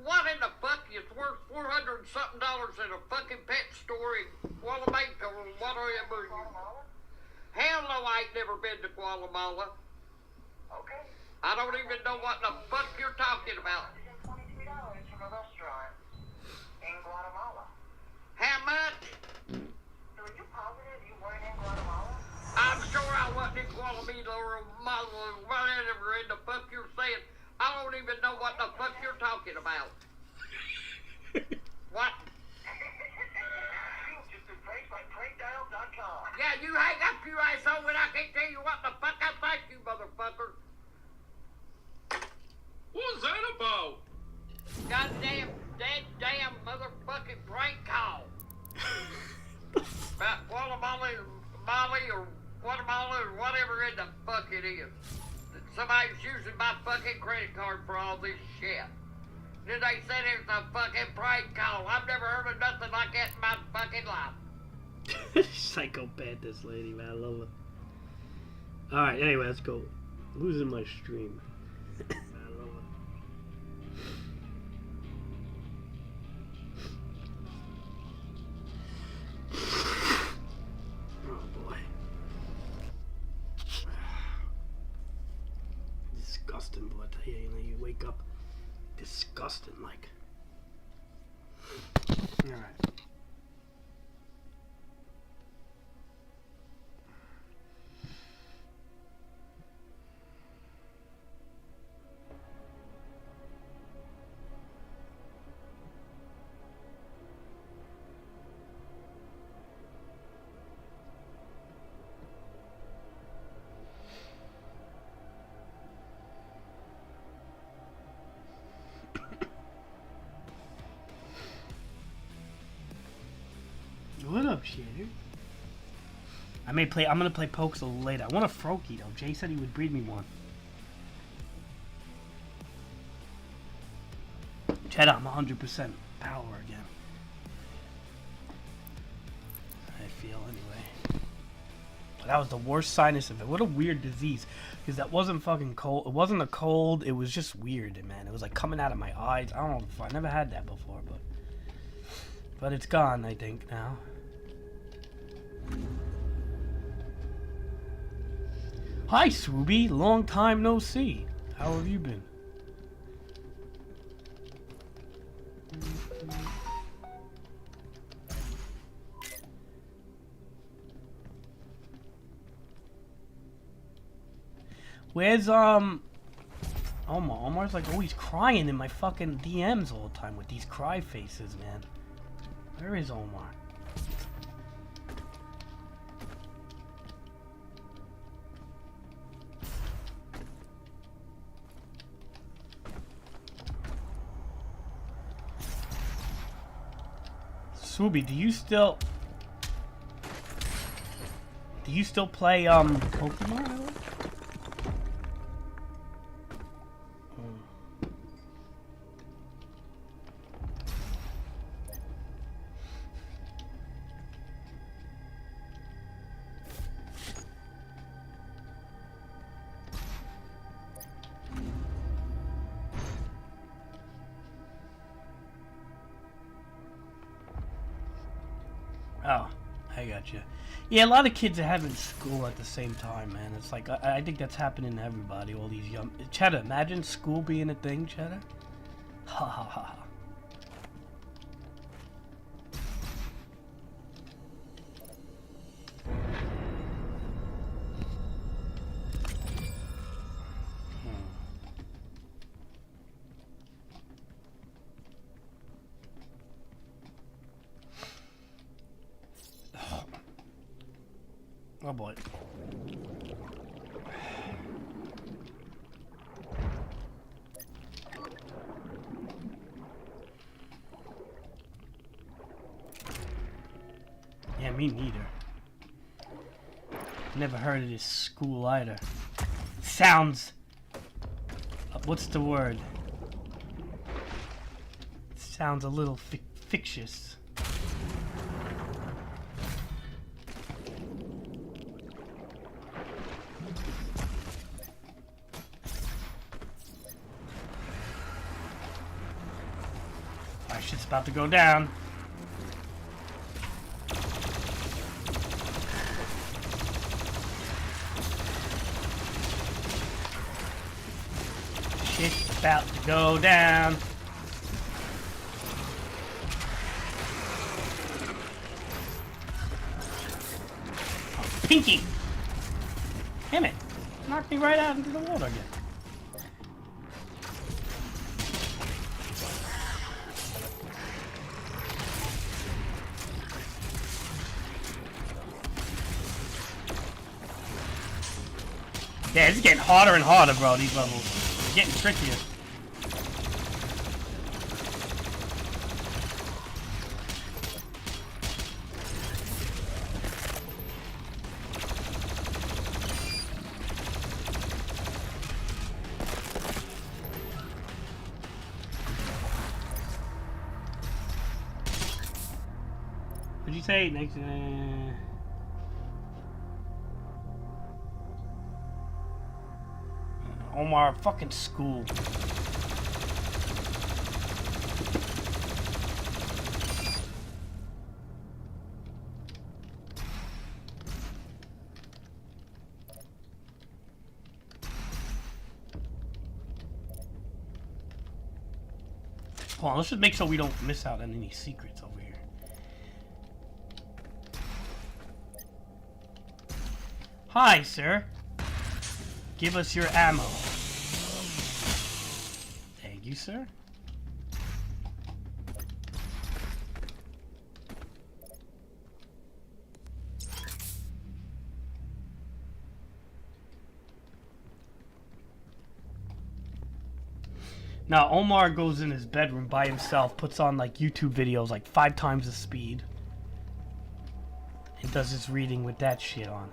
what in the fuck is worth $400 and something in a fucking pet store in Guatemala or whatever? Hell no, I ain't never been to Guatemala. Okay. I don't even know what the fuck you're talking about. $22 from a restaurant in Guatemala. How much? So are you positive you weren't in Guatemala? I'm sure I wasn't in Guatemala or whatever in the fuck you're saying. I don't even know what the fuck you're talking about. What? Just been praised by PrankDial.com. Yeah, you hang up, you asshole, when I can't tell you what the fuck I think, you motherfucker. What was that about? Goddamn, damn motherfucking prank call. About Guatemala, Mali, or Guatemala, or whatever in the fuck it is. Somebody's using my fucking credit card for all this shit. Then they said it was a fucking prank call. I've never heard of nothing like that in my fucking life. Psychopath, this lady, man. I love her. Alright, anyway, let's go. Losing my stream. I love her. Oh boy. Disgusting, boy. I tell you, you wake up disgusting, like. Alright. What up, Shader? I'm gonna play Pokes a little later. I want a Froakie though. Jay said he would breed me one. Cheddar, I'm 100% power again. I feel anyway. But that was the worst sinus of it. What a weird disease. Because that wasn't fucking cold. It wasn't a cold. It was just weird, man. It was like coming out of my eyes. I don't know. I never had that before, but it's gone, I think, now. Hi, Swooby. Long time no see. How have you been? Where's, Omar? Omar's like always crying in my fucking DMs all the time with these cry faces, man. Where is Omar? Swooby, do you still play Pokemon? Oh, I got you. Yeah, a lot of kids are having school at the same time, man. It's like, I think that's happening to everybody, all these young... Cheddar, imagine school being a thing, Cheddar. Ha ha ha ha. Oh boy. Yeah, me neither. Never heard of this school either. Sounds... what's the word? Sounds a little fictitious. My shit's about to go down. Shit's about to go down. Oh, Pinky! Damn it. Knocked me right out into the water again. Yeah, it's getting harder and harder, bro, these levels. It's getting trickier. What'd you say? Next, Omar, fucking school. Hold on, let's just make sure we don't miss out on any secrets over here. Hi, sir. Give us your ammo. Thank you, sir. Now, Omar goes in his bedroom by himself, puts on like YouTube videos like 5 times the speed, and does his reading with that shit on.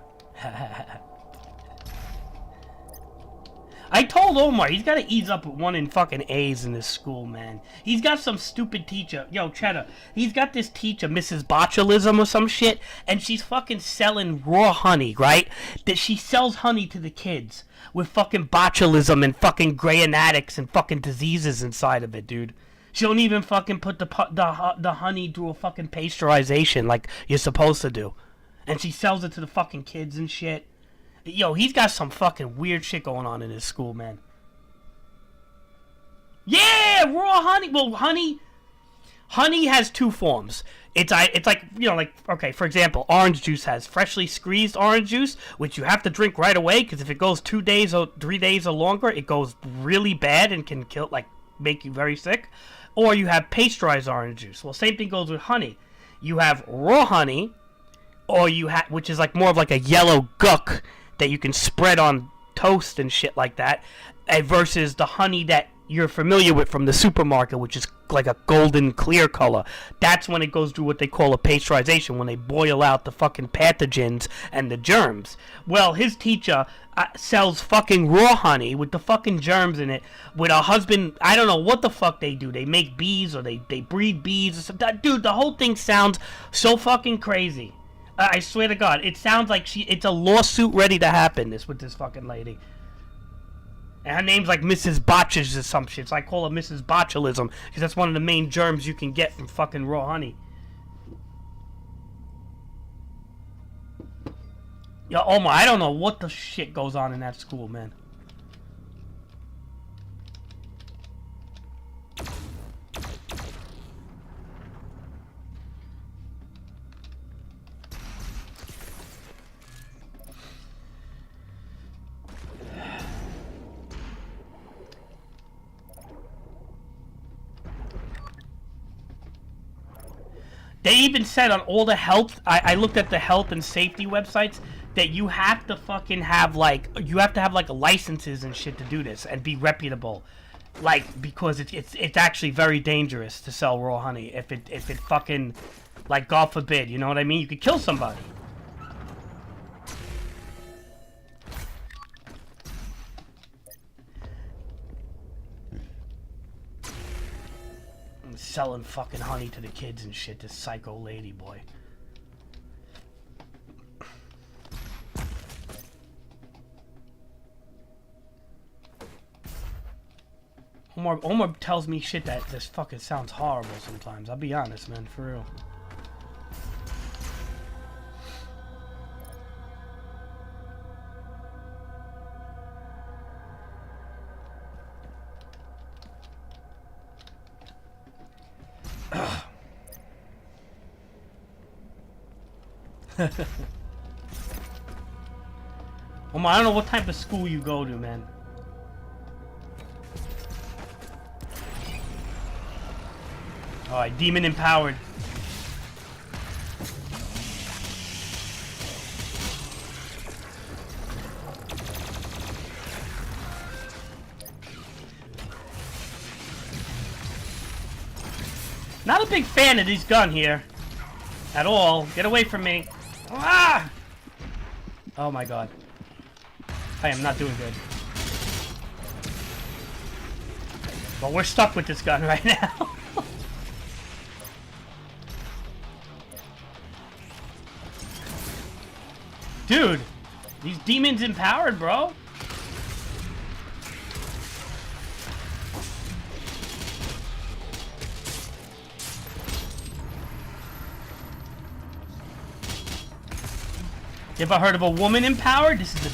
I told Omar he's got to ease up with 1 in fucking A's in this school, man. He's got some stupid teacher. Yo, Cheddar. He's got this teacher, Mrs. Botulism or some shit, and she's fucking selling raw honey, right? That she sells honey to the kids with fucking botulism and fucking grayonatics and fucking diseases inside of it, dude. She don't even fucking put the honey through a fucking pasteurization like you're supposed to do. And she sells it to the fucking kids and shit. Yo, he's got some fucking weird shit going on in his school, man. Yeah, raw honey. Well, honey has 2 forms. It's like, you know, like, okay, for example, orange juice has freshly squeezed orange juice, which you have to drink right away, because if it goes 2 days or 3 days or longer, it goes really bad and can kill, like, make you very sick. Or you have pasteurized orange juice. Well, same thing goes with honey. You have raw honey, or you have, which is like more of like a yellow guck that you can spread on toast and shit like that, versus the honey that you're familiar with from the supermarket, which is like a golden clear color. That's when it goes through what they call a pasteurization, when they boil out the fucking pathogens and the germs. Well, his teacher sells fucking raw honey with the fucking germs in it, with a husband. I don't know what the fuck they do. They make bees, or they breed bees or something. Dude, the whole thing sounds so fucking crazy. I swear to God, it sounds like it's a lawsuit ready to happen, this with this fucking lady. And her name's like Mrs. Botches or some shit, so I call her Mrs. Botulism, because that's one of the main germs you can get from fucking raw honey. Yo, Omar, I don't know what the shit goes on in that school, man. They even said on all the health, I looked at the health and safety websites, that you have to fucking have like, licenses and shit to do this and be reputable. Like, because it's actually very dangerous to sell raw honey. If it fucking, like, God forbid, you know what I mean? You could kill somebody. Selling fucking honey to the kids and shit, this psycho lady, boy. Omar tells me shit that just fucking sounds horrible sometimes. I'll be honest, man, for real. Omar, I don't know what type of school you go to, man. Alright, demon empowered. Not a big fan of this gun here. At all. Get away from me. Ah! Oh my god. I am not doing good. Well, we're stuck with this gun right now. Dude, these demons empowered, bro. You ever heard of a woman empowered? This is a...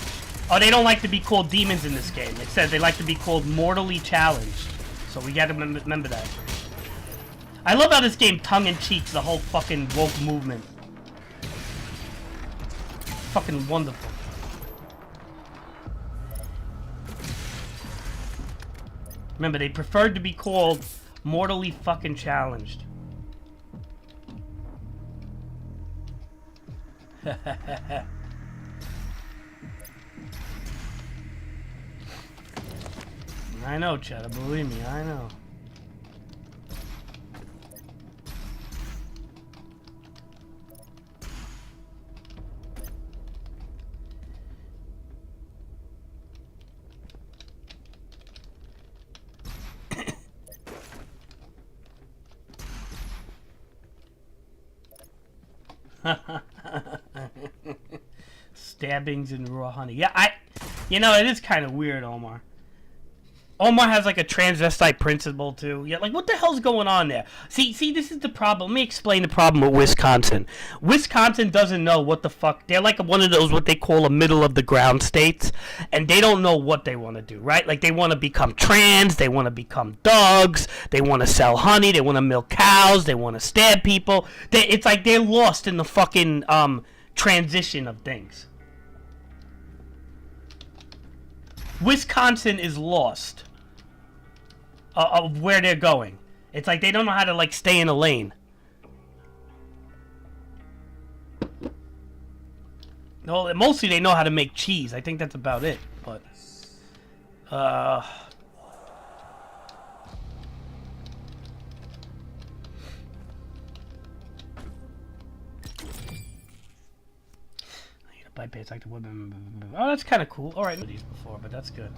Oh, they don't like to be called demons in this game. It says they like to be called mortally challenged. So we gotta remember that. I love how this game tongue-in-cheeks the whole fucking woke movement. Fucking wonderful. Remember, they preferred to be called mortally fucking challenged. I know, Cheddar, believe me, I know. Stabbings and raw honey. Yeah, you know, it is kind of weird, Omar. Omar has like a transvestite principle too. Yeah, like what the hell's going on there? See, this is the problem. Let me explain the problem with Wisconsin. Wisconsin doesn't know what the fuck. They're like one of those what they call a middle of the ground states, and they don't know what they want to do, right? Like they want to become trans, they want to become dogs, they want to sell honey, they want to milk cows, they want to stab people. It's like they're lost in the fucking transition of things. Wisconsin is lost of where they're going. It's like they don't know how to like stay in a lane. No, mostly they know how to make cheese. I think that's about it. But I need a bypass like the women. Oh, that's kind of cool. All right, these before, but that's good.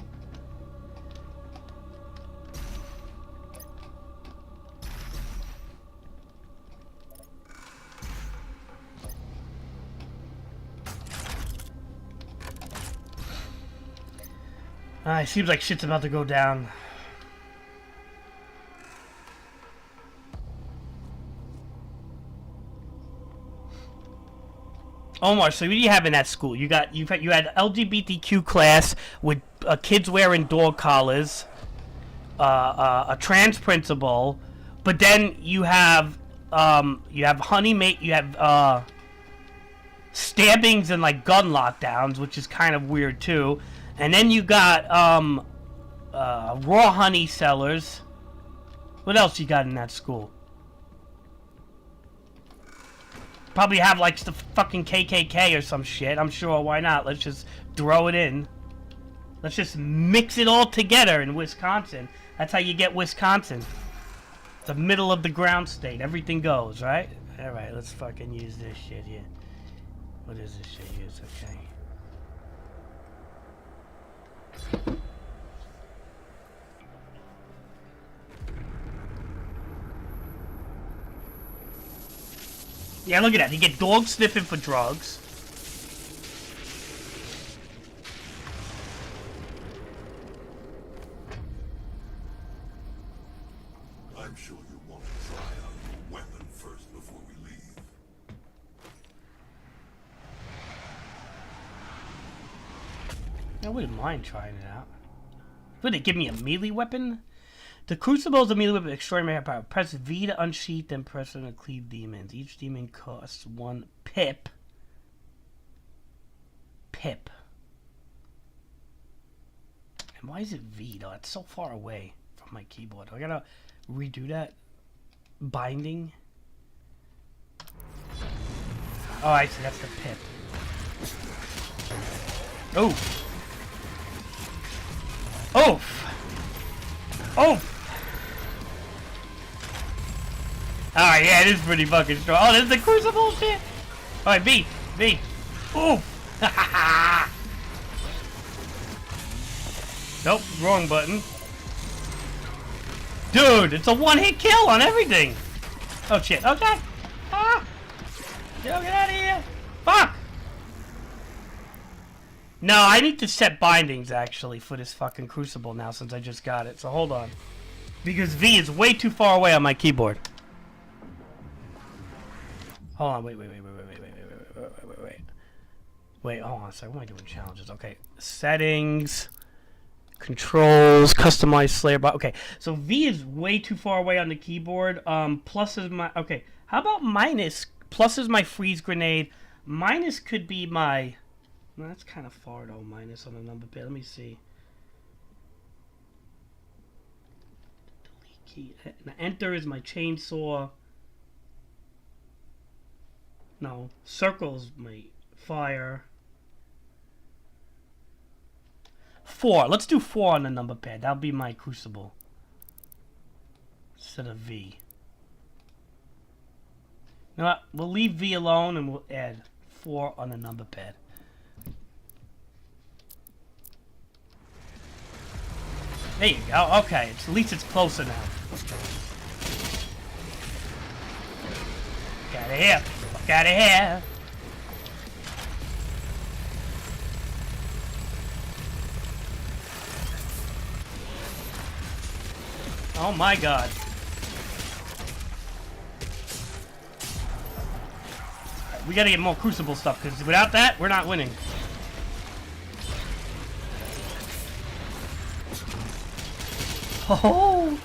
It seems like shit's about to go down. Omar, so what do you have in that school? You had LGBTQ class with kids wearing dog collars, a trans principal, but then you have stabbings and like gun lockdowns, which is kind of weird too. And then you got raw honey sellers. What else you got in that school? Probably have like the fucking KKK or some shit. I'm sure. Why not? Let's just throw it in. Let's just mix it all together in Wisconsin. That's how you get Wisconsin. It's a middle of the ground state. Everything goes, right? All right, let's fucking use this shit here. What is this shit use? Okay. Yeah, look at that. You get dogs sniffing for drugs. I'm sure you want to try out your weapon first before we leave. I wouldn't mind trying it out. Would it give me a melee weapon? The Crucible is a melee weapon with extraordinary power. Press V to unsheath, then press to cleave demons. Each demon costs 1 pip. Pip. And why is it V though? It's so far away from my keyboard. I gotta redo that. Binding. Oh, I see. That's the pip. Oh. Oh! Oh! Alright, yeah, it is pretty fucking strong. Oh, this is the Crucible shit! Alright, V! V! Ooh! Nope, wrong button. Dude, it's a one-hit kill on everything! Oh shit, okay! Ah! Yo, get out of here! Fuck! No, I need to set bindings, actually, for this fucking Crucible now, since I just got it. So, hold on. Because V is way too far away on my keyboard. Hold on, wait. Wait, hold on a second. What am I doing? Challenges. Okay. Settings. Controls. Customize Slayer bot. Okay, so V is way too far away on the keyboard. Plus is my... Okay, how about minus? Plus is my freeze grenade. Minus could be my... No, that's kind of far though, minus on the number pad. Let me see. Delete key. Now, enter is my chainsaw. No. Circle's my fire. 4. Let's do 4 on the number pad. That'll be my Crucible. Instead of V. You know what? We'll leave V alone and we'll add 4 on the number pad. There you go. Okay, at least it's closer now. Get out of here. Get out of here. Oh my god. We gotta get more Crucible stuff, because without that, we're not winning. Oh!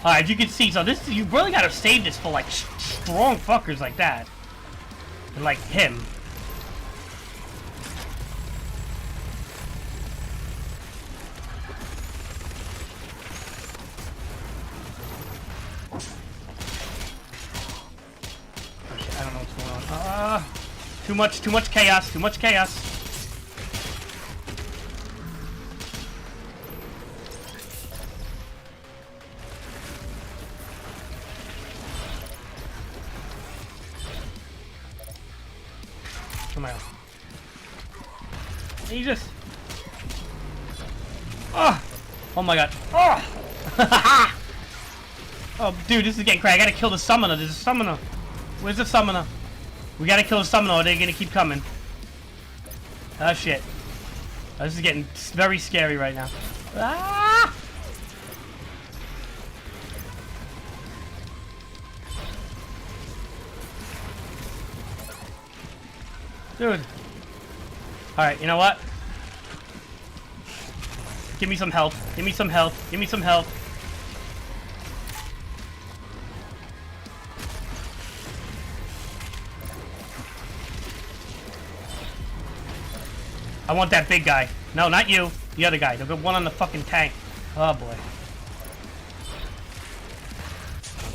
Alright, you can see, so this, you really gotta save this for, like, strong fuckers like that. And like him. Oh shit, I don't know what's going on. Too much chaos, too much chaos. Come on. Jesus. Oh! Oh my god. Oh! Oh, dude, this is getting crazy. I gotta kill the summoner. There's a summoner. Where's the summoner? We gotta kill the summoner or they're gonna keep coming. Oh shit. Oh, this is getting very scary right now. Ah! Dude. Alright, you know what? Give me some health. Give me some health. Give me some health. I want that big guy. No, not you. The other guy. There'll be one on the fucking tank. Oh boy.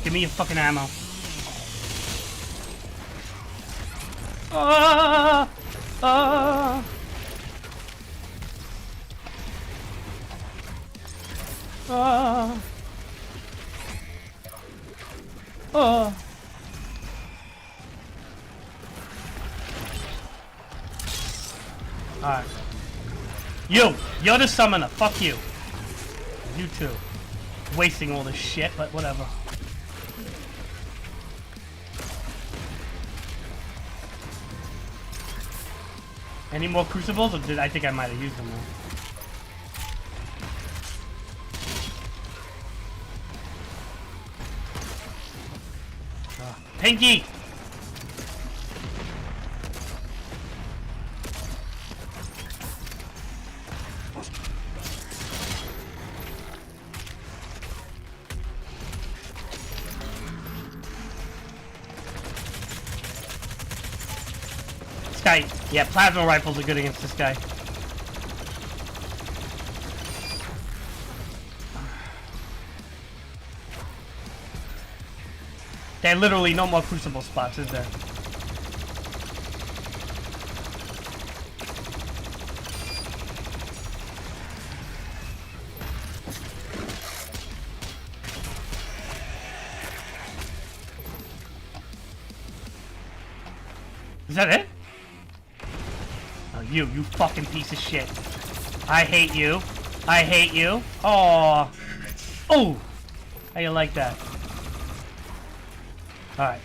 Give me your fucking ammo. Ah! Ah! Ah! Oh! Alright. You're the summoner. Fuck you. You too. Wasting all this shit, but whatever. Any more Crucibles? Or I think I might have used them all. Pinky! This guy, yeah, plasma rifles are good against this guy. There are literally no more crucible spots, is there? Is that it? Oh, you fucking piece of shit. I hate you. I hate you. Oh. Oh. How you like that? Alright.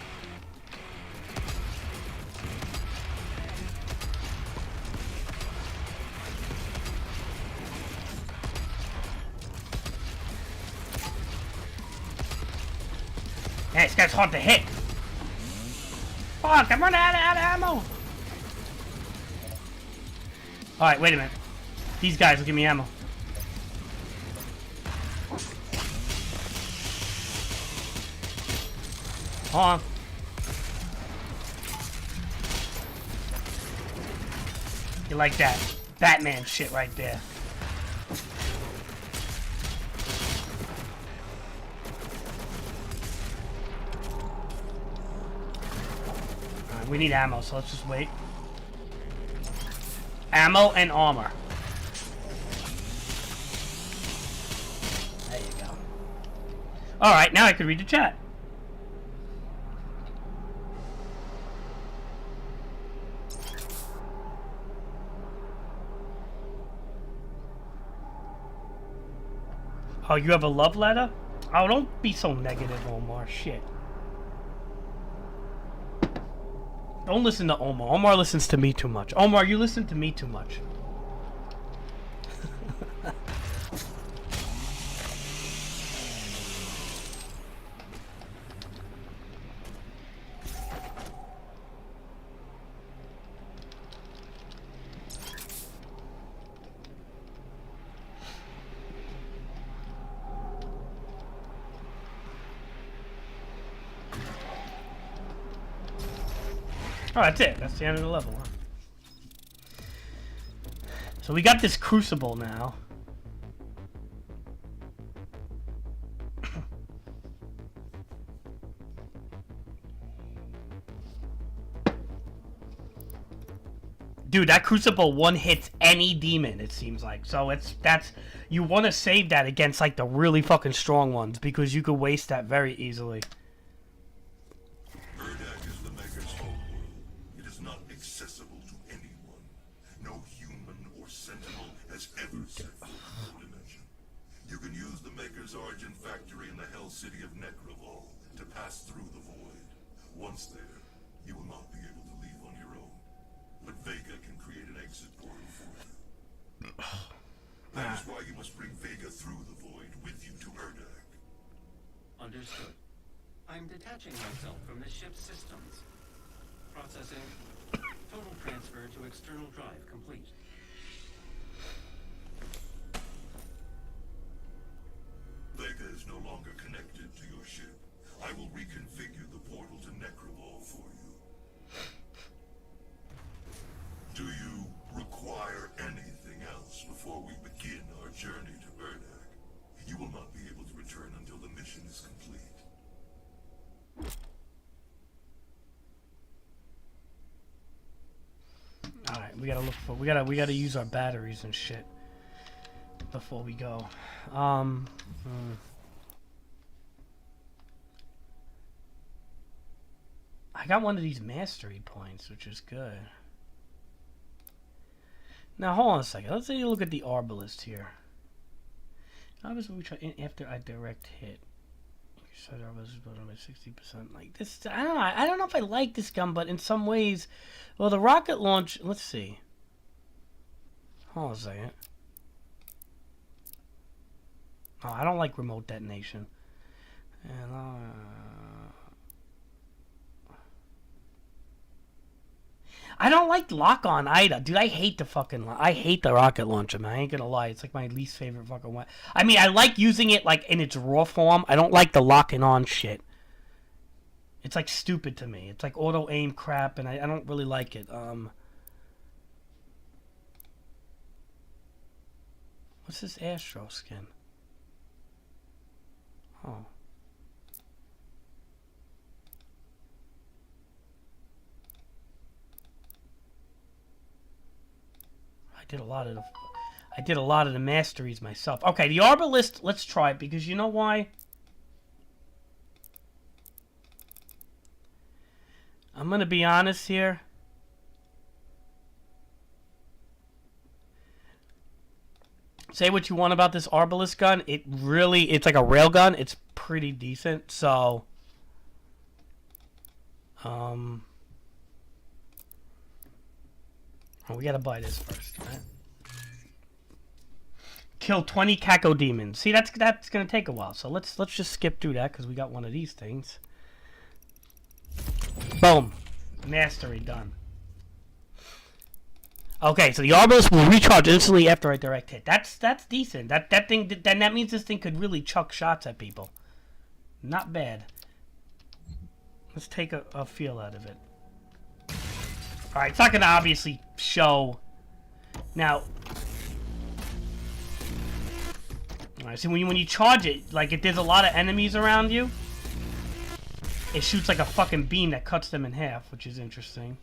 Hey, this guy's hard to hit. Fuck, I'm running out of ammo. Alright, wait a minute. These guys will give me ammo. Hold on. You like that Batman shit right there. Alright, we need ammo, so let's just wait. Ammo and armor. There you go. Alright, now I can read the chat. Oh, you have a love letter? Oh, don't be so negative, Omar. Shit. Don't listen to Omar. Omar listens to me too much. Omar, you listen to me too much. Oh, that's it. That's the end of the level, huh? So we got this crucible now. Dude, that crucible one hits any demon, it seems like. So that's you want to save that against like the really fucking strong ones because you could waste that very easily. Urdak is the Maker's homeworld. It is not accessible to anyone. No human or sentinel has ever set foot in the dimension. You can use the Maker's origin factory in the Hell City of Necrovol to pass through the void. Once there, you will not be able to leave on your own. But Vega can create an exit portal for you. That is why you must bring Vega through the void with you to Urdak. Understood. I'm detaching myself from the ship's systems. Processing. Total transfer to external drive complete. Vega is no longer connected to your ship. I will reconfigure the portal to Necrovol for you. Do you require anything else before we begin our journey to Urdak? You will not be able to return until the mission is complete. Alright, we gotta look for we gotta use our batteries and shit before we go. I got one of these mastery points, which is good. Now hold on a second. Let's take a look at the Arbalist here. Obviously, we try after I direct hit. Said Arbalist is built on by 60%. Like this, I don't know. I don't know if I like this gun, but in some ways, well, the rocket launch. Let's see. Hold on a second. Oh, I don't like remote detonation. And I don't like lock-on either. Dude, I hate I hate the rocket launcher, man. I ain't gonna lie. It's like my least favorite fucking one. I mean, I like using it like in its raw form. I don't like the locking on shit. It's like stupid to me. It's like auto-aim crap, and I don't really like it. What's this Astro skin? Oh. I did a lot of the masteries myself. Okay, the Arbalist, let's try it, because you know why? I'm gonna be honest here. Say what you want about this Arbalist gun. It's like a railgun. It's pretty decent. So, oh, we gotta buy this first, right? Kill 20 Cacodemons. See, that's gonna take a while. So let's just skip through that because we got one of these things. Boom, mastery done. Okay, so the Arbalist will recharge instantly after a direct hit. That's decent. That means this thing could really chuck shots at people. Not bad. Let's take a feel out of it. Alright, it's not gonna obviously show. Now, alright, so when you charge it, like if there's a lot of enemies around you, it shoots like a fucking beam that cuts them in half, which is interesting.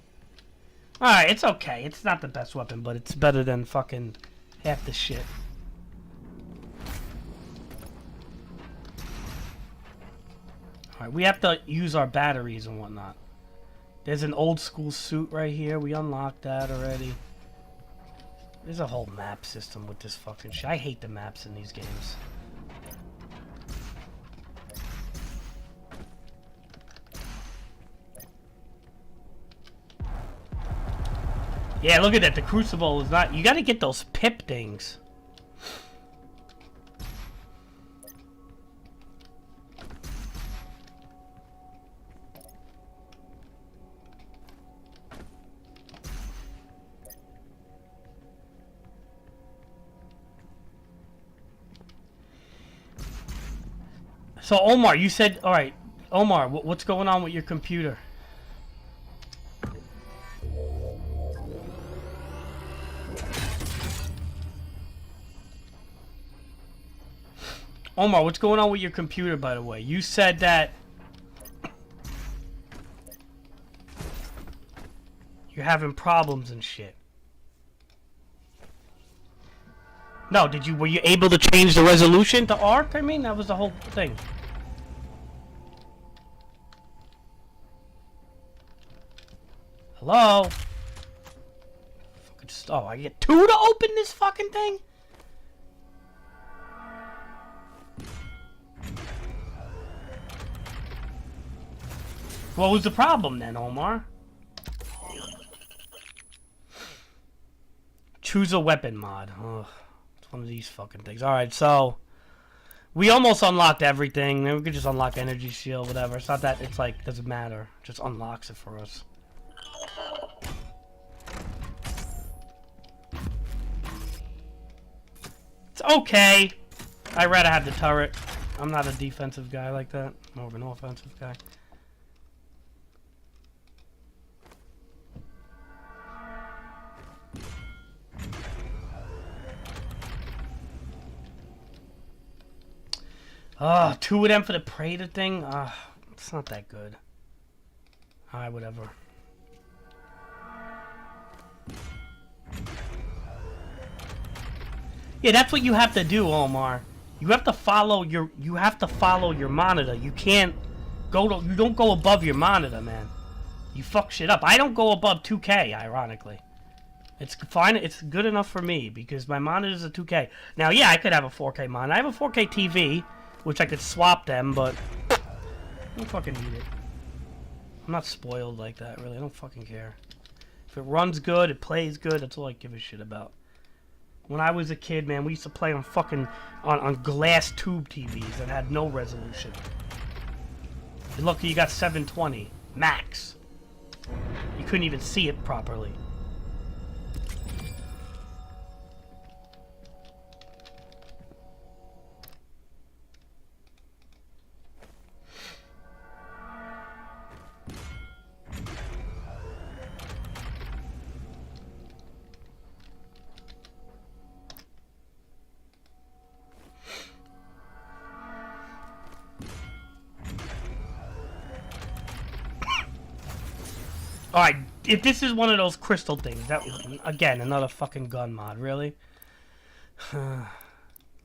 Alright, it's okay. It's not the best weapon, but it's better than fucking half the shit. Alright, we have to use our batteries and whatnot. There's an old school suit right here. We unlocked that already. There's a whole map system with this fucking shit. I hate the maps in these games. Yeah, look at that. The Crucible is not... You gotta get those pip things. So, Omar, you said... Alright, Omar, what's going on with your computer? Omar, what's going on with your computer, by the way? You said that you're having problems and shit. No, were you able to change the resolution to ARC? I mean, that was the whole thing. Hello? Oh, I get 2 to open this fucking thing? What was the problem then, Omar? Choose a weapon mod. Ugh, it's one of these fucking things. Alright, so we almost unlocked everything. Then we could just unlock energy shield, whatever. It's not that, it's like, doesn't matter. It just unlocks it for us. It's okay. I'd rather have the turret. I'm not a defensive guy like that. More of an offensive guy. Ah, 2 of them for the Praetor thing? It's not that good. Alright, whatever. Yeah, that's what you have to do, Omar. You have to follow your monitor. You can't you don't go above your monitor, man. You fuck shit up. I don't go above 2K, ironically. It's fine. It's good enough for me because my monitor's a 2K. Now, yeah, I could have a 4K monitor. I have a 4K TV, which I could swap them, but I don't fucking need it. I'm not spoiled like that, really. I don't fucking care. If it runs good, it plays good, that's all I give a shit about. When I was a kid, man, we used to play on fucking on glass tube TVs that had no resolution. And look, you got 720 max. You couldn't even see it properly. Alright, if this is one of those crystal things, that was, again, another fucking gun mod, really?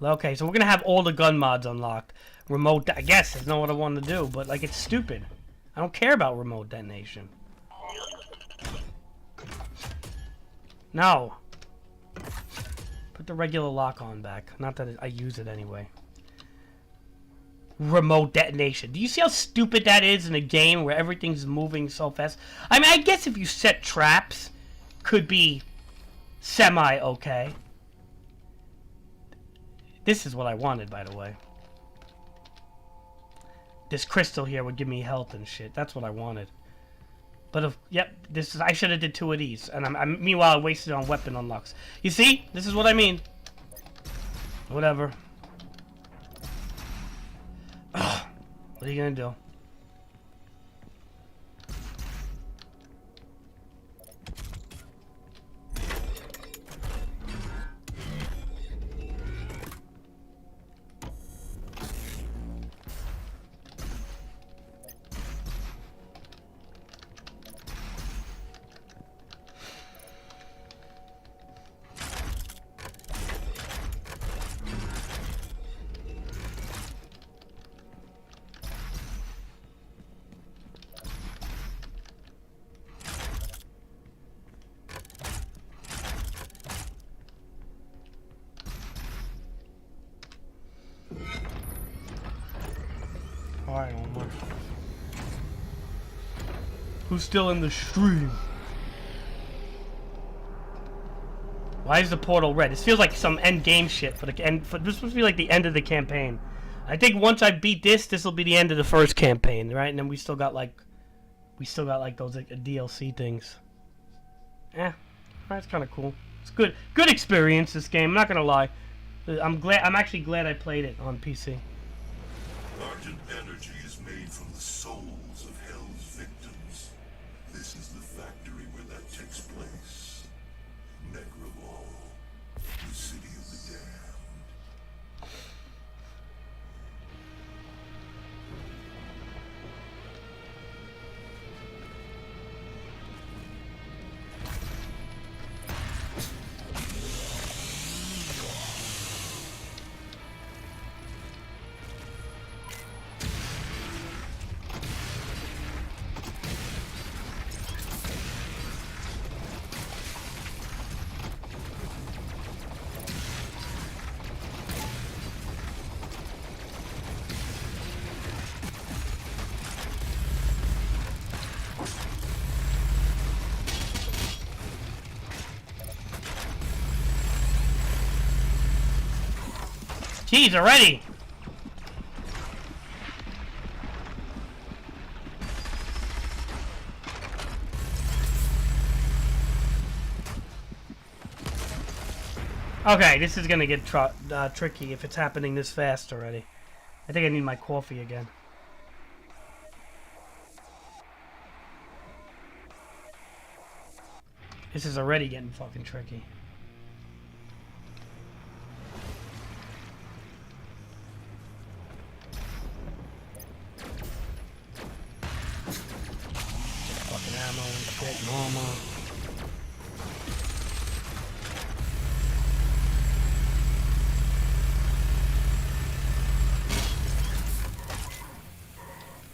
Okay, so we're gonna have all the gun mods unlocked. Remote, I guess, is not what I want to do, but, like, it's stupid. I don't care about remote detonation. No. Put the regular lock on back. Not that I use it anyway. Remote detonation. Do you see how stupid that is in a game where everything's moving so fast? I mean, I guess if you set traps, could be semi-okay. This is what I wanted, by the way. This crystal here would give me health and shit. That's what I wanted. But if, yep, this is, I should have did 2 of these, and meanwhile I wasted on weapon unlocks. You see? This is what I mean. Whatever. What are you gonna do? Alright, Omar. Who's still in the stream? Why is the portal red? This feels like some end game shit for the end. This is supposed to be like the end of the campaign. I think once I beat this will be the end of the first campaign, right? And then we still got like those like, DLC things. Yeah, that's kind of cool. It's good experience. This game. I'm not gonna lie. I'm actually glad I played it on PC. Argent energy is made from the souls of Hell's victims. This is the factory where that takes place. Nekraval, the city of the damned. Jeez, already! Okay, this is gonna get tricky if it's happening this fast already. I think I need my coffee again. This is already getting fucking tricky. Fucking ammo and shit, normal.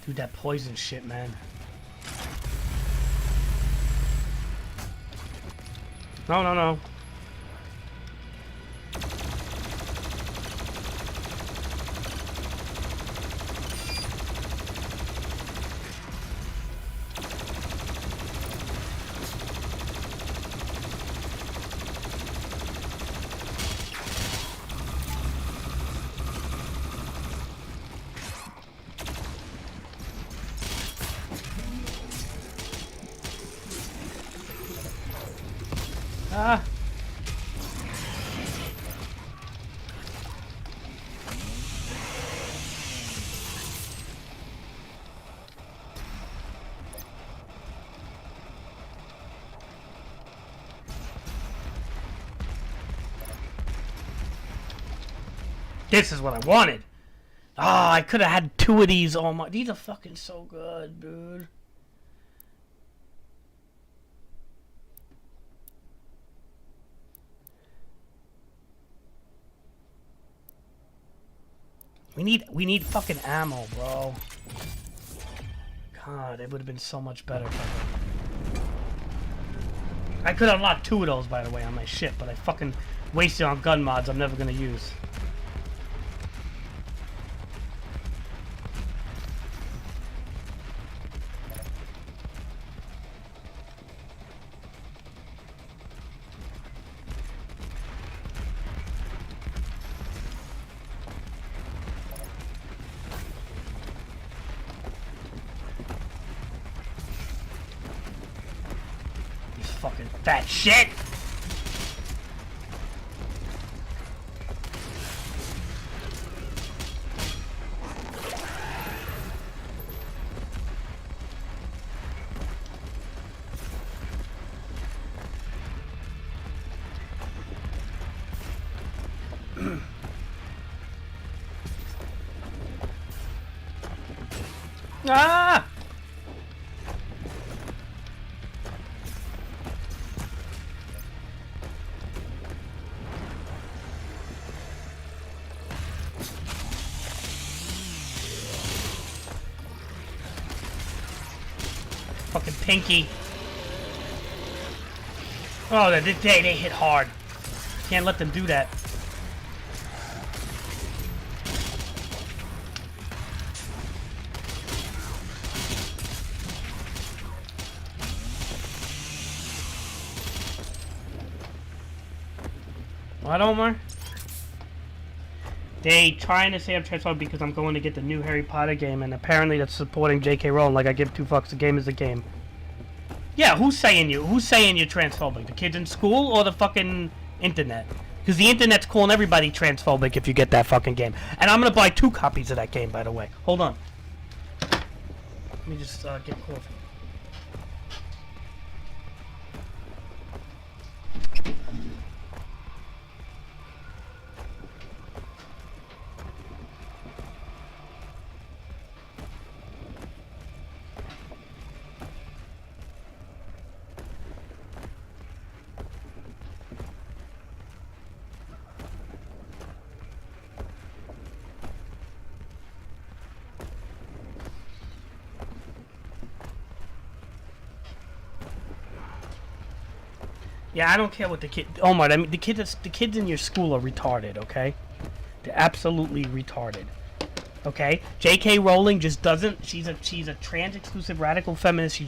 Dude, that poison shit, man. No, no, no. Ah. This is what I wanted. Ah, I could have had 2 of these. Oh my, these are fucking so good, dude. We need fucking ammo, bro. God, it would have been so much better. I could unlock 2 of those, by the way, on my ship, but I fucking wasted on gun mods I'm never gonna use. Fucking fat shit! Ah! Fucking Pinky. Oh, they hit hard. Can't let them do that. What, Omar? They trying to say I'm transphobic because I'm going to get the new Harry Potter game, and apparently that's supporting J.K. Rowling. Like I give 2 fucks. The game is a game. Yeah, who's saying you're transphobic? The kids in school or the fucking internet? Because the internet's calling everybody transphobic if you get that fucking game. And I'm gonna buy 2 copies of that game, by the way. Hold on. Let me just get coffee. Yeah, I don't care what the kid. Omar, I mean, the kids in your school are retarded. Okay, they're absolutely retarded. Okay, J.K. Rowling just doesn't. She's a trans-exclusive radical feminist.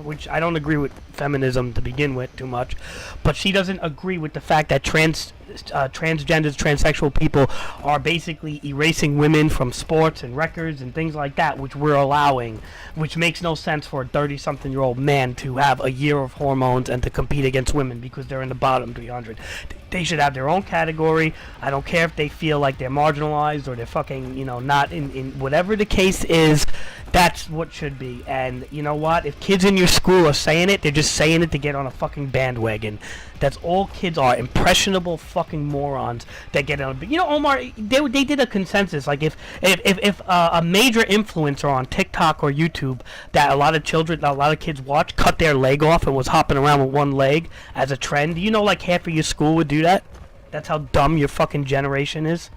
Which I don't agree with feminism to begin with too much, but she doesn't agree with the fact that transgenders, transsexual people are basically erasing women from sports and records and things like that, which we're allowing, which makes no sense for a 30-something-year-old man to have a year of hormones and to compete against women because they're in the bottom 300. They should have their own category. I don't care if they feel like they're marginalized or they're fucking, not in whatever the case is. That's what should be. And you know what? If kids in your school are saying it, they're just saying it to get on a fucking bandwagon. That's all kids are. Impressionable fucking morons that get on. Omar, they did a consensus. Like if a major influencer on TikTok or YouTube that a lot of kids watch cut their leg off and was hopping around with one leg as a trend, like half of your school would do that? That's how dumb your fucking generation is.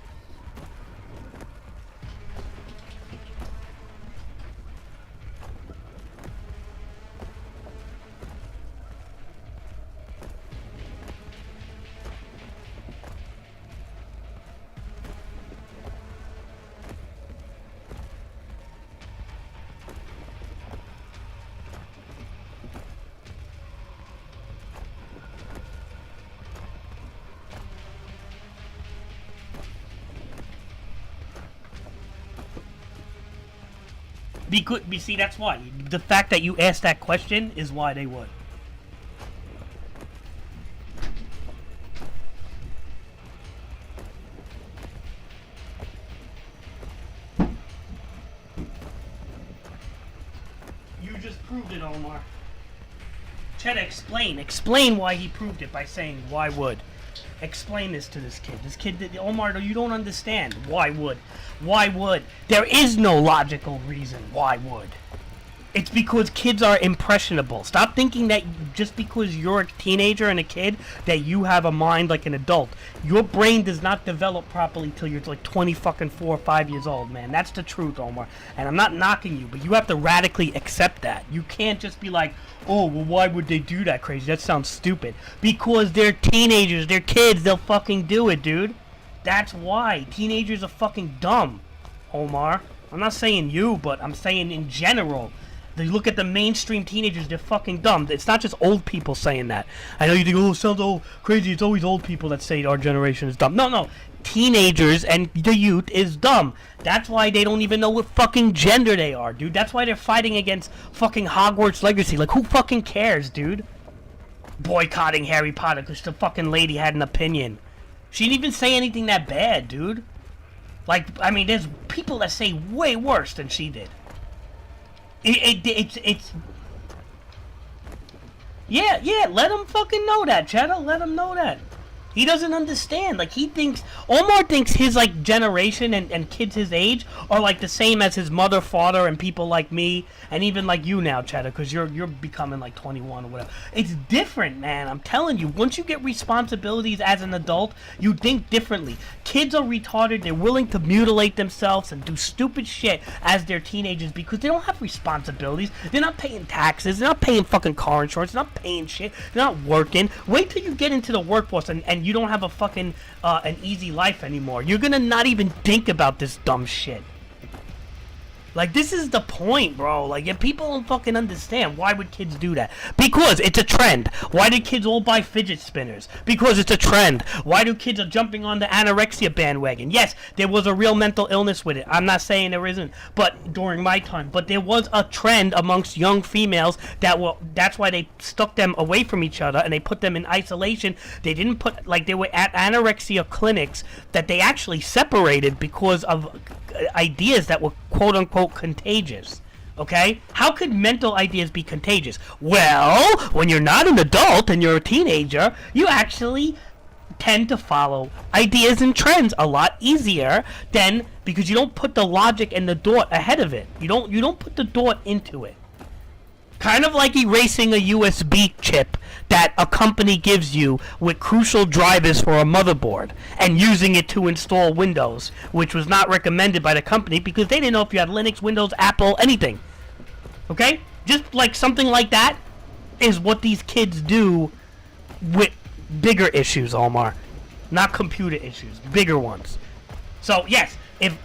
See, that's why. The fact that you asked that question is why they would. proved it, Omar. Cheddar, explain. Explain why he proved it by saying, why would? Explain this to this kid. This kid, Omar, you don't understand. Why would? Why would? There is no logical reason why would. It's because kids are impressionable. Stop thinking that just because you're a teenager and a kid that you have a mind like an adult. Your brain does not develop properly till you're like 20 fucking 4 or 5 years old, man. That's the truth, Omar. And I'm not knocking you, but you have to radically accept that. You can't just be like, oh, well, why would they do that crazy? That sounds stupid. Because they're teenagers, they're kids, they'll fucking do it, dude. That's why. Teenagers are fucking dumb, Omar. I'm not saying you, but I'm saying in general. You look at the mainstream teenagers, they're fucking dumb. It's not just old people saying that. I know you think, oh, it sounds old, crazy. It's always old people that say our generation is dumb. No. Teenagers and the youth is dumb. That's why they don't even know what fucking gender they are, dude. That's why they're fighting against fucking Hogwarts Legacy. Like, who fucking cares, dude? Boycotting Harry Potter because the fucking lady had an opinion. She didn't even say anything that bad, dude. Like, I mean, there's people that say way worse than she did. It's yeah, let him fucking know that, Cheddar. Let him know that. He doesn't understand. Like, Omar thinks his, like, generation and kids his age are, like, the same as his mother, father, and people like me, and even like you now, Cheddar, because you're becoming, like, 21 or whatever. It's different, man. I'm telling you. Once you get responsibilities as an adult, you think differently. Kids are retarded. They're willing to mutilate themselves and do stupid shit as they're teenagers because they don't have responsibilities. They're not paying taxes. They're not paying fucking car insurance. They're not paying shit. They're not working. Wait till you get into the workforce and you don't have a fucking an easy life anymore. You're gonna not even think about this dumb shit. Like, this is the point, bro. Like, if people don't fucking understand, why would kids do that? Because it's a trend. Why do kids all buy fidget spinners? Because it's a trend. Why do kids are jumping on the anorexia bandwagon? Yes, there was a real mental illness with it. I'm not saying there isn't, but during my time. But there was a trend amongst young females that's why they stuck them away from each other and they put them in isolation. They didn't put, like, they were at anorexia clinics that they actually separated because of ideas that were quote-unquote contagious. Okay? How could mental ideas be contagious? Well, when you're not an adult and you're a teenager, you actually tend to follow ideas and trends a lot easier than, because you don't put the logic and the thought ahead of it. You don't put the thought into it. Kind of like erasing a USB chip that a company gives you with crucial drivers for a motherboard and using it to install Windows, which was not recommended by the company because they didn't know if you had Linux, Windows, Apple, anything. Okay? Just like something like that is what these kids do with bigger issues, Omar. Not computer issues, bigger ones. So, yes, if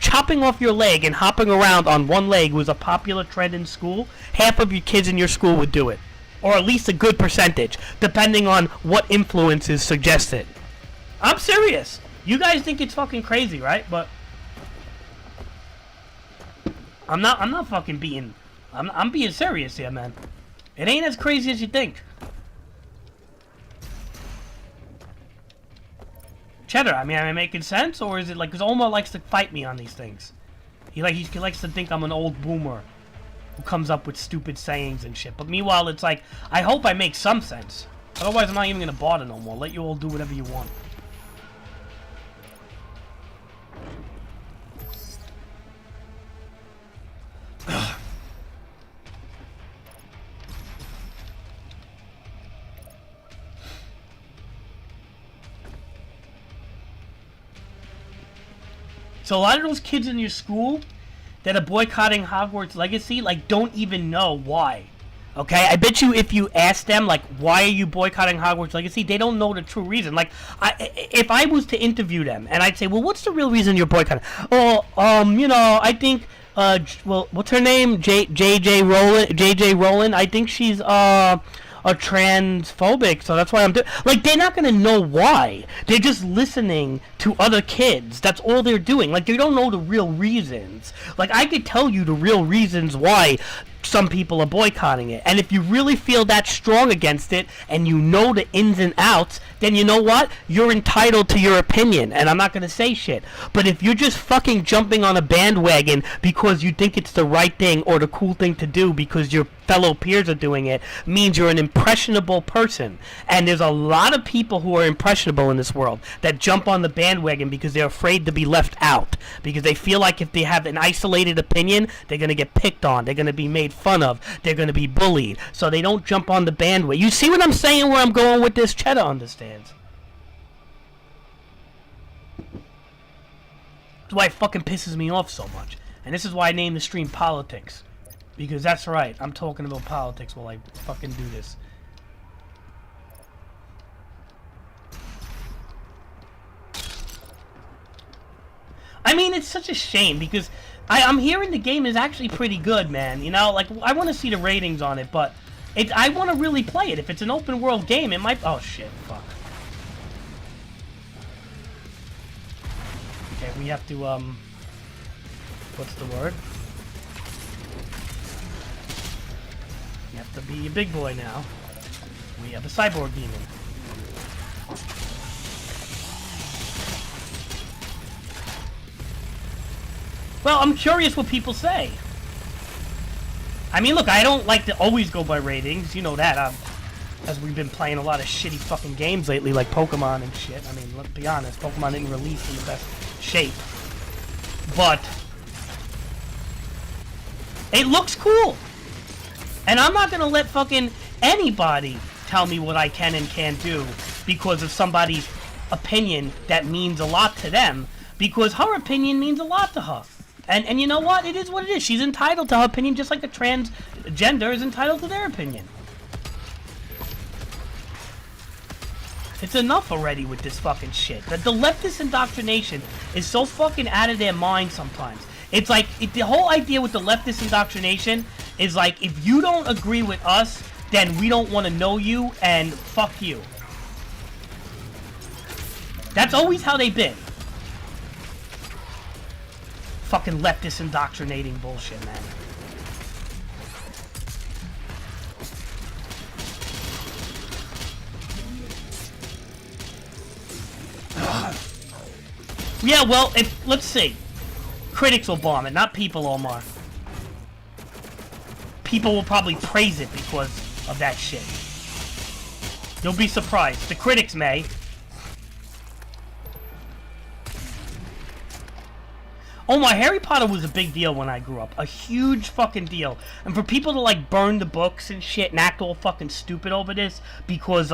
chopping off your leg and hopping around on one leg was a popular trend in school, half of your kids in your school would do it. Or at least a good percentage, depending on what influences suggest it. I'm serious. You guys think it's fucking crazy, right? But I'm not fucking being... I'm being serious here, man. It ain't as crazy as you think. Cheddar, I mean, am I making sense? Or is it like... Because Omar likes to fight me on these things. He likes to think I'm an old boomer who comes up with stupid sayings and shit. But meanwhile, it's like, I hope I make some sense. Otherwise, I'm not even gonna bother no more. Let you all do whatever you want. So a lot of those kids in your school that are boycotting Hogwarts Legacy, like, don't even know why. Okay? I bet you if you ask them, like, why are you boycotting Hogwarts Legacy, they don't know the true reason. Like, if I was to interview them, and I'd say, well, what's the real reason you're boycotting? Oh, you know, I think, well, what's her name? JJ Rowling? I think she's, are transphobic, so that's why I'm doing... Like, they're not gonna know why. They're just listening to other kids. That's all they're doing. Like, they don't know the real reasons. Like, I could tell you the real reasons why some people are boycotting it. And if you really feel that strong against it, and you know the ins and outs, then you know what? You're entitled to your opinion, and I'm not gonna say shit. But if you're just fucking jumping on a bandwagon because you think it's the right thing or the cool thing to do because you're fellow peers are doing it means you're an impressionable person. And there's a lot of people who are impressionable in this world that jump on the bandwagon because they're afraid to be left out. Because they feel like if they have an isolated opinion, they're going to get picked on. They're going to be made fun of. They're going to be bullied. So they don't jump on the bandwagon. You see what I'm saying, where I'm going with this? Cheddar understands. That's why it fucking pisses me off so much. And this is why I named the stream Politics. Because that's right, I'm talking about politics while I fucking do this. I mean, it's such a shame because I'm hearing the game is actually pretty good, man. You know, like, I want to see the ratings on it, but I want to really play it. If it's an open world game, it might... Oh, shit, fuck. Okay, we have to, what's the word? You have to be a big boy now. We have a cyborg demon. Well, I'm curious what people say. I mean, look, I don't like to always go by ratings. You know that, as we've been playing a lot of shitty fucking games lately, like Pokemon and shit. I mean, let's be honest, Pokemon didn't release in the best shape. But it looks cool. And I'm not gonna let fucking anybody tell me what I can and can't do because of somebody's opinion that means a lot to them. Because her opinion means a lot to her. And you know what? It is what it is. She's entitled to her opinion just like a transgender is entitled to their opinion. It's enough already with this fucking shit. The leftist indoctrination is so fucking out of their mind sometimes. It's like, the whole idea with the leftist indoctrination is like, if you don't agree with us, then we don't want to know you, and fuck you. That's always how they've been. Fucking leftist indoctrinating bullshit, man. Yeah, well, let's see. Critics will bomb it, not people, Omar. People will probably praise it because of that shit. You'll be surprised. The critics may. Oh my, Harry Potter was a big deal when I grew up. A huge fucking deal. And for people to like burn the books and shit and act all fucking stupid over this because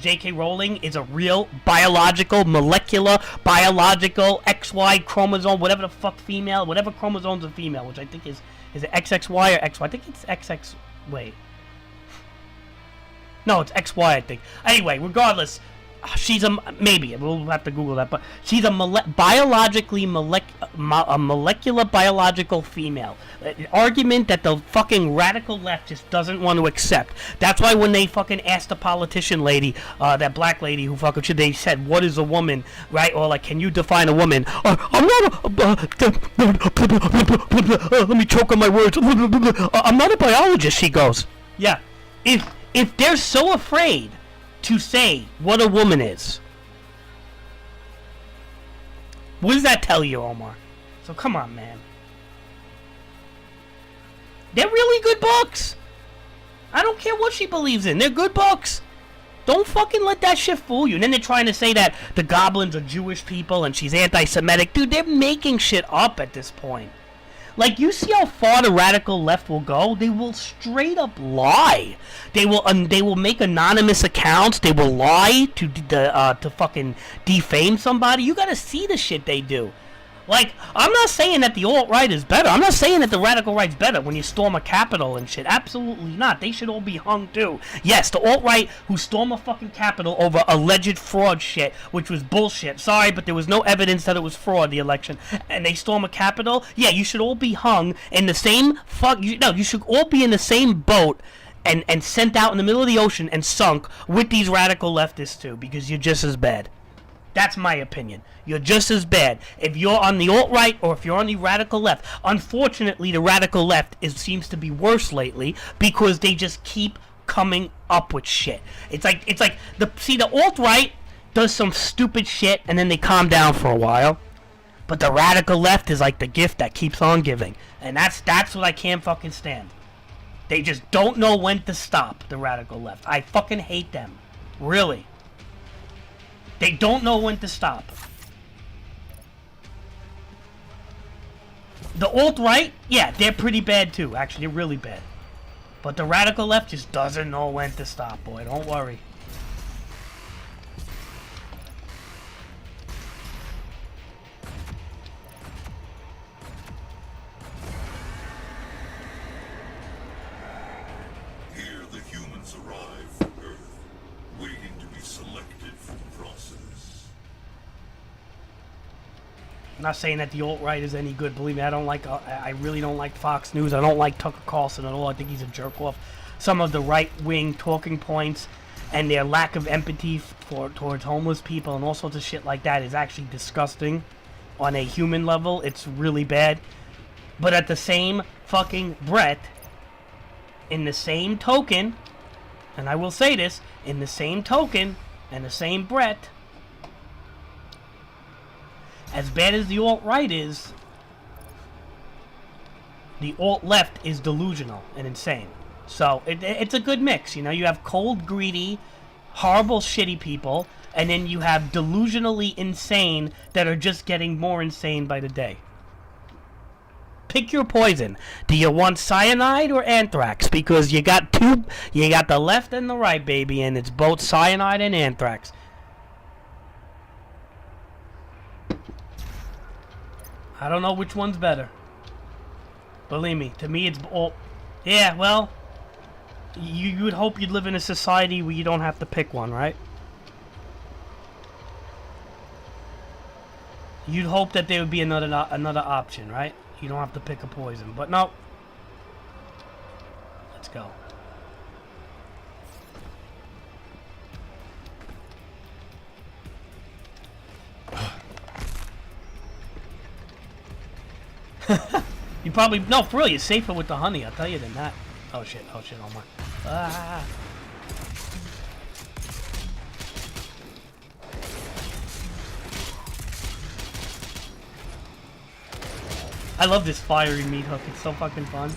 J.K. Rowling is a real molecular, biological, XY chromosome, whatever the fuck female, whatever chromosome's a female, which I think is it XXY or XY? I think it's XX, wait. No, it's XY, I think. Anyway, regardless, she's maybe we'll have to Google that, but she's a molecular biological female. An argument that the fucking radical left just doesn't want to accept. That's why when they fucking asked the politician lady, that black lady who fucking they said, "What is a woman?" Right? Or like, "Can you define a woman?" I'm not let me choke on my words. I'm not a biologist. She goes, "Yeah, if they're so afraid to say what a woman is, what does that tell you, Omar?" So come on, man. They're really good books. I don't care what she believes in. They're good books. Don't fucking let that shit fool you. And then they're trying to say that the goblins are Jewish people and she's anti-Semitic. Dude, they're making shit up at this point. Like, you see how far the radical left will go? They will straight up lie. They will make anonymous accounts. They will lie to fucking defame somebody. You gotta see the shit they do. Like, I'm not saying that the alt-right is better. I'm not saying that the radical right's better when you storm a Capitol and shit. Absolutely not. They should all be hung too. Yes, the alt-right who storm a fucking Capitol over alleged fraud shit, which was bullshit. Sorry, but there was no evidence that it was fraud, the election. And they storm a Capitol? Yeah, you should all be hung in the same you should all be in the same boat and sent out in the middle of the ocean and sunk with these radical leftists too, because you're just as bad. That's my opinion. You're just as bad if you're on the alt-right or if you're on the radical left. Unfortunately, the radical left seems to be worse lately because they just keep coming up with shit. It's like the alt-right does some stupid shit and then they calm down for a while. But the radical left is like the gift that keeps on giving. And that's what I can't fucking stand. They just don't know when to stop, the radical left. I fucking hate them. Really. They don't know when to stop. The alt-right, yeah, they're pretty bad too. Actually, they're really bad. But the radical left just doesn't know when to stop, boy. Don't worry. Here the humans arrive from Earth, waiting to be selected for the process. I'm not saying that the alt-right is any good. Believe me, I really don't like Fox News. I don't like Tucker Carlson at all. I think he's a jerk-off. Some of the right-wing talking points and their lack of empathy towards homeless people and all sorts of shit like that is actually disgusting on a human level. It's really bad. But at the same fucking breath, in the same token, and I will say this, in the same token and the same breath, as bad as the alt-right is, the alt-left is delusional and insane. So, it's a good mix, you know? You have cold, greedy, horrible, shitty people, and then you have delusionally insane that are just getting more insane by the day. Pick your poison. Do you want cyanide or anthrax? Because you got the left and the right, baby, and it's both cyanide and anthrax. I don't know which one's better. Believe me, to me it's all... Yeah, well, you would hope you'd live in a society where you don't have to pick one, right? You'd hope that there would be another option, right? You don't have to pick a poison, but no. Let's go. You probably... No, for real, you're safer with the honey, I'll tell you, than that. Oh shit, oh my. Ah. I love this fiery meat hook, it's so fucking fun.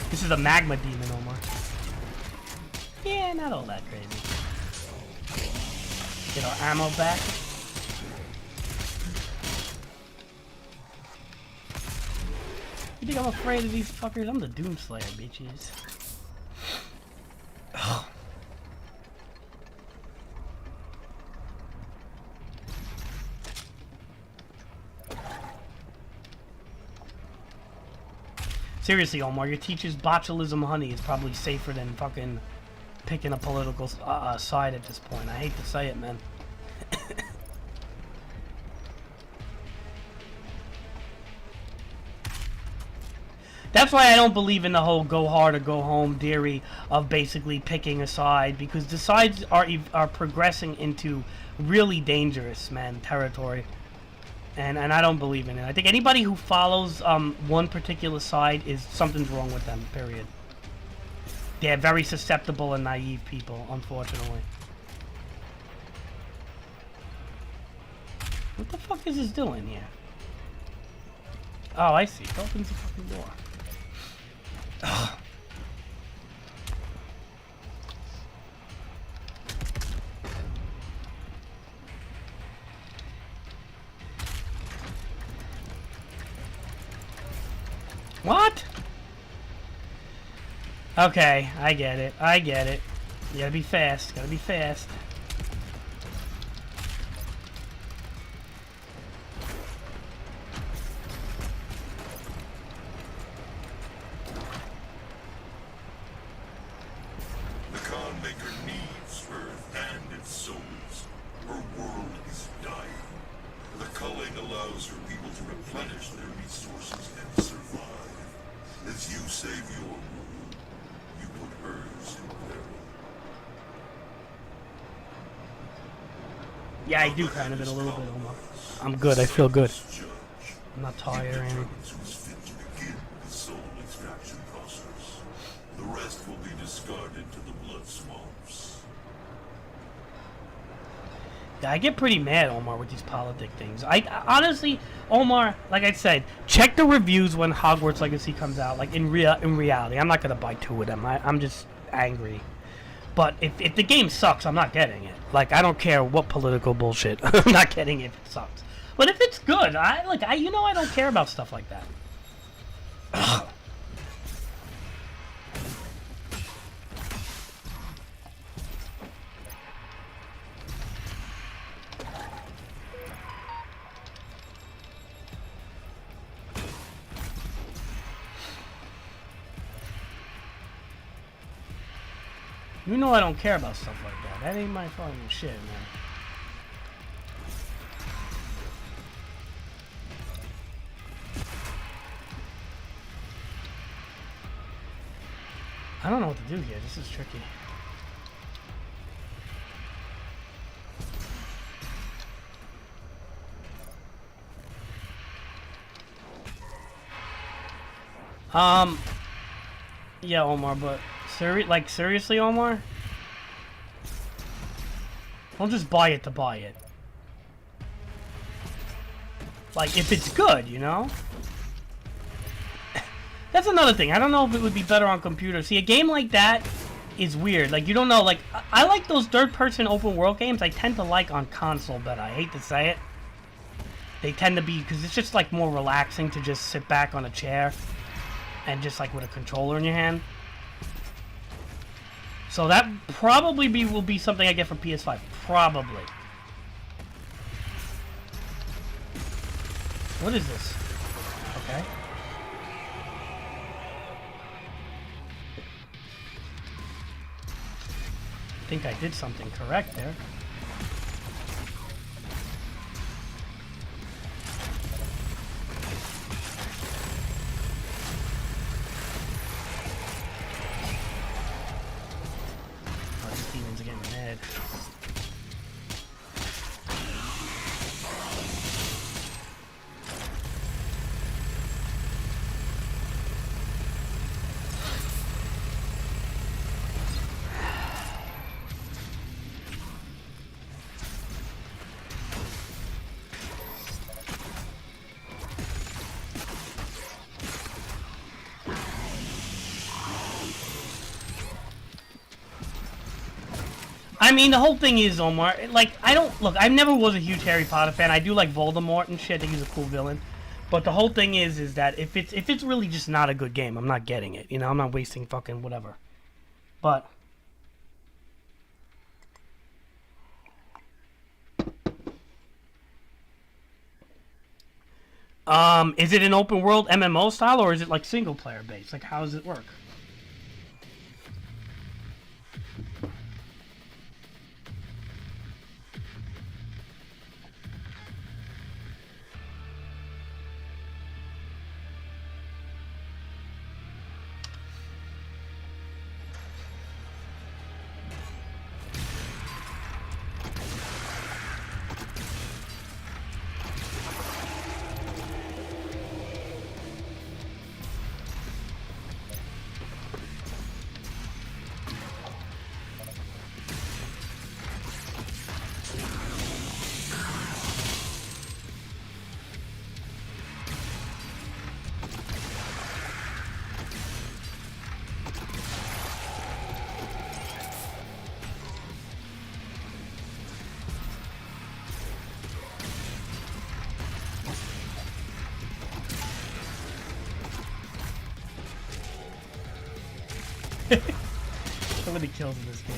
This is a magma demon, Omar. Yeah, not all that crazy. Get our ammo back. You think I'm afraid of these fuckers? I'm the Doomslayer, bitches. Ugh. Seriously, Omar, your teacher's botulism honey is probably safer than fucking picking a political side at this point. I hate to say it, man. That's why I don't believe in the whole go hard or go home theory of basically picking a side, because the sides are progressing into really dangerous, man, territory. And I don't believe in it. I think anybody who follows one particular side is something's wrong with them, period. They're very susceptible and naive people, unfortunately. What the fuck is this doing here? Oh, I see. It opens the fucking door. Ugh. What? Okay, I get it. I get it. You gotta be fast. Gotta be fast. The Khan Maker needs Earth and its souls. Her world is dying. The culling allows her people to replenish their resources and survive. As you save your world, you put hers in peril. Yeah, I do kind of it a little bit, Omar. I'm good. I feel good. I'm not tired or anything. Who's fit to begin the soul extraction process. The rest will be discarded to the blood swamps. Yeah, I get pretty mad, Omar, with these politic things. I honestly, Omar, like I said, check the reviews when Hogwarts Legacy comes out. Like in reality, I'm not gonna buy 2 of them. I'm just angry. But if the game sucks, I'm not getting it. Like I don't care what political bullshit. I'm not getting it if it sucks. But if it's good, I don't care about stuff like that. You know I don't care about stuff like that. That ain't my fucking shit, man. I don't know what to do here. This is tricky. Yeah, Omar, but seriously, Omar? Don't just buy it to buy it. Like, if it's good, you know? That's another thing. I don't know if it would be better on computer. See, a game like that is weird. Like, you don't know. Like, I like those third-person open-world games. I tend to like on console better. I hate to say it. They tend to be, because it's just, like, more relaxing to just sit back on a chair and just, like, with a controller in your hand. So that probably will be something I get for PS5. Probably. What is this? Okay. I think I did something correct there. Oh, these demons are getting mad. I mean, the whole thing is, Omar, like, I never was a huge Harry Potter fan. I do like Voldemort and shit. I think he's a cool villain. But the whole thing is that if it's really just not a good game, I'm not getting it. You know, I'm not wasting fucking whatever. But is it an open world MMO style or is it like single player based? Like, how does it work? So many kills in this game.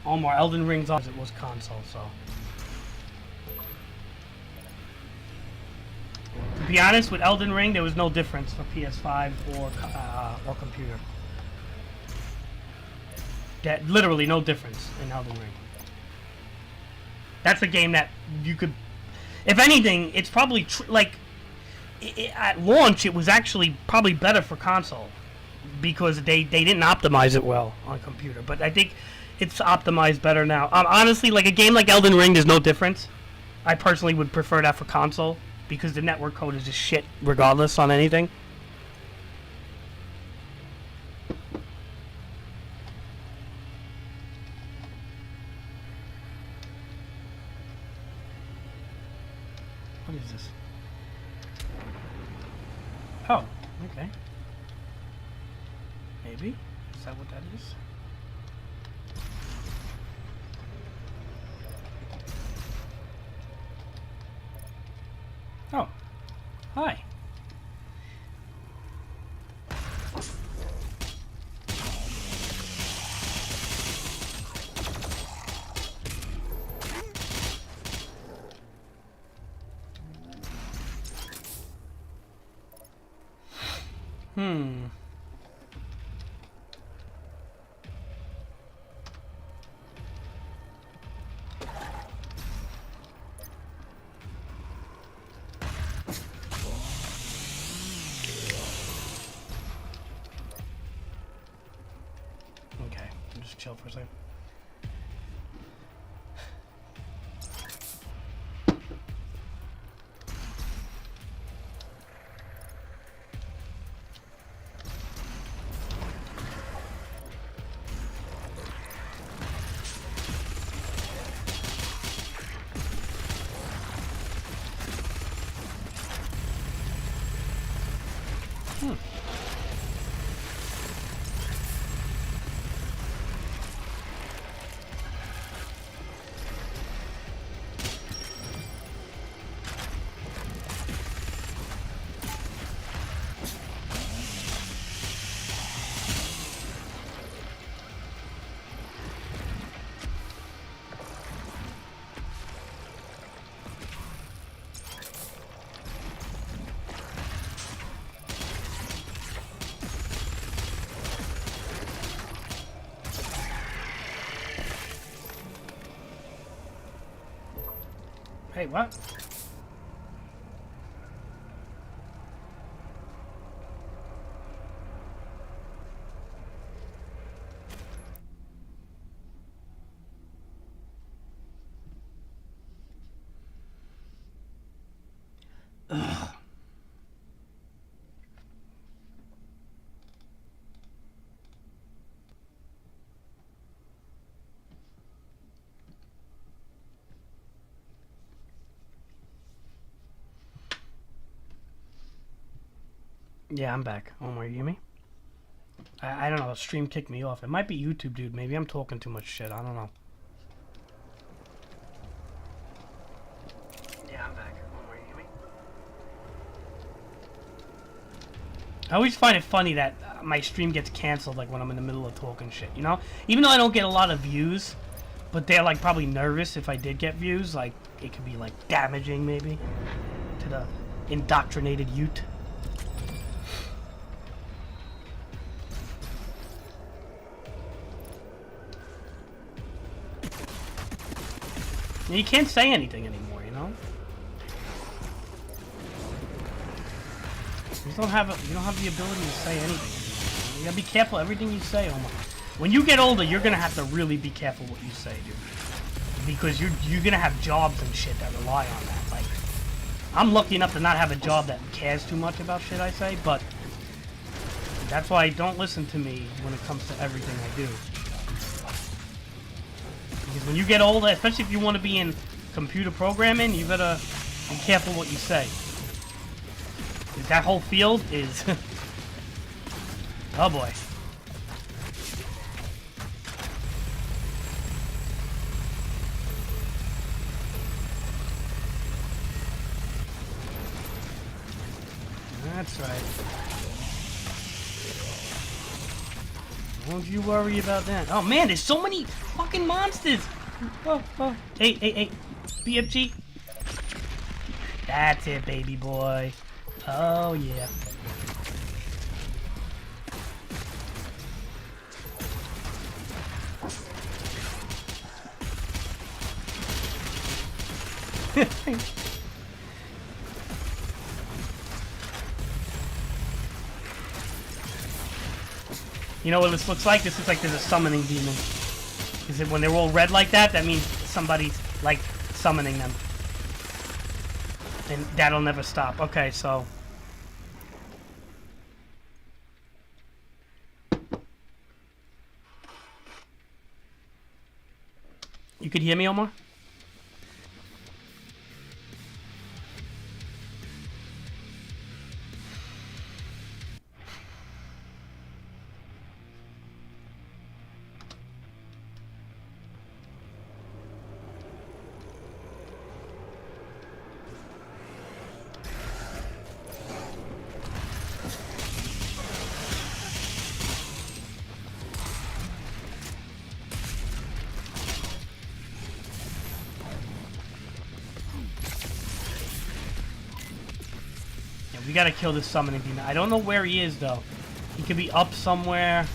Omar, Elden Ring's on as it was console, so. To be honest, with Elden Ring, there was no difference for PS5 or computer. That literally no difference in Elden Ring. That's a game that you could, if anything, it's probably at launch it was actually probably better for console because they didn't optimize it well on computer. But I think it's optimized better now. Honestly, like a game like Elden Ring, there's no difference. I personally would prefer that for console because the network code is just shit regardless on anything. What is this? Oh, okay. Maybe? Is that what that is? Oh. Hi. Okay, I'll just chill for a second. Hey, what? Ugh. Yeah, I'm back. Omar, you hear me? I don't know. Stream kicked me off. It might be YouTube, dude. Maybe I'm talking too much shit. I don't know. Yeah, I'm back. Omar, you hear me? I always find it funny that my stream gets canceled like when I'm in the middle of talking shit, you know? Even though I don't get a lot of views, but they're like probably nervous if I did get views. Like, it could be like damaging maybe to the indoctrinated youth. You can't say anything anymore, you know. You don't have the ability to say anything anymore. You gotta be careful everything you say, Omar. When you get older, you're gonna have to really be careful what you say, dude. Because you're gonna have jobs and shit that rely on that. Like, I'm lucky enough to not have a job that cares too much about shit I say, but that's why don't listen to me when it comes to everything I do. Because when you get older, especially if you want to be in computer programming, you better be careful what you say. Because that whole field is... oh boy. That's right. Don't you worry about that. Oh man, there's so many fucking monsters! Oh, oh. Hey. BFG. That's it, baby boy. Oh, yeah. You know what this looks like? This looks like there's a summoning demon. Is it when they're all red like that? That means somebody's like summoning them. And that'll never stop. Okay, so. You could hear me, Omar? We gotta kill this summoning demon. I don't know where he is, though. He could be up somewhere.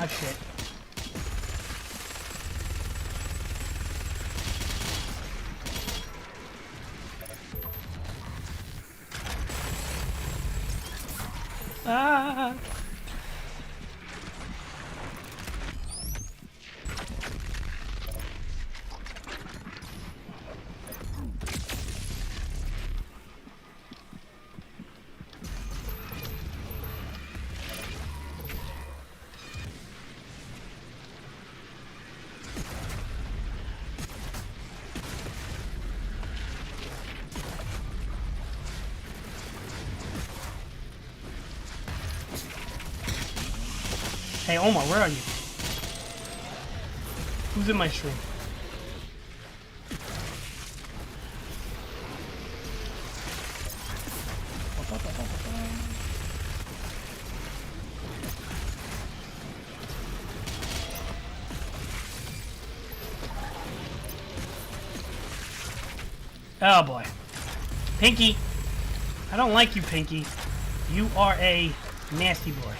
Ah, shit. Ah. Hey, Omar, where are you? Who's in my stream? Oh boy. Pinky! I don't like you, Pinky. You are a nasty boy.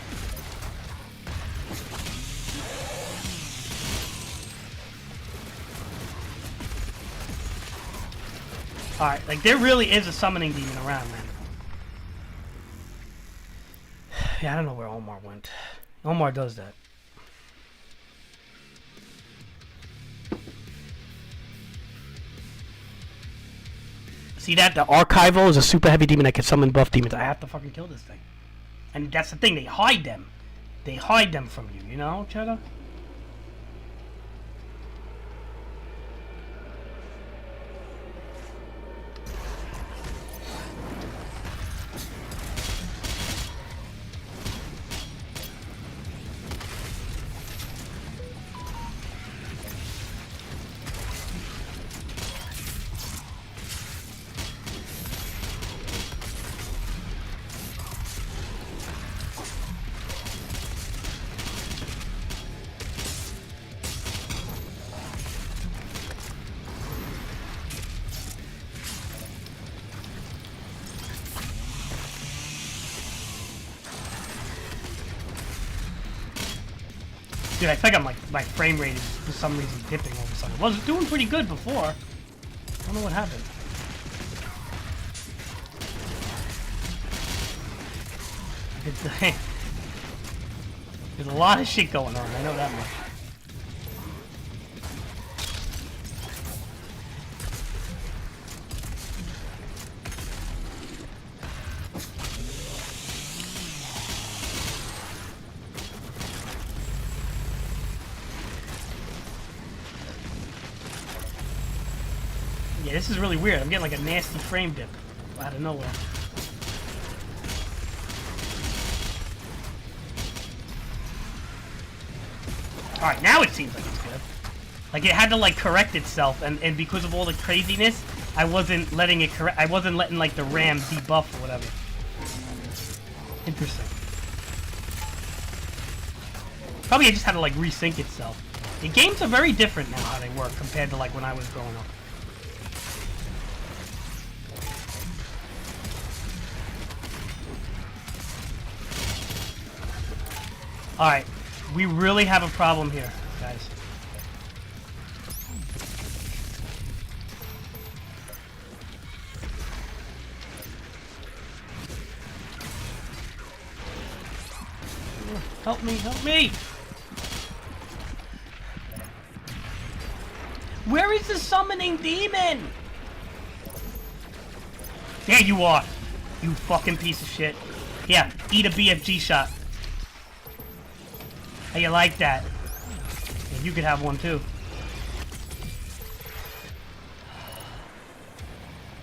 Alright, like there really is a summoning demon around, man. Yeah, I don't know where Omar went. Omar does that. See that? The Archival is a super heavy demon that can summon buff demons. I have to fucking kill this thing. And that's the thing, they hide them. They hide them from you, you know, Cheddar? Dude, I think I'm like, my frame rate is for some reason dipping all of a sudden. It was doing pretty good before. I don't know what happened. There's a lot of shit going on, I know that much. Yeah, this is really weird. I'm getting like a nasty frame dip out of nowhere. Alright, now it seems like it's good. Like, it had to, like, correct itself, and because of all the craziness, I wasn't letting it correct. I wasn't letting, like, the RAM debuff or whatever. Interesting. Probably it just had to, like, resync itself. The games are very different now how they work compared to, like, when I was growing up. Alright. We really have a problem here, guys. Help me, help me! Where is the summoning demon? There you are! You fucking piece of shit. Yeah, eat a BFG shot. How you like that? Yeah, you could have one too.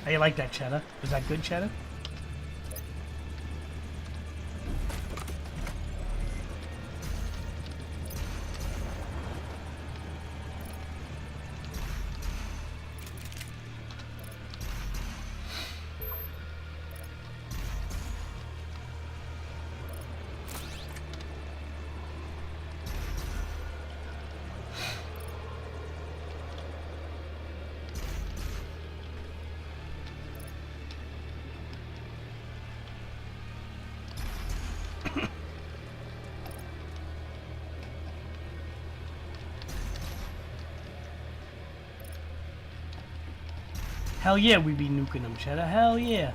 How you like that, Cheddar? Was that good, Cheddar? Hell yeah, we be nuking them, Cheddar. Hell yeah.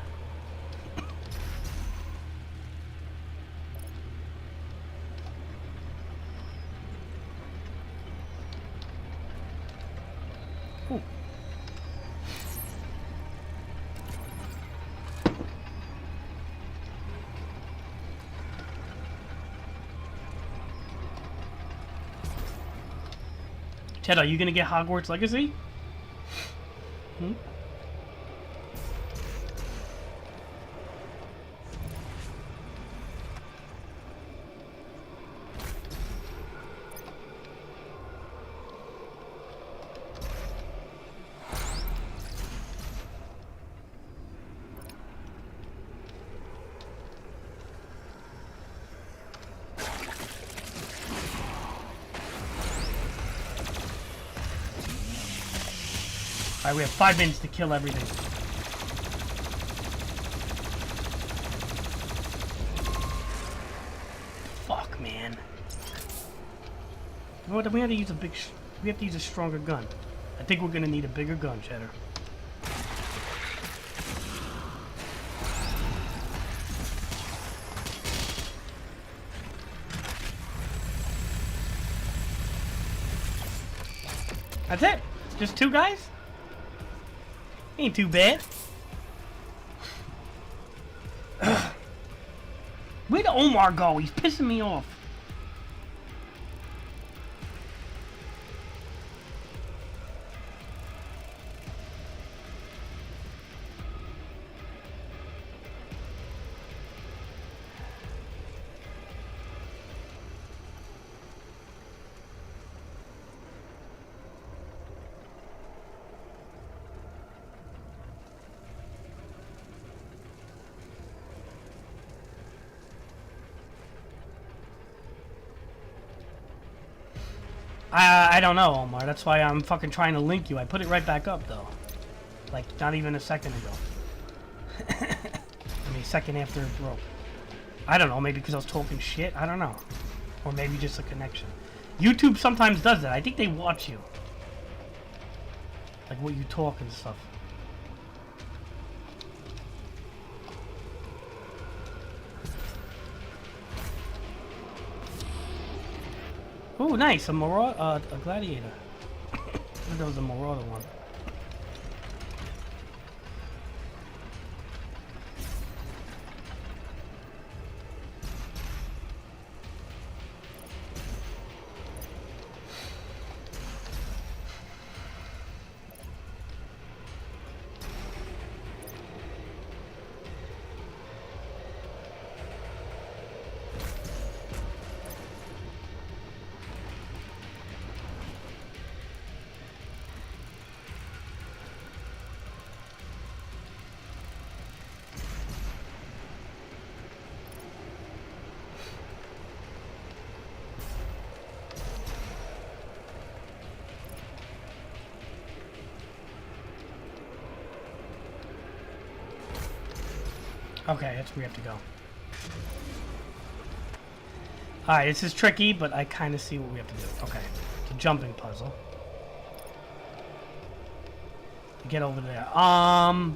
Ooh. Cheddar, are you gonna get Hogwarts Legacy? Hmm? Alright, we have 5 minutes to kill everything. Fuck, man. You know what? We have to use a big. We have to use a stronger gun. I think we're gonna need a bigger gun, Cheddar. That's it. Just 2 guys. Ain't too bad. Where'd Omar go? He's pissing me off. I don't know, Omar. That's why I'm fucking trying to link you. I put it right back up, though. Like, not even a second ago. I mean, a second after it broke. I don't know. Maybe because I was talking shit. I don't know. Or maybe just a connection. YouTube sometimes does that. I think they watch you. Like, what you talk and stuff. Ooh, nice. A gladiator. I thought that was a marauder one. Okay, that's where we have to go. Alright, this is tricky, but I kind of see what we have to do. Okay, it's a jumping puzzle. To get over there. So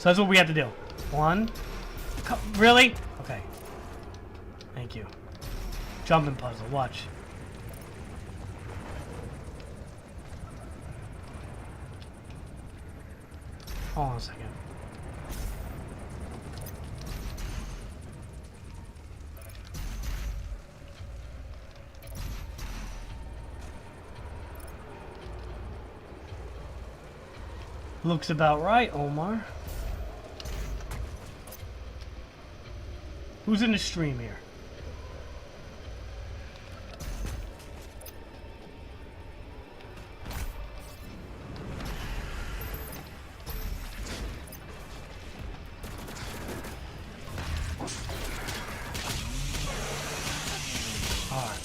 that's what we have to do. One. Really? Okay. Thank you. Jumping puzzle, watch. Hold on a second. Looks about right, Omar. Who's in the stream here? Alright.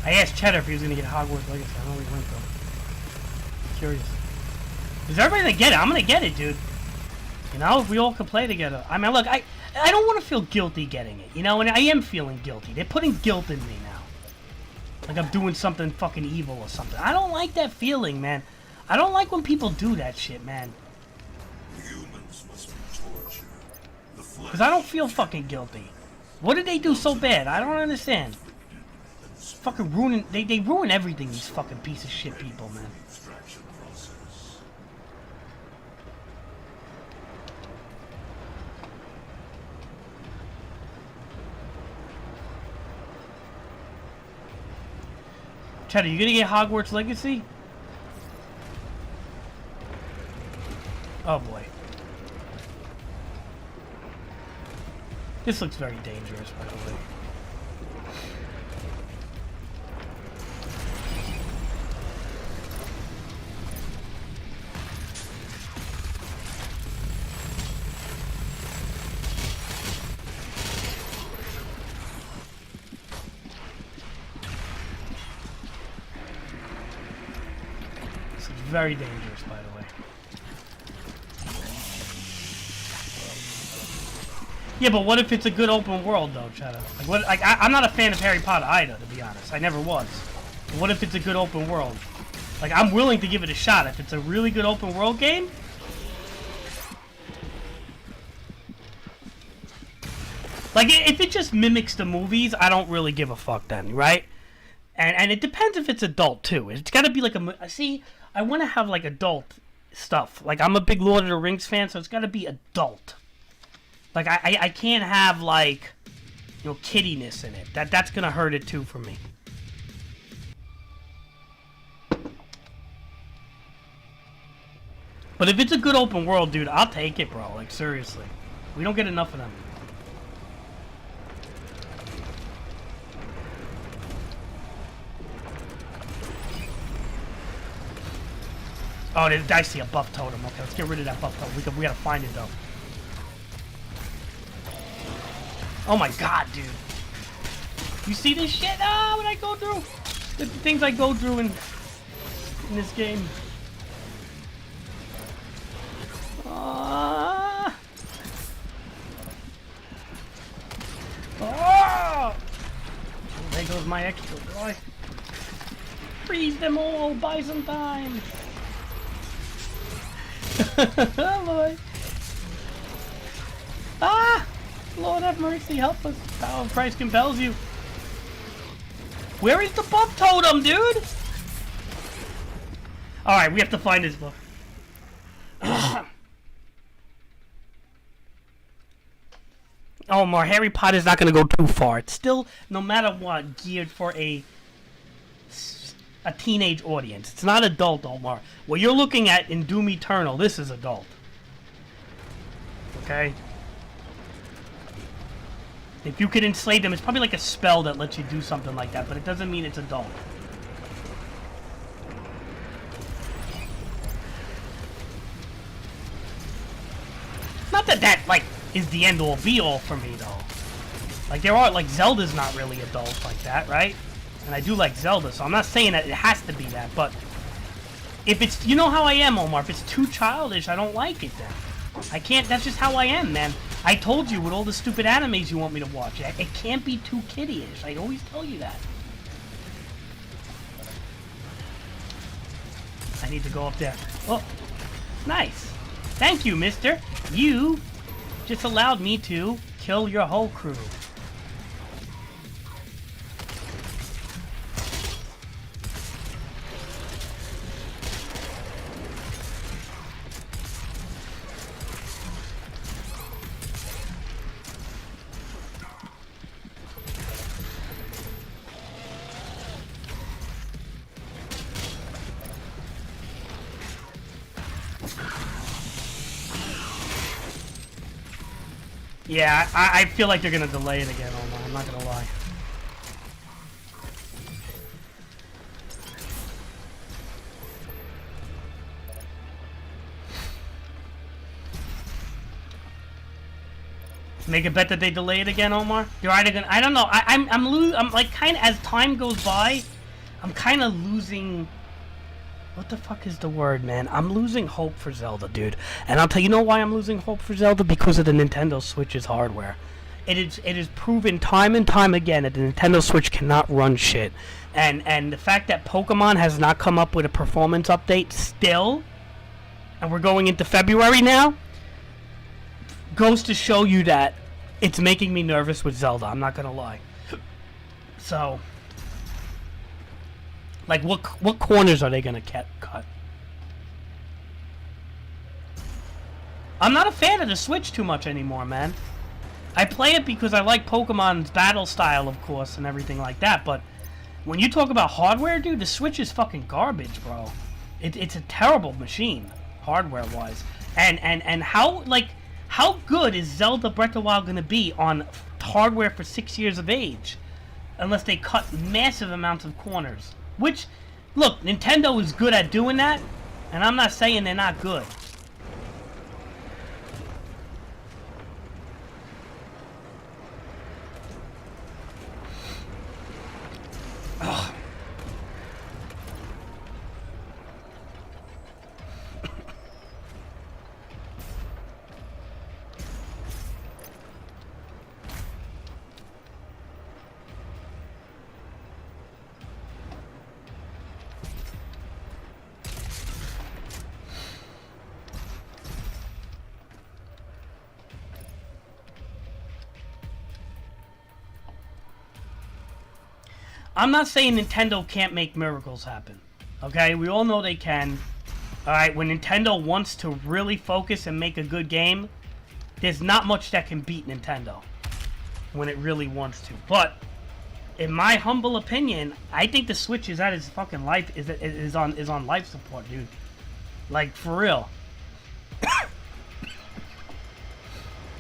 I asked Cheddar if he was gonna get Hogwarts Legacy. I don't know where he went though. Curious. Is everybody gonna get it? I'm gonna get it, dude. You know, if we all could play together. I mean, look, I don't want to feel guilty getting it, you know, and I am feeling guilty. They're putting guilt in me now. Like I'm doing something fucking evil or something. I don't like that feeling, man. I don't like when people do that shit, man. Humans must be tortured. The flesh Because I don't feel fucking guilty. What did they do so bad? I don't understand. Fucking ruining, they ruin everything, these fucking piece of shit people, man. extraction process. Cheddar, you gonna get Hogwarts Legacy? Oh boy. This looks very dangerous, by the way. This is very dangerous, by the way. Yeah, but what if it's a good open world, though, Cheddar? Like, what? Like, I'm not a fan of Harry Potter either, to be honest. I never was. But what if it's a good open world? Like, I'm willing to give it a shot if it's a really good open world game. Like, if it just mimics the movies, I don't really give a fuck then, right? And it depends if it's adult, too. It's got to be like a... See, I want to have, like, adult stuff. Like, I'm a big Lord of the Rings fan, so it's got to be adult. Like, I can't have, like, you know, kiddiness in it. That's gonna hurt it, too, for me. But if it's a good open world, dude, I'll take it, bro. Like, seriously. We don't get enough of them. Oh, I see a buff totem. Okay, let's get rid of that buff totem. We gotta find it, though. Oh my god, dude. You see this shit? Ah, what I go through? The things I go through in this game. Ah. Oh! There goes my extra, boy. Freeze them all, buy some time. Oh boy. Ah! Lord have mercy, help us. Power of Christ compels you. Where is the buff totem, dude? Alright, we have to find this book. Omar, Harry Potter's not gonna go too far. It's still, no matter what, geared for a teenage audience. It's not adult, Omar. What you're looking at in Doom Eternal, this is adult. Okay? If you could enslave them, it's probably like a spell that lets you do something like that, but it doesn't mean it's adult. Not that that, like, is the end-all be-all for me, though. Like, there are, like, Zelda's not really adult like that, right? And I do like Zelda, so I'm not saying that it has to be that, but if it's, you know how I am, Omar, if it's too childish, I don't like it then. I can't, that's just how I am, man. I told you with all the stupid animes you want me to watch, it can't be too kiddie-ish. I always tell you that. I need to go up there. Oh, nice. Thank you, mister. You just allowed me to kill your whole crew. Yeah, I feel like they're gonna delay it again, Omar. I'm not gonna lie. Make a bet that they delay it again, Omar. You're either gonna, I don't know. I'm like kind of, as time goes by, I'm kind of losing. What the fuck is the word, man? I'm losing hope for Zelda, dude. And I'll tell you know why I'm losing hope for Zelda? Because of the Nintendo Switch's hardware. It is proven time and time again that the Nintendo Switch cannot run shit. And the fact that Pokemon has not come up with a performance update still, and we're going into February now, goes to show you that it's making me nervous with Zelda. I'm not gonna lie. So, like, what corners are they gonna cut? I'm not a fan of the Switch too much anymore, man. I play it because I like Pokemon's battle style, of course, and everything like that, but when you talk about hardware, dude, the Switch is fucking garbage, bro. It's a terrible machine, hardware-wise. And how good is Zelda Breath of the Wild gonna be on hardware for 6 years of age? Unless they cut massive amounts of corners. Which, look, Nintendo is good at doing that, and I'm not saying they're not good. Ugh. I'm not saying Nintendo can't make miracles happen. Okay? We all know they can. Alright, when Nintendo wants to really focus and make a good game, there's not much that can beat Nintendo when it really wants to. But in my humble opinion, I think the Switch is at its fucking life is on life support, dude. Like, for real.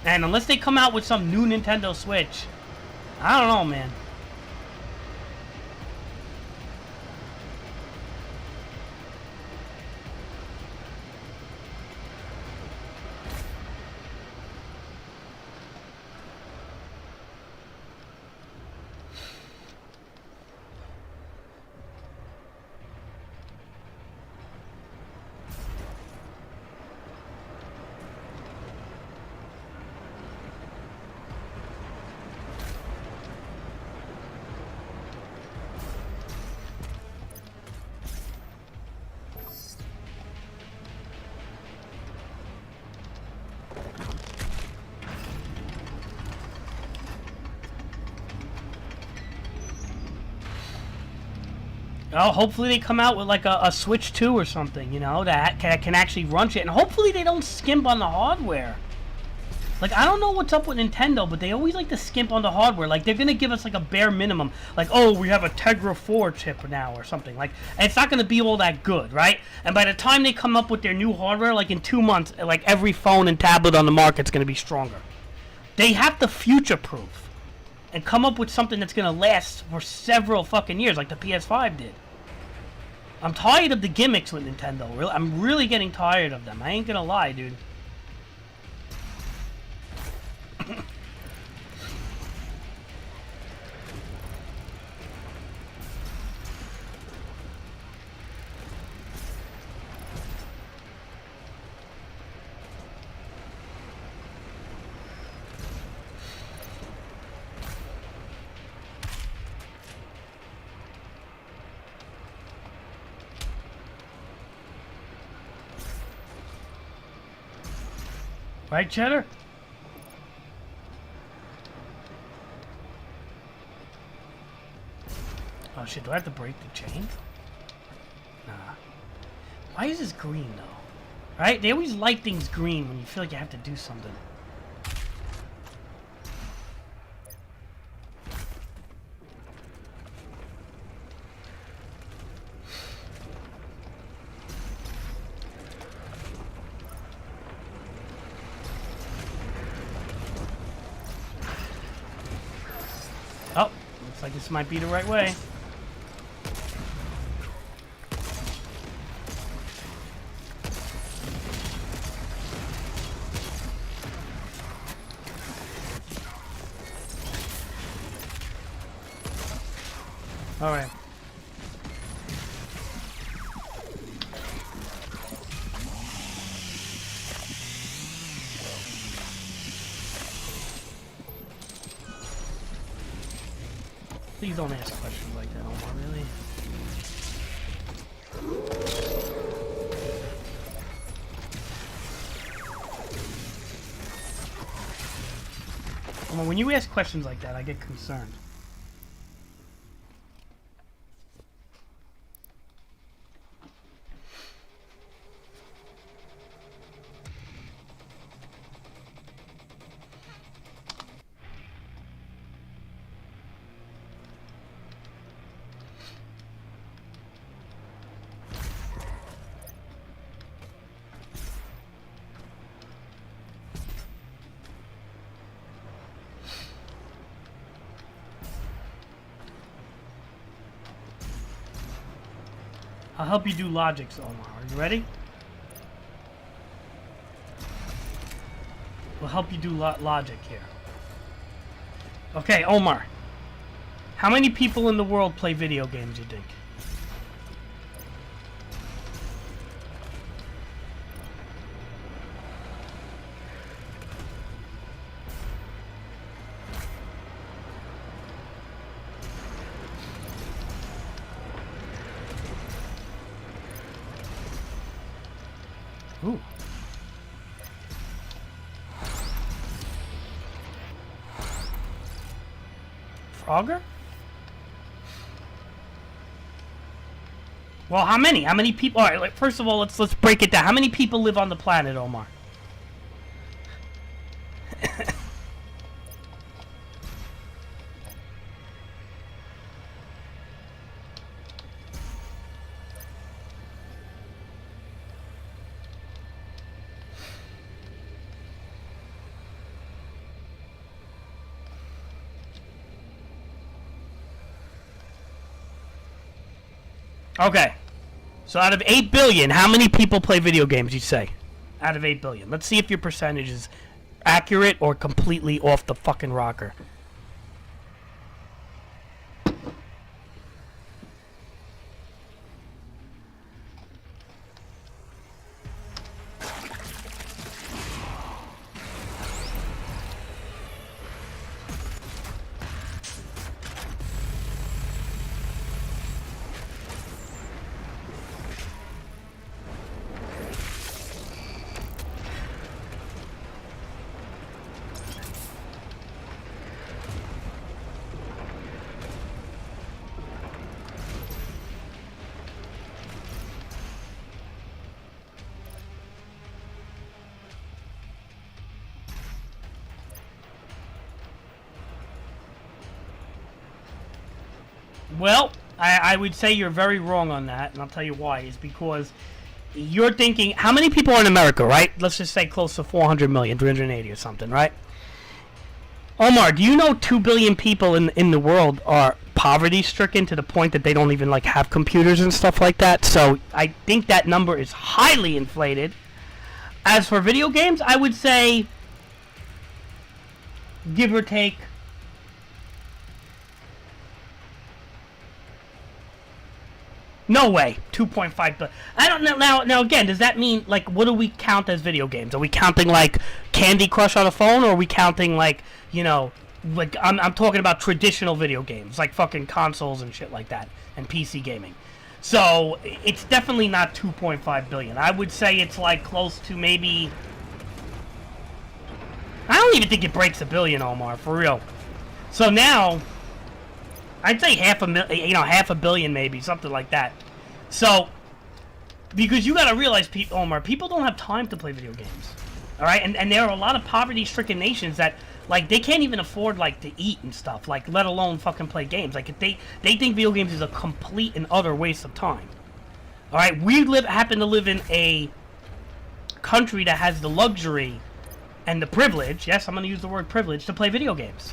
And unless they come out with some new Nintendo Switch, I don't know, man. Oh, hopefully they come out with like a Switch 2 or something, you know, that can actually run shit. And hopefully they don't skimp on the hardware. Like, I don't know what's up with Nintendo, but they always like to skimp on the hardware. Like, they're going to give us like a bare minimum. Like, oh, we have a Tegra 4 chip now or something. Like, and it's not going to be all that good, right? And by the time they come up with their new hardware, like in 2 months, like every phone and tablet on the market's going to be stronger. They have to future-proof and come up with something that's going to last for several fucking years, like the PS5 did. I'm tired of the gimmicks with Nintendo. I'm really getting tired of them. I ain't gonna lie, dude. Right, Cheddar? Oh shit, do I have to break the chain? Nah. Why is this green though? Right? They always light things green when you feel like you have to do something. Oh, looks like this might be the right way. All right. Please don't ask questions like that, Omar, really. Omar, when you ask questions like that, I get concerned. I'll help you do logics, Omar. Are you ready? We'll help you do logic here. Okay, Omar. How many people in the world play video games, you think? Ooh. Frogger? Well, how many? How many people? All right, like, first of all, let's break it down. How many people live on the planet, Omar? Okay. So out of 8 billion, how many people play video games, you say? Out of 8 billion. Let's see if your percentage is accurate or completely off the fucking rocker. Well, I would say you're very wrong on that, and I'll tell you why. Is because you're thinking, how many people are in America, right? Let's just say close to 400 million, 380 or something, right? Omar, do you know 2 billion people in the world are poverty-stricken to the point that they don't even, like, have computers and stuff like that? So I think that number is highly inflated. As for video games, I would say, give or take, no way, 2.5 billion. I don't know. Now again, does that mean, like, what do we count as video games? Are we counting, like, Candy Crush on a phone, or are we counting, like, you know, like, I'm talking about traditional video games, like fucking consoles and shit like that, and PC gaming. So, it's definitely not 2.5 billion. I would say it's, like, close to maybe... I don't even think it breaks a billion, Omar, for real. So now... I'd say half a billion maybe, something like that. So, because you gotta realize, Omar, people don't have time to play video games. Alright? And there are a lot of poverty-stricken nations that, like, they can't even afford, like, to eat and stuff, like, let alone fucking play games. Like, if they think video games is a complete and utter waste of time. Alright? We happen to live in a country that has the luxury and the privilege, yes, I'm gonna use the word privilege, to play video games.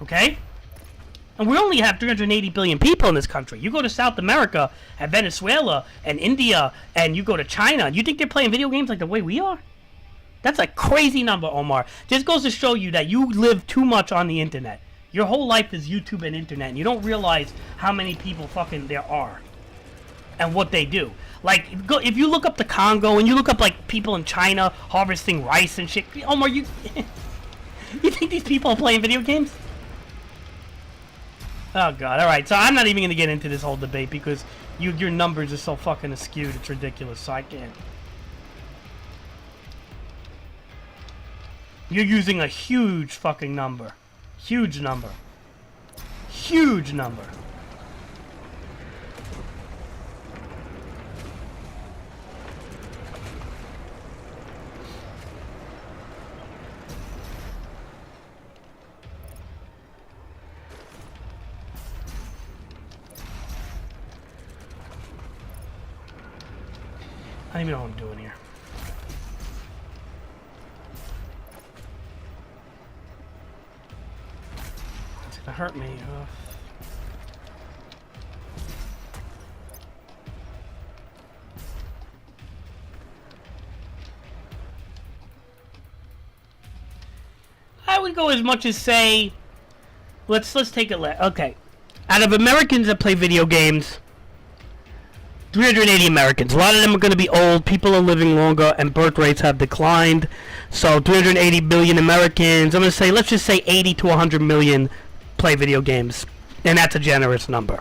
Okay? And we only have 380 billion people in this country. You go to South America, and Venezuela, and India, and you go to China, you think they're playing video games like the way we are? That's a crazy number, Omar. Just goes to show you that you live too much on the internet. Your whole life is YouTube and internet, and you don't realize how many people fucking there are. And what they do. Like, if you look up the Congo, and you look up, like, people in China harvesting rice and shit, Omar, you think these people are playing video games? Oh god, alright, so I'm not even gonna get into this whole debate because your numbers are so fucking askewed, it's ridiculous, so I can't. You're using a huge fucking number. Huge number. Huge number. I don't even know what I'm doing here. It's gonna hurt me. I would go as much as say, let's take a look. Okay, out of Americans that play video games, 380 Americans. A lot of them are going to be old. People are living longer, and birth rates have declined. So 380 billion Americans. I'm going to say, let's just say 80 to 100 million play video games, and that's a generous number.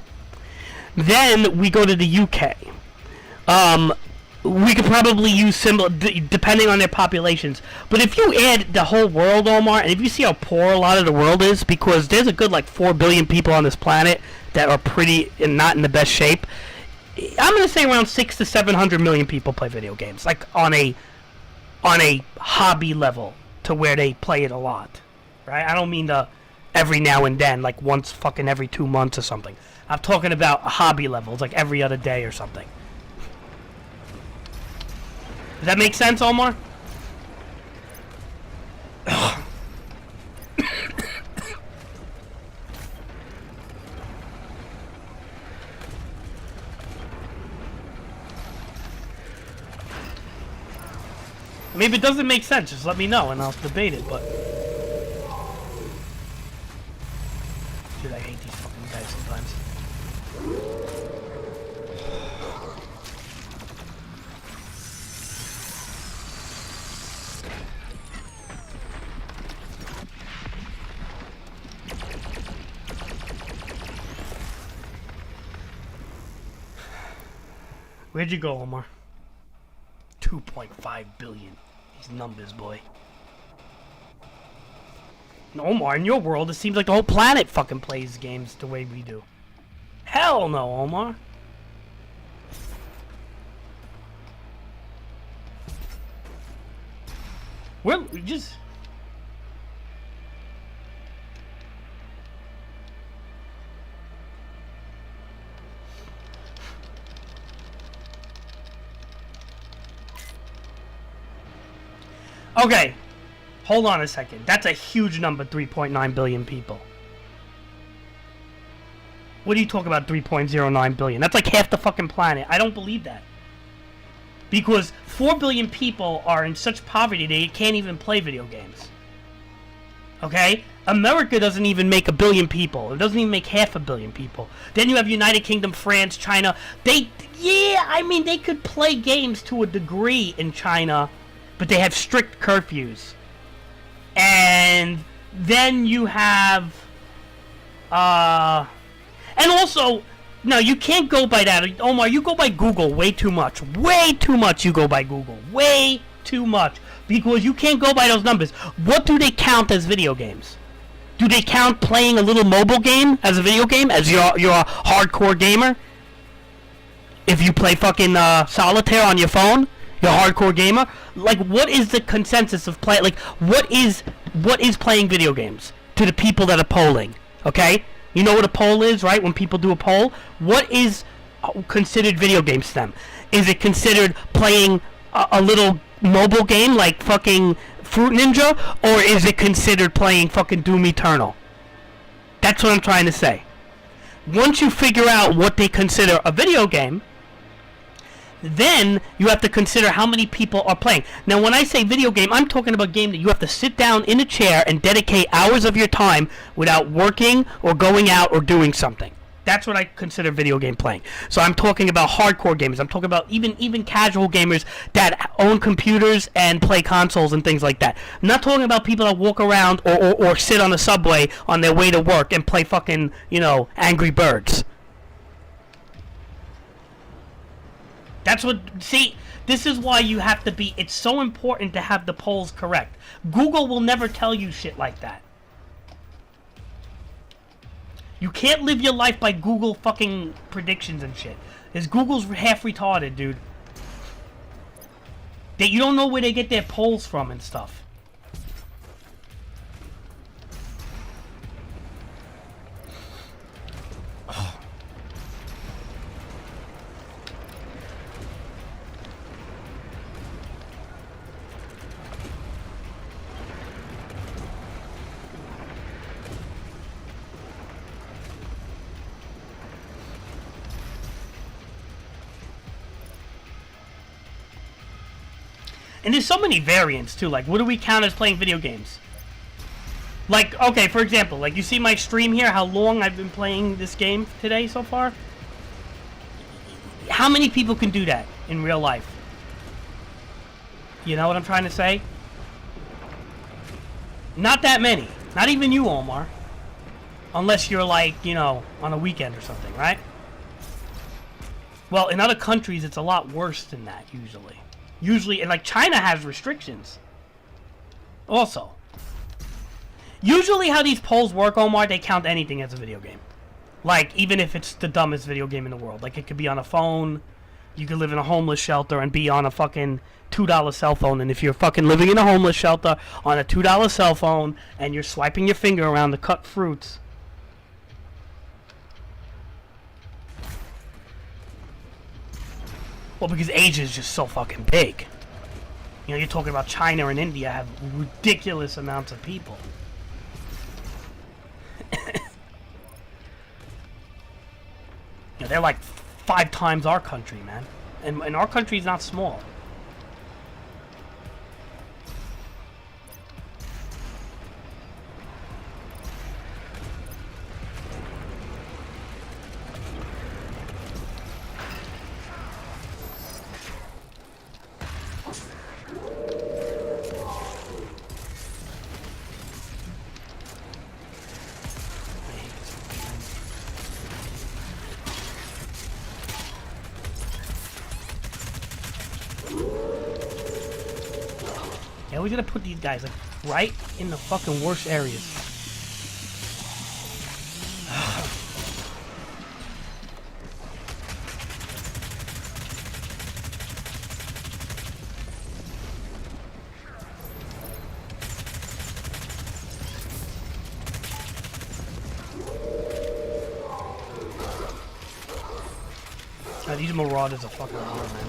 Then we go to the UK. We could probably use similar, depending on their populations. But if you add the whole world, Omar, and if you see how poor a lot of the world is, because there's a good like 4 billion people on this planet that are pretty and not in the best shape. I'm gonna say around 600 to 700 million people play video games, like on a hobby level, to where they play it a lot, right? I don't mean every now and then, like once fucking every 2 months or something. I'm talking about hobby levels, like every other day or something. Does that make sense, Omar? I mean, if it doesn't make sense, just let me know and I'll debate it, but... Dude, I hate these fucking guys sometimes. Where'd you go, Omar? 2.5 billion. These numbers, boy. And Omar, in your world, it seems like the whole planet fucking plays games the way we do. Hell no, Omar. We just... Okay, hold on a second. That's a huge number, 3.9 billion people. What are you talking about, 3.09 billion? That's like half the fucking planet. I don't believe that. Because 4 billion people are in such poverty they can't even play video games. Okay? America doesn't even make 1 billion people. It doesn't even make half 1 billion people. Then you have United Kingdom, France, China. They could play games to a degree in China, but they have strict curfews. And then you have, and also, no, you can't go by that. Omar, you go by Google way too much. Way too much you go by Google. Way too much. Because you can't go by those numbers. What do they count as video games? Do they count playing a little mobile game as a video game? As you're a hardcore gamer? If you play fucking solitaire on your phone? You're a hardcore gamer? Like, what is the consensus of play? Like, what is playing video games to the people that are polling? Okay? You know what a poll is, right? When people do a poll, what is considered video games to them? Is it considered playing a little mobile game like fucking Fruit Ninja, or is it considered playing fucking Doom Eternal? That's what I'm trying to say. Once you figure out what they consider a video game, then you have to consider how many people are playing. Now, when I say video game, I'm talking about a game that you have to sit down in a chair and dedicate hours of your time without working or going out or doing something. That's what I consider video game playing. So I'm talking about hardcore gamers. I'm talking about even casual gamers that own computers and play consoles and things like that. I'm not talking about people that walk around or sit on the subway on their way to work and play fucking, Angry Birds. That's what, see, this is why you have to be, it's so important to have the polls correct. Google will never tell you shit like that. You can't live your life by Google fucking predictions and shit. Because Google's half retarded, dude. You don't know where they get their polls from and stuff. And there's so many variants too. Like, what do we count as playing video games? Like, okay, for example, like you see my stream here, how long I've been playing this game today so far? How many people can do that in real life? You know what I'm trying to say? Not that many. Not even you, Omar. Unless you're like, on a weekend or something, right? Well, in other countries, it's a lot worse than that, usually. And like China has restrictions. Also. Usually how these polls work, Omar, they count anything as a video game. Like, even if it's the dumbest video game in the world. Like, it could be on a phone. You could live in a homeless shelter and be on a fucking $2 cell phone. And if you're fucking living in a homeless shelter on a $2 cell phone and you're swiping your finger around to cut fruits... Well, because Asia is just so fucking big. You're talking about China and India have ridiculous amounts of people. They're like 5 times our country, man. And our country's not small. Yeah, we're gonna put these guys like right in the fucking worst areas. These Marauders are fucking hard, man.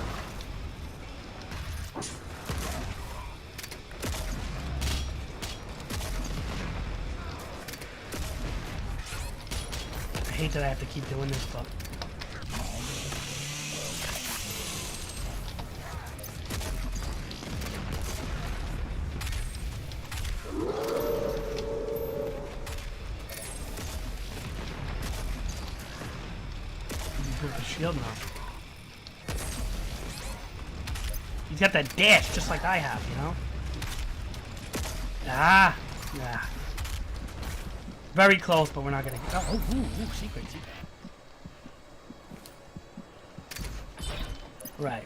hate that I have to keep doing this, but... The shield now. He's got that dash just like I have, you know? Ah! Yeah. Very close, but we're not gonna get... Oh, ooh, secret. Right.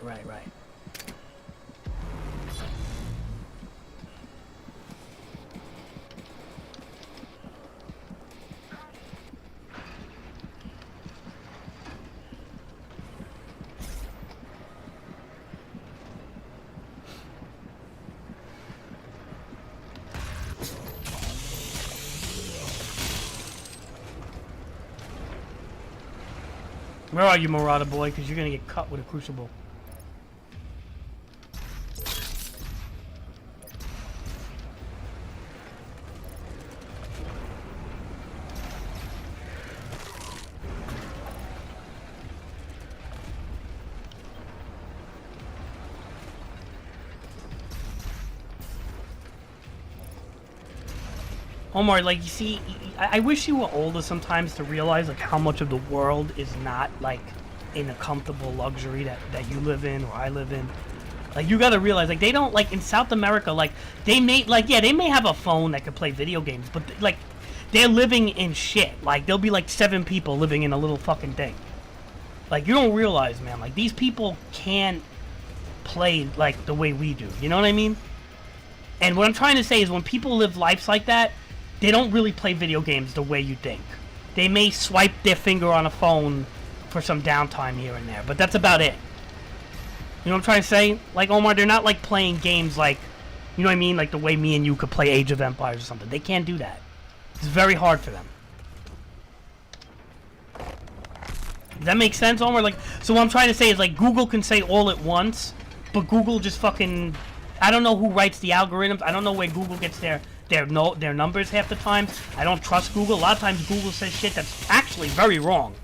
Where are you, Marauder boy? Because you're gonna get cut with a crucible. Omar, like, you see, I wish you were older sometimes to realize, like, how much of the world is not, like, in a comfortable luxury that you live in or I live in. Like, you gotta realize, like, they don't, like, in South America, like, they may, like, yeah, they may have a phone that can play video games, but, like, they're living in shit. Like, there'll be, like, 7 people living in a little fucking thing. Like, you don't realize, man, like, these people can't play, like, the way we do. You know what I mean? And what I'm trying to say is when people live lives like that, they don't really play video games the way you think. They may swipe their finger on a phone for some downtime here and there, but that's about it. You know what I'm trying to say? Like, Omar, they're not, like, playing games like, you know what I mean? Like the way me and you could play Age of Empires or something. They can't do that. It's very hard for them. Does that make sense, Omar? Like, so what I'm trying to say is, like, Google can say all at once, but Google just fucking... I don't know who writes the algorithms. I don't know where Google gets their numbers half the time. I don't trust Google. A lot of times Google says shit that's actually very wrong.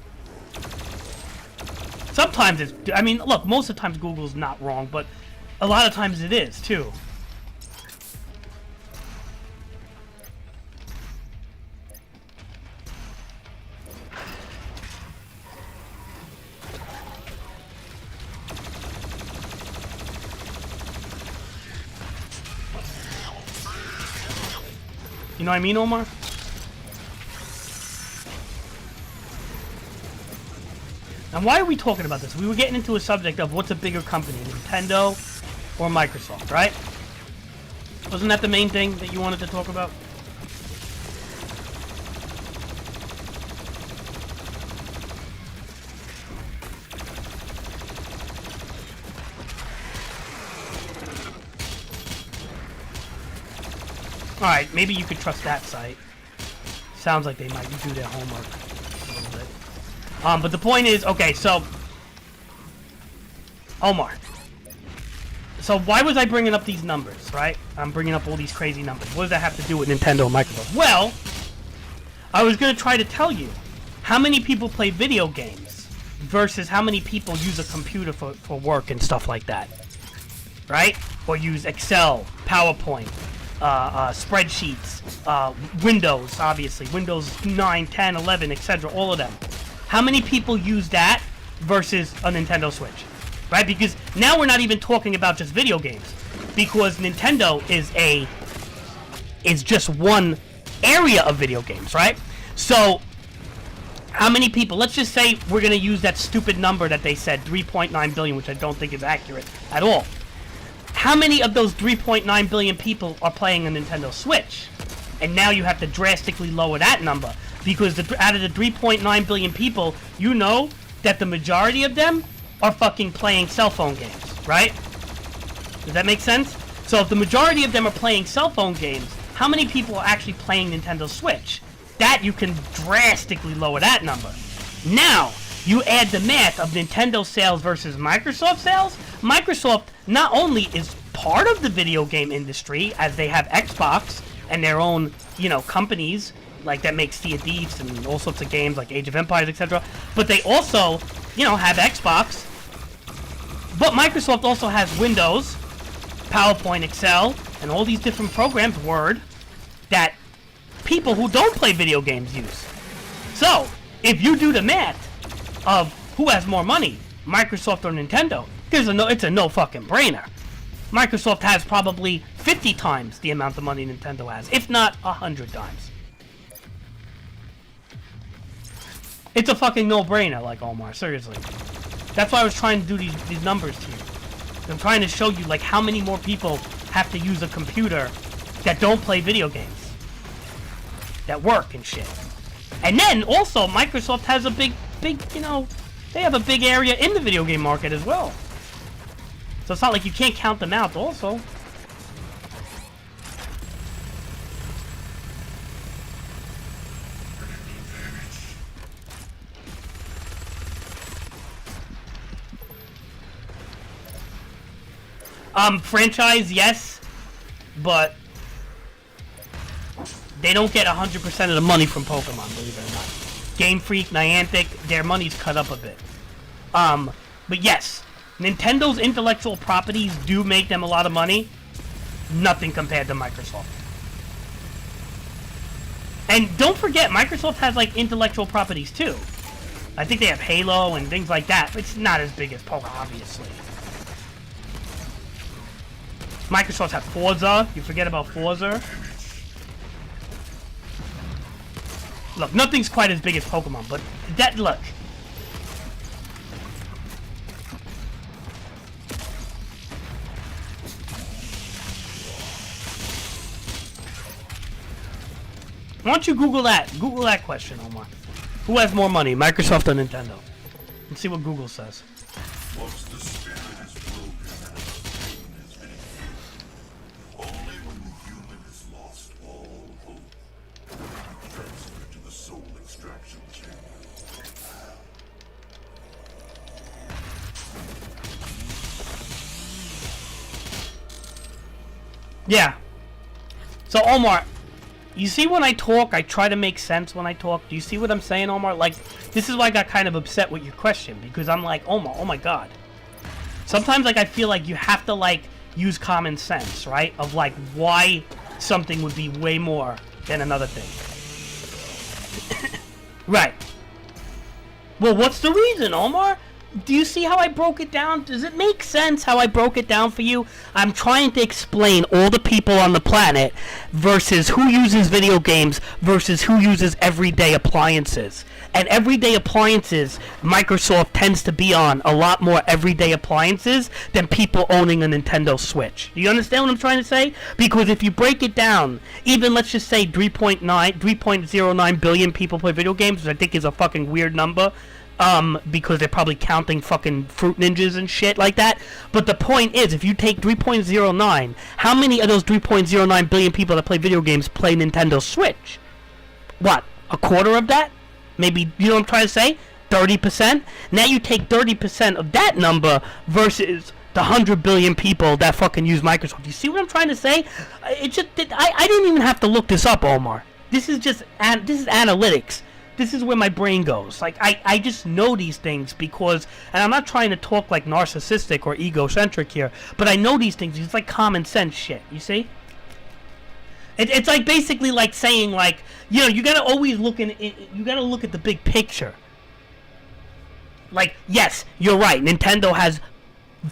Sometimes it's... I mean, look, most of the times Google's not wrong, but a lot of times it is, too. You know what I mean, Omar? And why are we talking about this? We were getting into a subject of what's a bigger company, Nintendo or Microsoft, right? Wasn't that the main thing that you wanted to talk about? Alright, maybe you could trust that site. Sounds like they might do their homework a little bit. But the point is, okay, so... Omar. So why was I bringing up these numbers, right? I'm bringing up all these crazy numbers. What does that have to do with Nintendo and Microsoft? Well, I was going to try to tell you how many people play video games versus how many people use a computer for work and stuff like that. Right? Or use Excel, PowerPoint, spreadsheets, Windows, obviously, Windows 9, 10, 11, etc., all of them. How many people use that versus a Nintendo Switch? Right? Because now we're not even talking about just video games, because Nintendo is just one area of video games, right? So, how many people, let's just say we're going to use that stupid number that they said, 3.9 billion, which I don't think is accurate at all. How many of those 3.9 billion people are playing a Nintendo Switch? And now you have to drastically lower that number, because out of the 3.9 billion people, you know that the majority of them are fucking playing cell phone games, right? Does that make sense? So if the majority of them are playing cell phone games, how many people are actually playing Nintendo Switch? That you can drastically lower that number. Now, you add the math of Nintendo sales versus Microsoft sales. Microsoft not only is part of the video game industry, as they have Xbox and their own, you know, companies like that make Sea of Thieves and all sorts of games like Age of Empires, etc. But they also, you know, have Xbox. But Microsoft also has Windows, PowerPoint, Excel, and all these different programs, Word, that people who don't play video games use. So, if you do the math of who has more money, Microsoft or Nintendo, it's a no fucking brainer. Microsoft has probably 50 times the amount of money Nintendo has, if not 100 times. It's a fucking no-brainer, like Omar, seriously. That's why I was trying to do these numbers to you. I'm trying to show you like how many more people have to use a computer that don't play video games, that work and shit. And then also Microsoft has a big, you know, they have a big area in the video game market as well. So it's not like you can't count them out also. Franchise, yes, but they don't get 100% of the money from Pokemon, believe it or not. Game Freak, Niantic, their money's cut up a bit. But yes, Nintendo's intellectual properties do make them a lot of money. Nothing compared to Microsoft. And don't forget, Microsoft has like intellectual properties too. I think they have Halo and things like that. It's not as big as Pokemon, obviously. Microsoft has Forza. You forget about Forza. Look, nothing's quite as big as Pokemon, but that, look. Why don't you Google that? Google that question, Omar. Who has more money, Microsoft or Nintendo? And see what Google says. Once the spirit is broken, pain has been inflicted. Only when the human has lost all hope, you transfer to the soul extraction chamber. Yeah. So, Omar, you see when I talk, I try to make sense when I talk. Do you see what I'm saying, Omar? Like, this is why I got kind of upset with your question, because I'm like, Omar, oh my god. Sometimes, like, I feel like you have to, like, use common sense, right? Of, like, why something would be way more than another thing. Right. Well, what's the reason, Omar? Do you see how I broke it down? Does it make sense how I broke it down for you? I'm trying to explain all the people on the planet versus who uses video games versus who uses everyday appliances. And everyday appliances, Microsoft tends to be on a lot more everyday appliances than people owning a Nintendo Switch. Do you understand what I'm trying to say? Because if you break it down, even let's just say 3.09 billion people play video games, which I think is a fucking weird number. Because they're probably counting fucking Fruit Ninjas and shit like that. But the point is, if you take 3.09, how many of those 3.09 billion people that play video games play Nintendo Switch? What? A quarter of that? Maybe, you know what I'm trying to say? 30%? Now you take 30% of that number versus the 100 billion people that fucking use Microsoft. You see what I'm trying to say? I didn't even have to look this up, Omar. This is just, this is analytics. This is where my brain goes. Like, I just know these things because, and I'm not trying to talk like narcissistic or egocentric here, but I know these things. It's like common sense shit, you see? It's like basically like saying like, you know, you gotta always look you gotta look at the big picture. Like, yes, you're right. Nintendo has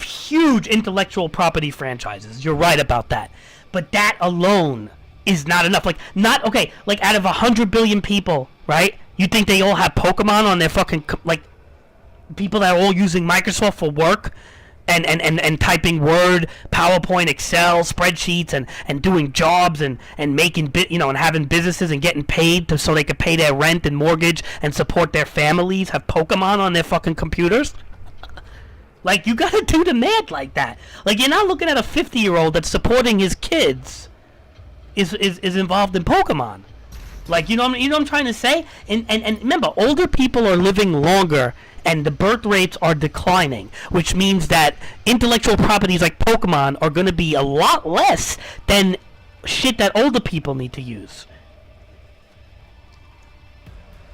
huge intellectual property franchises. You're right about that. But that alone is not enough. Like, not, okay, like out of 100 billion people, right? You think they all have Pokemon on their fucking, like, people that are all using Microsoft for work and typing Word, PowerPoint, Excel, spreadsheets, and doing jobs and making, and having businesses and getting paid so they could pay their rent and mortgage and support their families, have Pokemon on their fucking computers? Like, you gotta do the math like that. Like, you're not looking at a 50-year-old that's supporting his kids is involved in Pokemon. Like, you know what I'm trying to say? And remember, older people are living longer and the birth rates are declining, which means that intellectual properties like Pokemon are going to be a lot less than shit that older people need to use.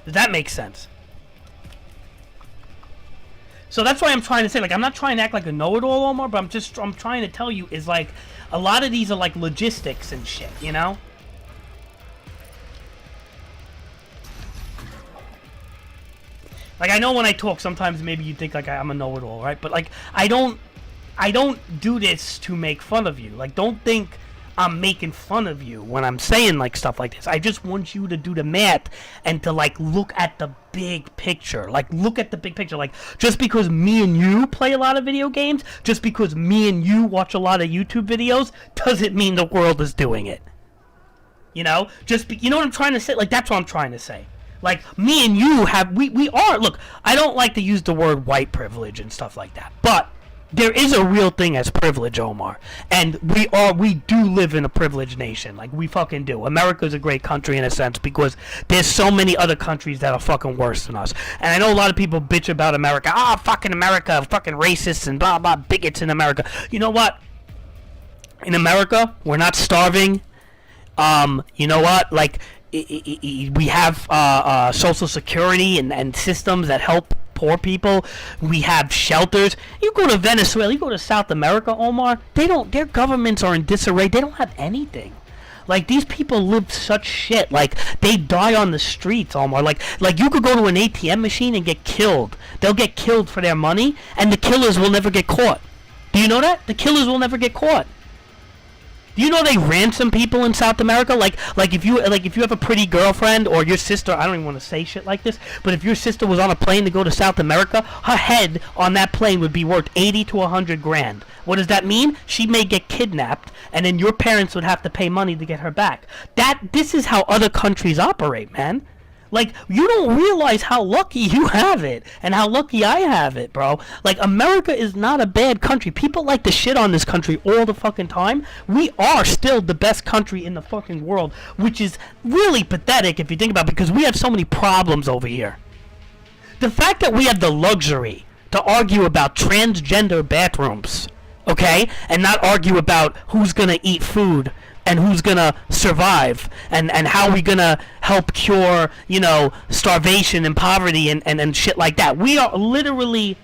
Does that make sense? So that's why I'm trying to say, like, I'm not trying to act like a know-it-all, Omar, but I'm trying to tell you is, like, a lot of these are, like, logistics and shit, you know? Like, I know when I talk, sometimes maybe you think, like, I'm a know-it-all, right? But, like, I don't do this to make fun of you. Like, don't think I'm making fun of you when I'm saying, like, stuff like this. I just want you to do the math and to, like, look at the big picture. Like, look at the big picture. Like, just because me and you play a lot of video games, just because me and you watch a lot of YouTube videos, doesn't mean the world is doing it. You know? You know what I'm trying to say? Like, that's what I'm trying to say. Like, me and you we are, look, I don't like to use the word white privilege and stuff like that, but there is a real thing as privilege, Omar. And we do live in a privileged nation. Like, we fucking do. America's a great country in a sense because there's so many other countries that are fucking worse than us. And I know a lot of people bitch about America. Fucking America, fucking racists and blah, blah, bigots in America. You know what? In America, we're not starving. You know what? Like, we have Social Security and systems that help poor people. We have shelters. You go to Venezuela, you go to South America, Omar, their governments are in disarray. They don't have anything. Like, these people live such shit. Like, they die on the streets, Omar. Like you could go to an ATM machine and get killed. They'll get killed for their money, and the killers will never get caught. Do you know that? The killers will never get caught. Do you know they ransom people in South America? Like if you have a pretty girlfriend or your sister, I don't even want to say shit like this, but if your sister was on a plane to go to South America, her head on that plane would be worth 80 to 100 grand. What does that mean? She may get kidnapped, and then your parents would have to pay money to get her back. This is how other countries operate, man. Like, you don't realize how lucky you have it and how lucky I have it, bro. Like, America is not a bad country. People like to shit on this country all the fucking time. We are still the best country in the fucking world, which is really pathetic if you think about it, because we have so many problems over here. The fact that we have the luxury to argue about transgender bathrooms, okay, and not argue about who's gonna eat food and who's gonna survive, and how we gonna help cure, you know, starvation and poverty and shit like that. We are literally,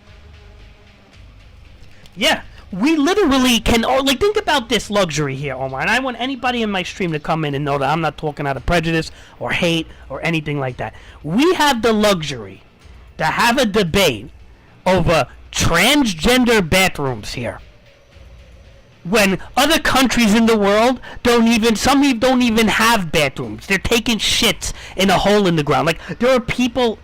we literally can, like, think about this luxury here, Omar, and I want anybody in my stream to come in and know that I'm not talking out of prejudice or hate or anything like that. We have the luxury to have a debate over transgender bathrooms here, when other countries in the world some don't even have bathrooms. They're taking shits in a hole in the ground. Like, there are people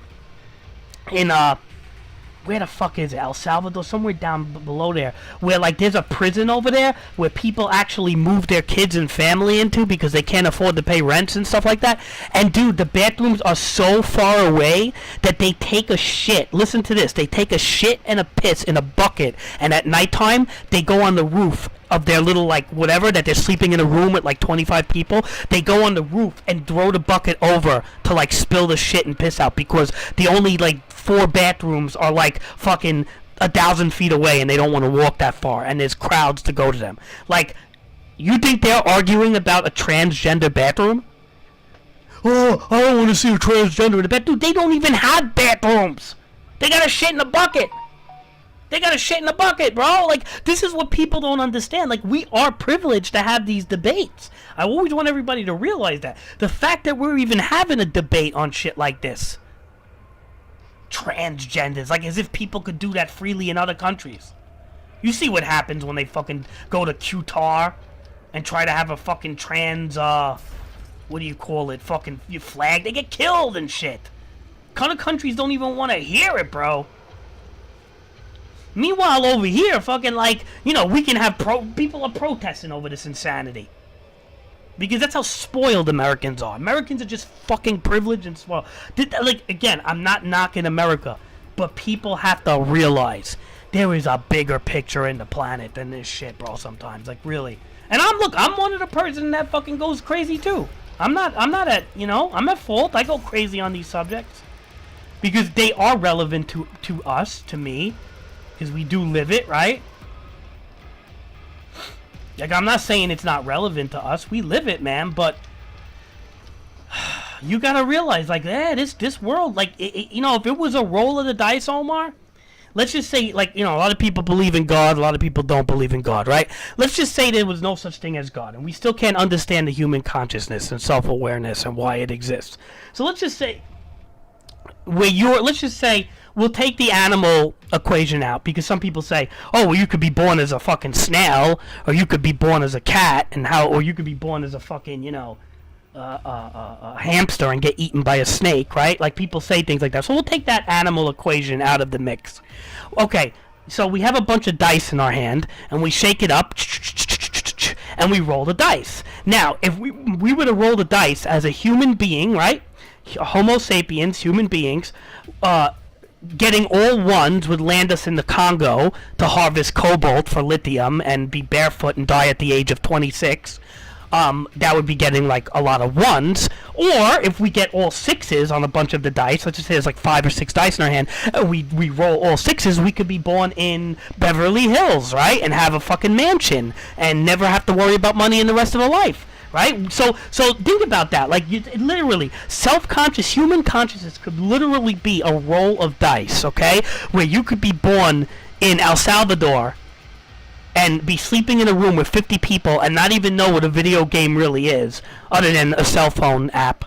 in where the fuck is it? El Salvador, somewhere down below there, where, like, there's a prison over there where people actually move their kids and family into because they can't afford to pay rents and stuff like that. And dude, the bathrooms are so far away that they take a shit. Listen to this. They take a shit and a piss in a bucket, and at nighttime they go on the roof of their little, like, whatever, that they're sleeping in a room with like 25 people. They go on the roof and throw the bucket over to, like, spill the shit and piss out, because the only, like, 4 bathrooms are, like, fucking 1,000 feet away, and they don't want to walk that far, and there's crowds to go to them. Like, you think they're arguing about a transgender bathroom? Oh, I don't want to see a transgender in the bathroom. Dude, they don't even have bathrooms. They got a shit in a bucket. They got a shit in a bucket, bro. Like, this is what people don't understand. Like, we are privileged to have these debates. I always want everybody to realize that. The fact that we're even having a debate on shit like this. Transgenders. Like, as if people could do that freely in other countries. You see what happens when they fucking go to Qatar and try to have a fucking trans, what do you call it? Fucking flag. They get killed and shit. Other countries don't even want to hear it, bro. Meanwhile, over here, fucking, like, you know, we can have people are protesting over this insanity. Because that's how spoiled Americans are. Americans are just fucking privileged and spoiled. Like, again, I'm not knocking America, but people have to realize there is a bigger picture in the planet than this shit, bro, sometimes. Like, really. And I'm one of the person that fucking goes crazy, too. I'm not at, you know, I'm at fault. I go crazy on these subjects. Because they are relevant to us, to me. Because we do live it, right? Like, I'm not saying it's not relevant to us. We live it, man, but You gotta realize, like, this world, like, you know, if it was a roll of the dice, Omar, let's just say, like, you know, a lot of people believe in God, a lot of people don't believe in God, right? Let's just say there was no such thing as God, and we still can't understand the human consciousness and self-awareness and why it exists. So let's just say, let's just say, we'll take the animal equation out, because some people say, oh, well, you could be born as a fucking snail, or you could be born as a cat, or you could be born as a fucking, you know, a hamster and get eaten by a snake, right? Like, people say things like that. So we'll take that animal equation out of the mix. Okay, so we have a bunch of dice in our hand, and we shake it up, and we roll the dice. Now, if we were to roll the dice as a human being, right? Homo sapiens, human beings, getting all ones would land us in the Congo to harvest cobalt for lithium and be barefoot and die at the age of 26. That would be getting, like, a lot of ones. Or if we get all sixes on a bunch of the dice, let's just say there's like 5 or 6 dice in our hand, and we roll all sixes, we could be born in Beverly Hills, right? And have a fucking mansion and never have to worry about money in the rest of our life, right? So think about that. Like, literally, self-conscious, human consciousness could literally be a roll of dice, okay? Where you could be born in El Salvador and be sleeping in a room with 50 people and not even know what a video game really is, other than a cell phone app.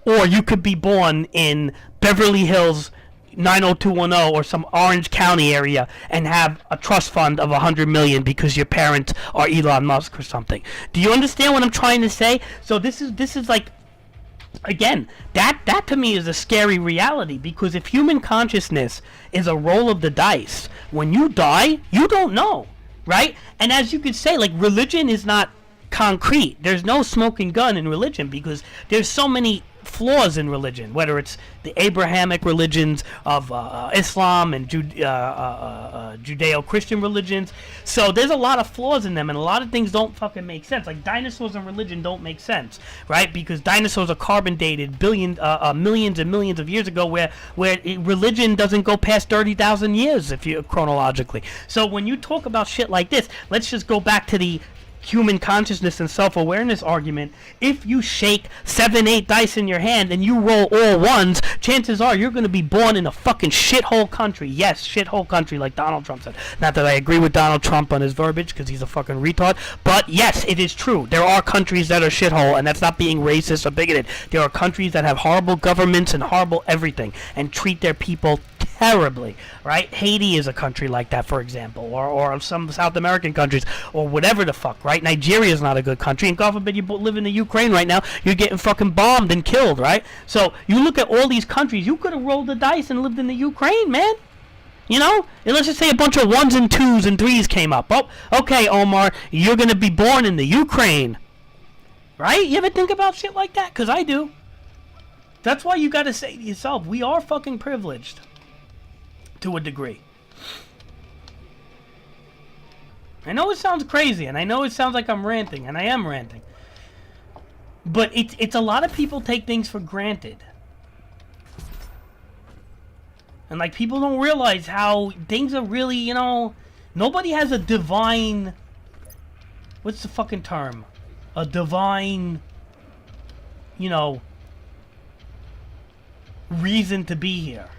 Or you could be born in Beverly Hills 90210 or some Orange County area and have a trust fund of $100 million because your parents are Elon Musk or something. Do you understand what I'm trying to say? So this is like, again, that to me is a scary reality, because if human consciousness is a roll of the dice, when you die, you don't know. Right? And as you could say, like, religion is not concrete. There's no smoking gun in religion, because there's so many flaws in religion, whether it's the Abrahamic religions of Islam and Judeo-Christian religions. So there's a lot of flaws in them, and a lot of things don't fucking make sense. Like, dinosaurs and religion don't make sense, right? Because dinosaurs are carbon dated millions and millions of years ago, where religion doesn't go past 30,000 years if you chronologically. So when you talk about shit like this, let's just go back to the human consciousness and self-awareness argument. If you shake 7, 8 dice in your hand and you roll all ones, chances are you're going to be born in a fucking shithole country. Yes, shithole country, like Donald Trump said. Not that I agree with Donald Trump on his verbiage, because he's a fucking retard, but yes, it is true. There are countries that are shithole, and that's not being racist or bigoted. There are countries that have horrible governments and horrible everything and treat their people terribly, right? Haiti is a country like that, for example, or some South American countries, or whatever the fuck, right? Nigeria is not a good country, and God forbid you live in the Ukraine right now, you're getting fucking bombed and killed, right? So you look at all these countries, you could have rolled the dice and lived in the Ukraine, man. You know? And let's just say a bunch of 1s and 2s and 3s came up. Oh, okay, Omar, you're gonna be born in the Ukraine. Right? You ever think about shit like that? Because I do. That's why you gotta say to yourself, we are fucking privileged. To a degree. I know it sounds crazy, and I know it sounds like I'm ranting, and I am ranting. But it's a lot of people take things for granted. And, like, people don't realize how things are really, you know, nobody has a divine, what's the fucking term? A divine, you know, reason to be here.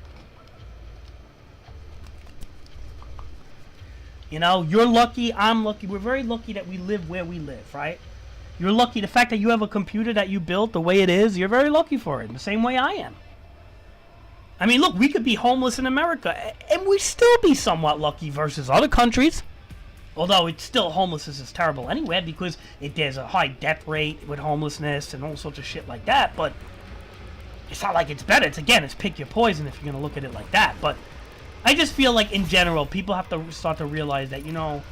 You know, you're lucky, I'm lucky. We're very lucky that we live where we live, right? You're lucky. The fact that you have a computer that you built the way it is, you're very lucky for it. The same way I am. I mean, look, we could be homeless in America, and we'd still be somewhat lucky versus other countries. Although it's still, homelessness is terrible anyway, because there's a high death rate with homelessness and all sorts of shit like that. But it's not like it's better. It's pick your poison if you're going to look at it like that. But I just feel like, in general, people have to start to realize that, you know,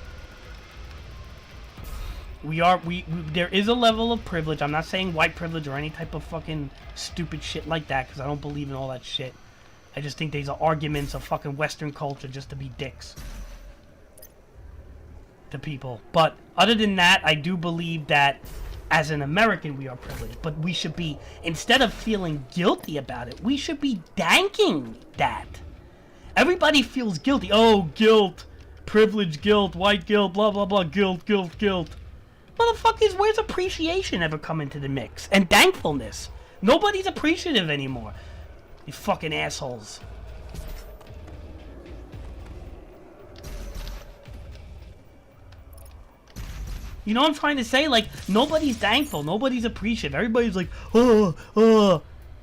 there is a level of privilege. I'm not saying white privilege or any type of fucking stupid shit like that, because I don't believe in all that shit. I just think these are arguments of fucking Western culture just to be dicks to people. But other than that, I do believe that as an American we are privileged. But we should be, instead of feeling guilty about it, we should be thanking that. Everybody feels guilty. Oh, guilt. Privilege, guilt, white guilt, blah, blah, blah. Guilt, guilt, guilt. Motherfuckers, where's appreciation ever come into the mix? And thankfulness. Nobody's appreciative anymore. You fucking assholes. You know what I'm trying to say? Like, nobody's thankful. Nobody's appreciative. Everybody's like,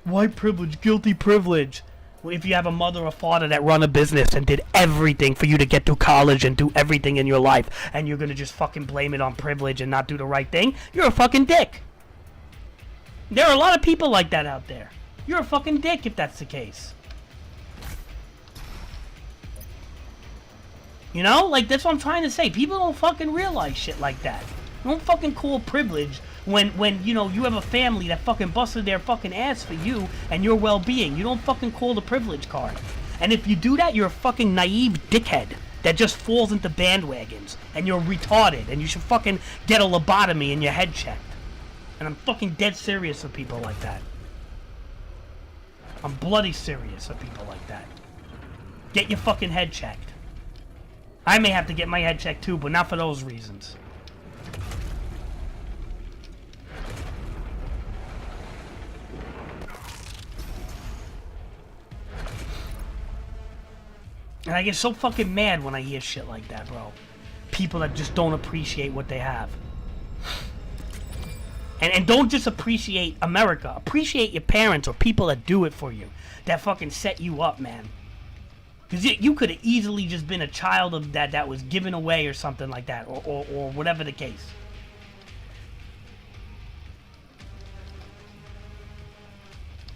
white privilege, guilty privilege. Well, if you have a mother or father that run a business and did everything for you to get through college and do everything in your life, and you're gonna just fucking blame it on privilege and not do the right thing, you're a fucking dick. There are a lot of people like that out there. You're a fucking dick if that's the case. You know? Like, that's what I'm trying to say. People don't fucking realize shit like that. You don't fucking call privilege when you know, you have a family that fucking busted their fucking ass for you and your well-being. You don't fucking call the privilege card. And if you do that, you're a fucking naive dickhead that just falls into bandwagons. And you're retarded. And you should fucking get a lobotomy and your head checked. And I'm fucking dead serious with people like that. I'm bloody serious with people like that. Get your fucking head checked. I may have to get my head checked too, but not for those reasons. And I get so fucking mad when I hear shit like that, bro. People that just don't appreciate what they have. And don't just appreciate America. Appreciate your parents or people that do it for you. That fucking set you up, man. Because you could have easily just been a child of that was given away or something like that. Or whatever the case.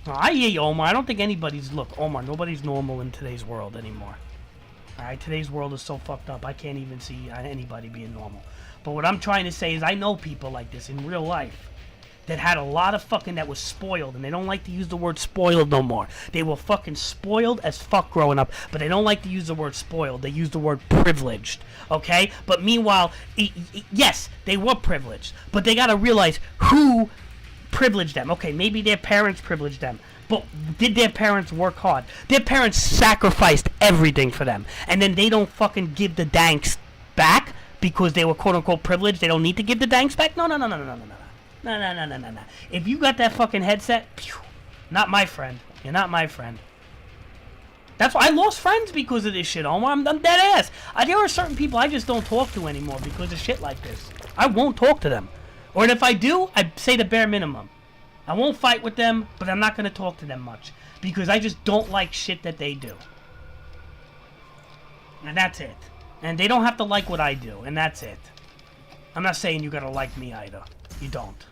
No, I hear you, Omar. I don't think anybody's... Look, Omar, nobody's normal in today's world anymore. Alright, today's world is so fucked up. I can't even see anybody being normal. But what I'm trying to say is I know people like this in real life. That had a lot of fucking that was spoiled, and they don't like to use the word spoiled no more. They were fucking spoiled as fuck growing up, but they don't like to use the word spoiled. They use the word privileged, okay? But meanwhile, yes, they were privileged, but they gotta realize who privileged them. Okay, maybe their parents privileged them, but did their parents work hard? Their parents sacrificed everything for them, and then they don't fucking give the danks back because they were quote-unquote privileged. They don't need to give the danks back? No. No. If you got that fucking headset, phew, not my friend. You're not my friend. That's why I lost friends because of this shit, Omar. I'm dead ass. There are certain people I just don't talk to anymore because of shit like this. I won't talk to them. Or if I do, I say the bare minimum. I won't fight with them, but I'm not going to talk to them much. Because I just don't like shit that they do. And that's it. And they don't have to like what I do, and that's it. I'm not saying you gotta like me either. You don't.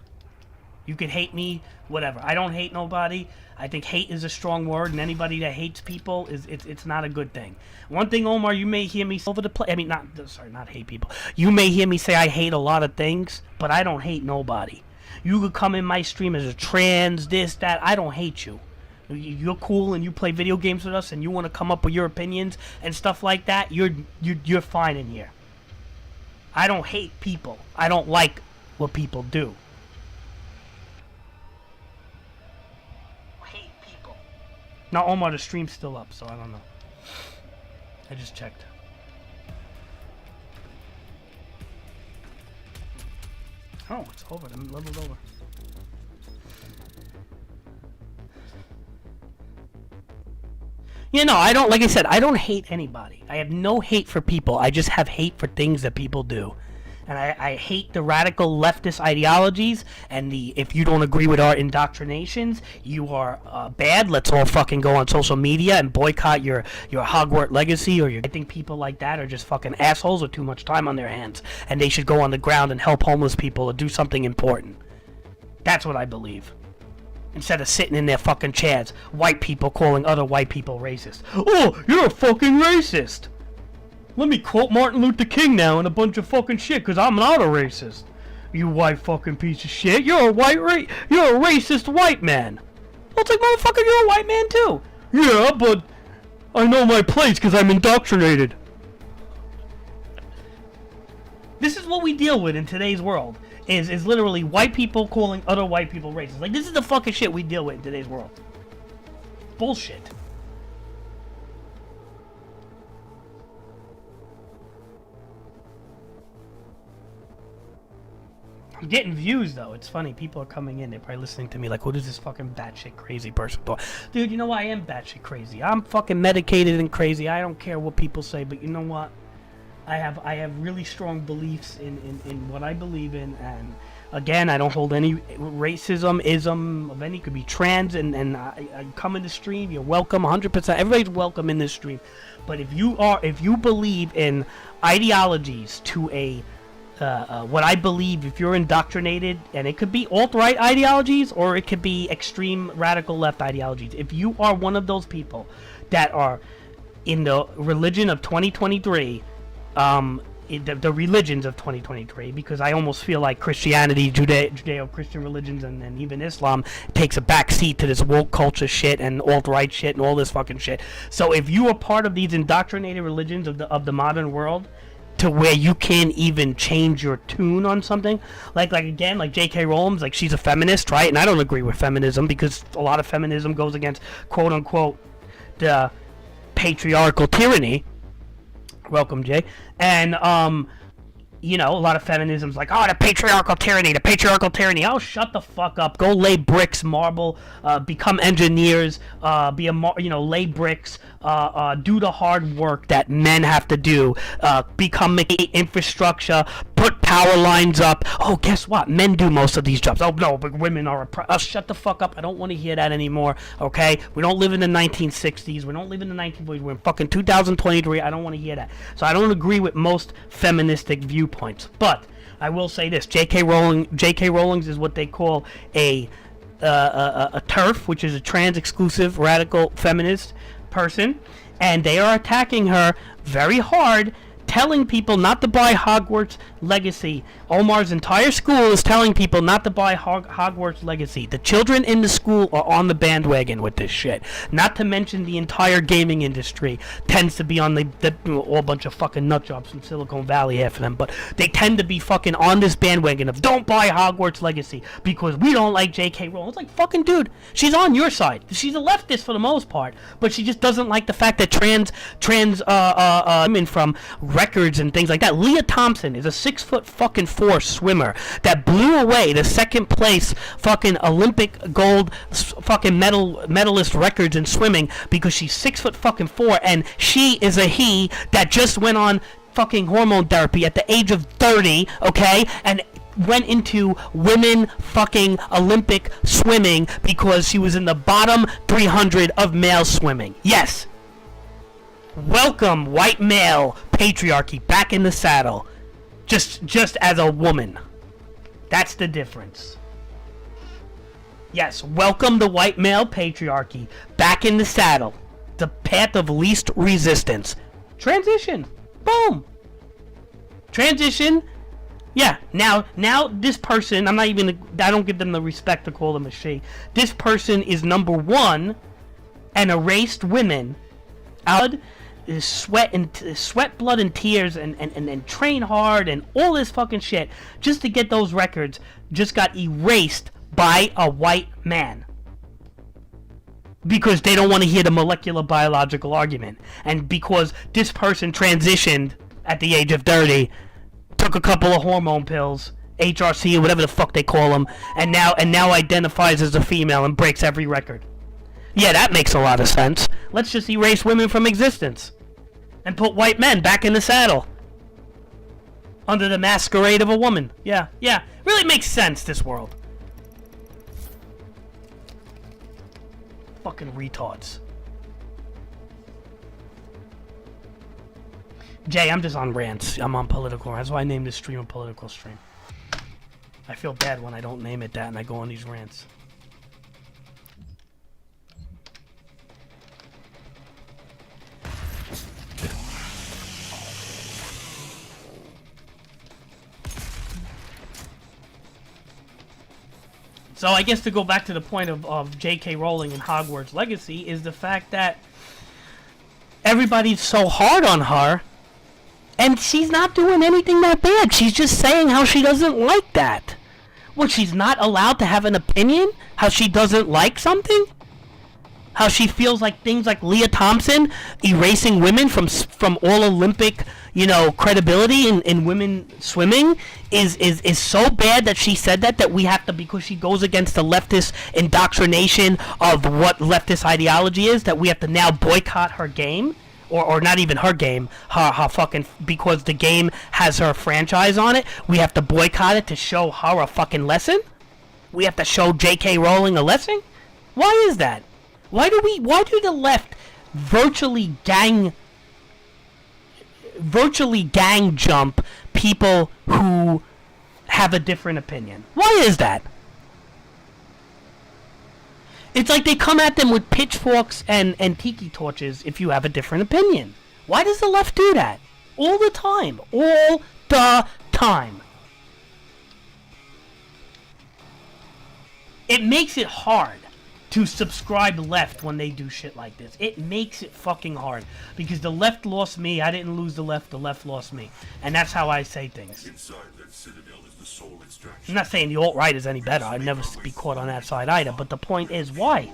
You can hate me, whatever. I don't hate nobody. I think hate is a strong word, and anybody that hates people it's not a good thing. One thing, Omar, you may hear me over the place. I mean, not hate people. You may hear me say I hate a lot of things, but I don't hate nobody. You could come in my stream as a trans, this, that. I don't hate you. You're cool and you play video games with us and you want to come up with your opinions and stuff like that. You're fine in here. I don't hate people. I don't like what people do. Hate people. Now, Omar, the stream's still up, so I don't know. I just checked. Oh, it's over. I'm leveled over. You know, I don't, like I said, I don't hate anybody. I have no hate for people. I just have hate for things that people do. And I hate the radical leftist ideologies and if you don't agree with our indoctrinations, you are bad. Let's all fucking go on social media and boycott your Hogwarts legacy I think people like that are just fucking assholes with too much time on their hands. And they should go on the ground and help homeless people or do something important. That's what I believe. Instead of sitting in their fucking chairs, white people calling other white people racist. Oh, you're a fucking racist! Let me quote Martin Luther King now and a bunch of fucking shit, cause I'm not a racist. You white fucking piece of shit. You're a racist white man. Well, it's like, motherfucker, you're a white man too. Yeah, but I know my place cause I'm indoctrinated. This is what we deal with in today's world. Is literally white people calling other white people racist. Like, this is the fucking shit we deal with in today's world. Bullshit. I'm getting views though. It's funny. People are coming in. They're probably listening to me like, "What is this fucking batshit crazy person doing?" Dude, you know I am batshit crazy. I'm fucking medicated and crazy. I don't care what people say, but you know what? I have really strong beliefs in what I believe in, and again, I don't hold any racism, ism of any. Could be trans, and I come in the stream. You're welcome, 100%. Everybody's welcome in this stream. But if you believe in ideologies to a what I believe, if you're indoctrinated, and it could be alt-right ideologies or it could be extreme radical left ideologies. If you are one of those people that are in the religion of 2023, the religions of 2023, because I almost feel like Christianity, Judeo-Christian religions, and even Islam takes a back seat to this woke culture shit and alt-right shit and all this fucking shit. So if you are part of these indoctrinated religions of the modern world, to where you can't even change your tune on something, like J.K. Rowling, like she's a feminist, right? And I don't agree with feminism because a lot of feminism goes against quote unquote the patriarchal tyranny. Welcome, Jay. And you know, a lot of feminism's like, oh, the patriarchal tyranny. Oh, shut the fuck up. Go lay bricks, marble, become engineers, lay bricks, do the hard work that men have to do, become infrastructure, put power lines up. Oh, guess what? Men do most of these jobs. Oh, no, but women are shut the fuck up. I don't want to hear that anymore, okay? We don't live in the 1960s. We don't live in the 1940s. We're in fucking 2023. I don't want to hear that. So I don't agree with most feministic viewpoints. But I will say this: J.K. Rowling is what they call a TERF, which is a trans-exclusive radical feminist person, and they are attacking her very hard, telling people not to buy Hogwarts Legacy. Omar's entire school is telling people not to buy Hogwarts Legacy. The children in the school are on the bandwagon with this shit. Not to mention the entire gaming industry tends to be on the all bunch of fucking nutjobs from Silicon Valley, half of them, but they tend to be fucking on this bandwagon of don't buy Hogwarts Legacy because we don't like J.K. Rowling. It's like, fucking dude, she's on your side. She's a leftist for the most part, but she just doesn't like the fact that trans women from records and things like that. Leah Thompson is a 6'4" swimmer that blew away the second place fucking Olympic gold fucking medalist records in swimming because she's 6'4" and she is a he that just went on fucking hormone therapy at the age of 30, okay, and went into women fucking Olympic swimming because she was in the bottom 300 of male swimming. Yes. Welcome, white male patriarchy, back in the saddle. Just as a woman. That's the difference. Yes, welcome the white male patriarchy, back in the saddle. The path of least resistance. Transition. Boom. Transition. Yeah, now this person, I don't give them the respect to call them a she. This person is number one and erased women out is sweat, blood, and tears, and train hard, and all this fucking shit just to get those records, just got erased by a white man. Because they don't want to hear the molecular biological argument. And because this person transitioned at the age of 30, took a couple of hormone pills, HRC or whatever the fuck they call them, and now identifies as a female and breaks every record. Yeah, that makes a lot of sense. Let's just erase women from existence. And put white men back in the saddle. Under the masquerade of a woman. Yeah. Really makes sense, this world. Fucking retards. Jay, I'm just on rants. I'm on political rants. That's why I named this stream a political stream. I feel bad when I don't name it that and I go on these rants. So I guess to go back to the point of J.K. Rowling and Hogwarts Legacy is the fact that everybody's so hard on her, and she's not doing anything that bad. She's just saying how she doesn't like that. Well, she's not allowed to have an opinion? How she doesn't like something? how she feels like things like Leah Thompson erasing women from all Olympic, you know, credibility in women swimming is so bad that she said that we have to, because she goes against the leftist indoctrination of what leftist ideology is, that we have to now boycott her game. Or not even her game, her fucking, because the game has her franchise on it, we have to boycott it to show her a fucking lesson? We have to show J.K. Rowling a lesson? Why is that? Why do the left virtually gang jump people who have a different opinion? Why is that? It's like they come at them with pitchforks and tiki torches if you have a different opinion. Why does the left do that? All the time. All the time. It makes it hard to subscribe left when they do shit like this. It makes it fucking hard. Because the left lost me, I didn't lose the left lost me. And that's how I say things. Inside that citadel is the soul extraction. I'm not saying the alt-right is any better. I'd never be caught on that side either. But the point is, why?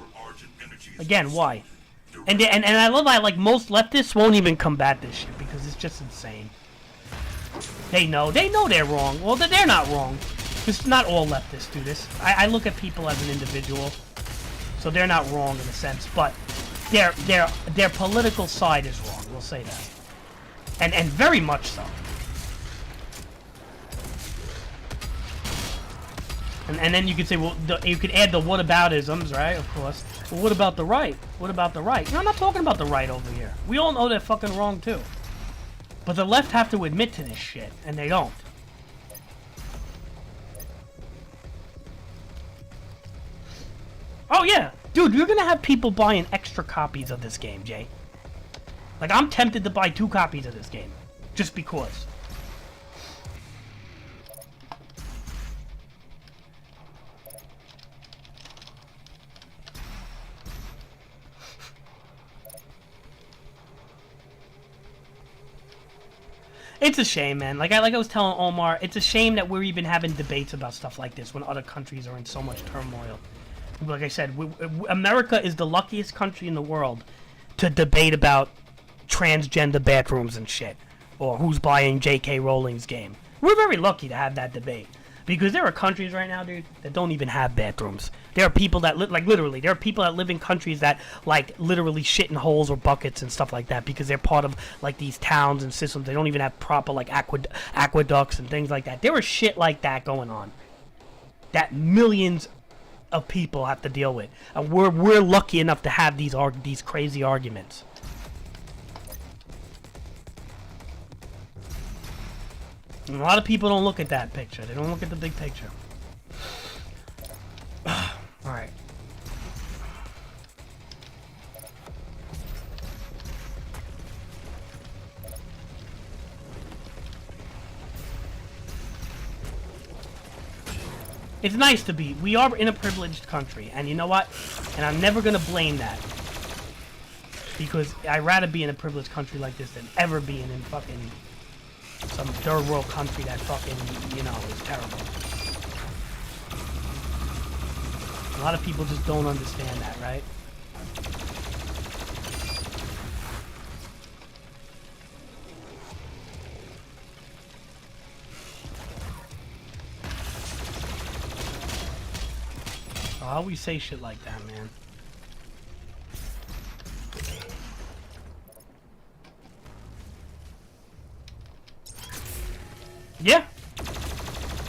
Again, why? And I love how, like, most leftists won't even combat this shit because it's just insane. They know they're wrong. Well, they're not wrong. Because not all leftists do this. I look at people as an individual, so they're not wrong in a sense. But their political side is wrong. We'll say that, and very much so. And then you could say, well, you could add the whataboutisms, right? Of course. Well, what about the right? What about the right? No, I'm not talking about the right over here. We all know they're fucking wrong, too. But the left have to admit to this shit, and they don't. Oh, yeah. Dude, you're gonna have people buying extra copies of this game, Jay. Like, I'm tempted to buy 2 copies of this game. Just because. It's a shame, man. Like I was telling Omar, it's a shame that we're even having debates about stuff like this when other countries are in so much turmoil. Like I said, America is the luckiest country in the world to debate about transgender bathrooms and shit, or who's buying J.K. Rowling's game. We're very lucky to have that debate. Because there are countries right now, dude, that don't even have bathrooms. There are people that literally, there are people that live in countries that like literally shit in holes or buckets and stuff like that because they're part of like these towns and systems. They don't even have proper like aqueducts and things like that. There is shit like that going on that millions of people have to deal with. And we're lucky enough to have these crazy arguments. And a lot of people don't look at that picture. They don't look at the big picture. Alright. It's nice to be. We are in a privileged country. And you know what? And I'm never going to blame that. Because I'd rather be in a privileged country like this than ever being in fucking some third world country that fucking, you know, is terrible. A lot of people just don't understand that, right? I always say shit like that, man. Yeah.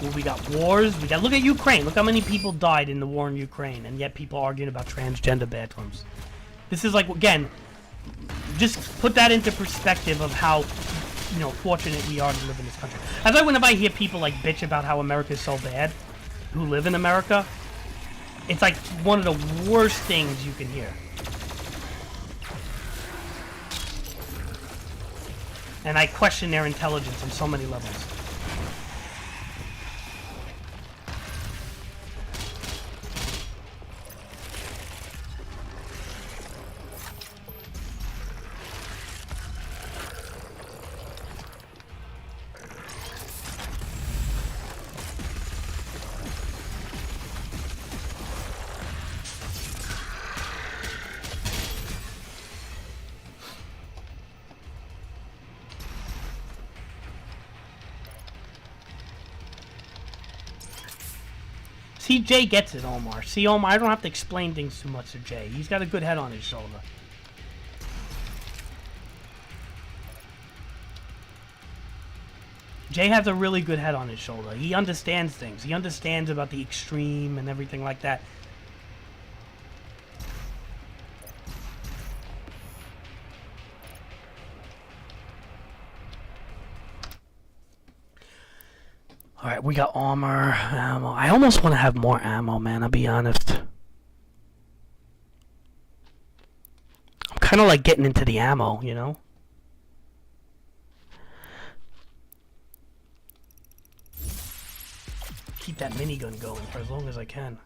Well, we got wars. We got. Look at Ukraine. Look how many people died in the war in Ukraine, and yet people arguing about transgender bathrooms. This is like, again, just put that into perspective of how, you know, fortunate we are to live in this country. That's why whenever I hear people like bitch about how America is so bad, who live in America, it's like one of the worst things you can hear. And I question their intelligence on so many levels. See, Jay gets it, Omar. See, Omar, I don't have to explain things too much to Jay. He's got a good head on his shoulder. Jay has a really good head on his shoulder. He understands things. He understands about the extreme and everything like that. Alright, we got armor, ammo. I almost want to have more ammo, man, I'll be honest. I'm kind of like getting into the ammo, you know? Keep that minigun going for as long as I can.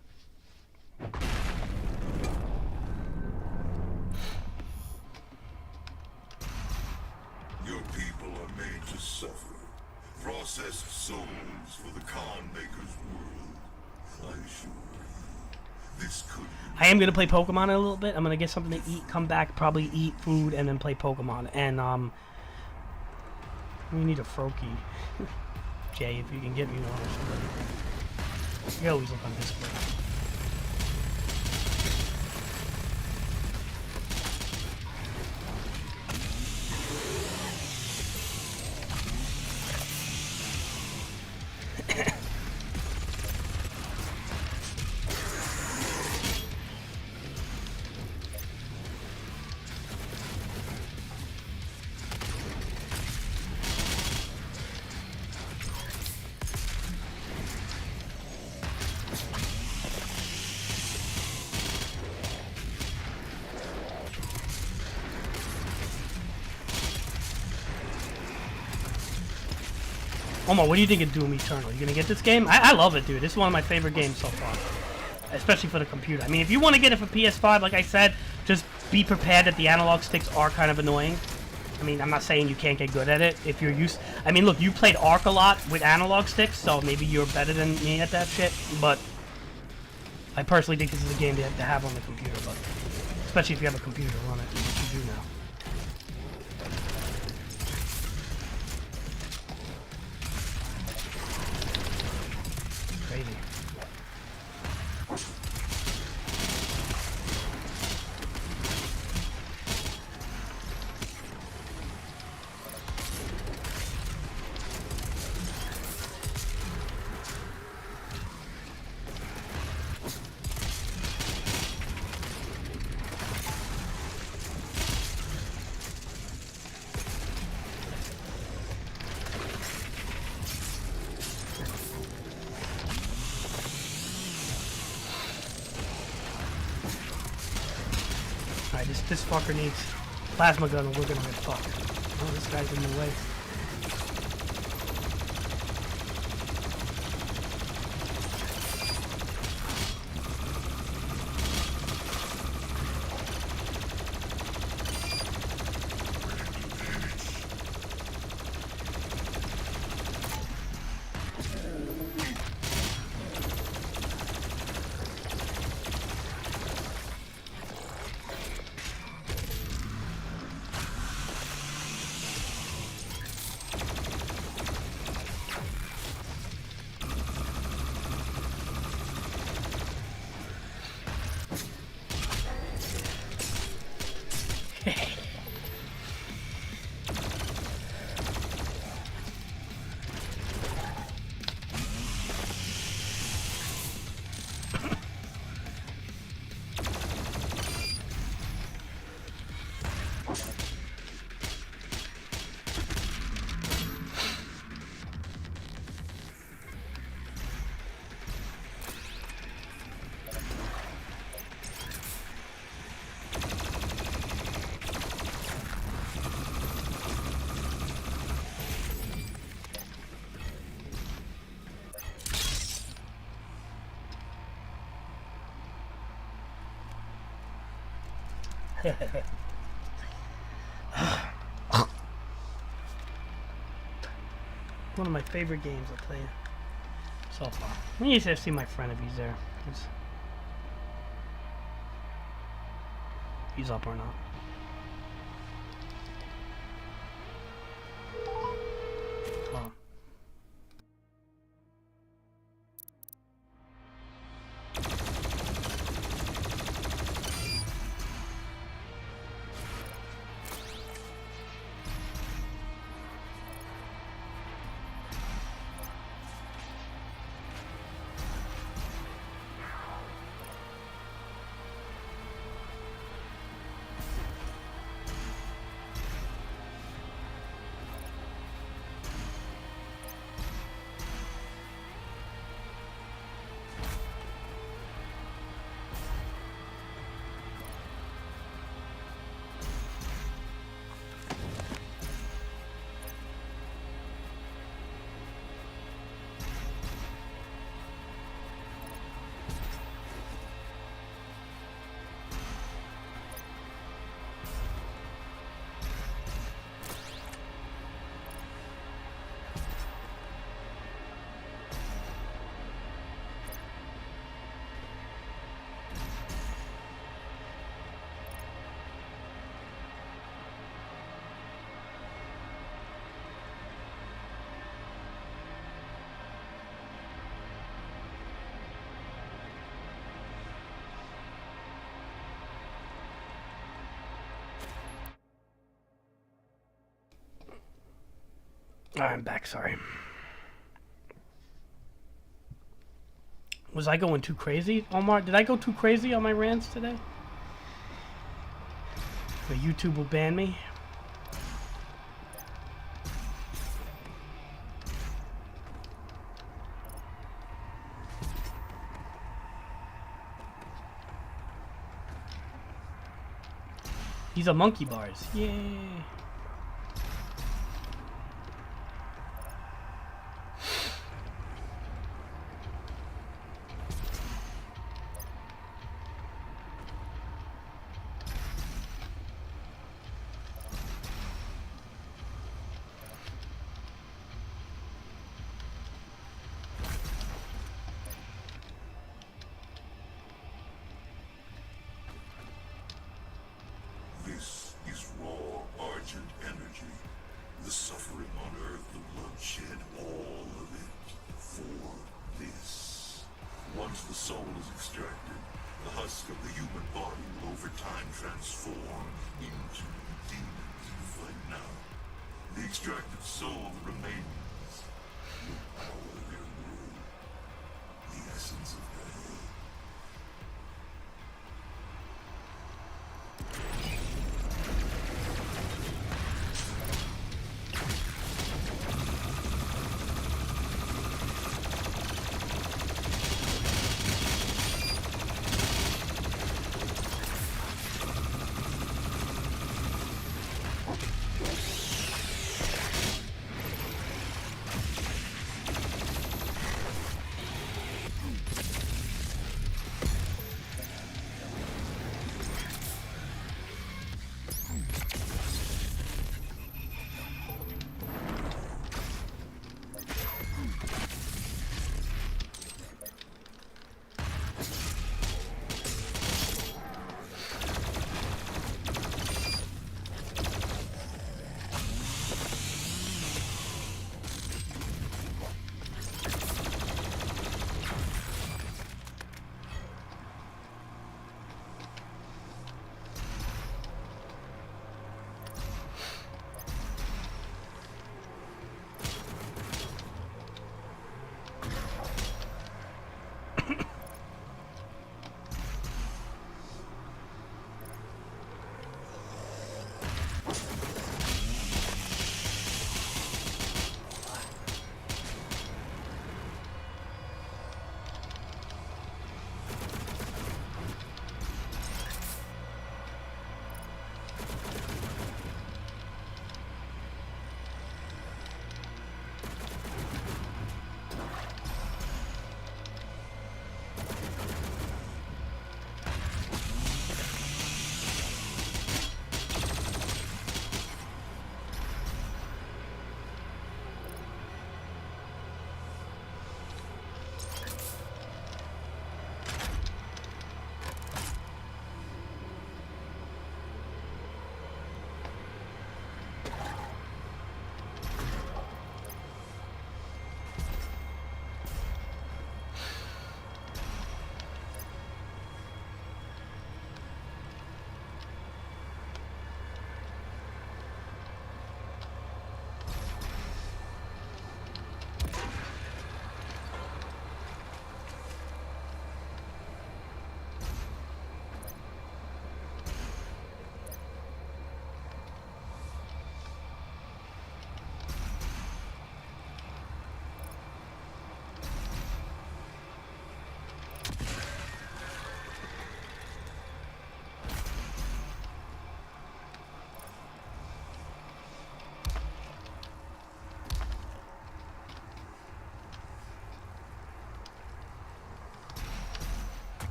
Your people are made to suffer. Processed souls for the Khan Maker's world. I assure you, this could be I am gonna play Pokemon in a little bit. I'm gonna get something to eat, come back, probably eat food, and then play Pokemon. And we need a Froakie. Jay, if you can get me one or something. You always look on display. Omar, what do you think of Doom Eternal? You gonna get this game? I love it, dude. This is one of my favorite games so far. Especially for the computer. I mean, if you want to get it for PS5, like I said, just be prepared that the analog sticks are kind of annoying. I mean, I'm not saying you can't get good at it if you're used... I mean, look, you played Ark a lot with analog sticks, so maybe you're better than me at that shit, but... I personally think this is a game to have on the computer, but... Especially if you have a computer to run it, which you do now. Crazy. Alright, this fucker needs plasma gun or we're gonna get fucked. Oh, this guy's in the way. One of my favorite games, I'll tell you. So far. Let me just see my friend if he's there. He's up or not. Oh. I'm back, sorry. Was I going too crazy, Omar? Did I go too crazy on my rants today? Or YouTube will ban me? These are monkey bars. Yay. This is raw Argent energy. The suffering on Earth, the bloodshed, all of it for this. Once the soul is extracted, the husk of the human body will over time transform into the demons you fight now. The extracted soul remains will power their world. The essence of hell.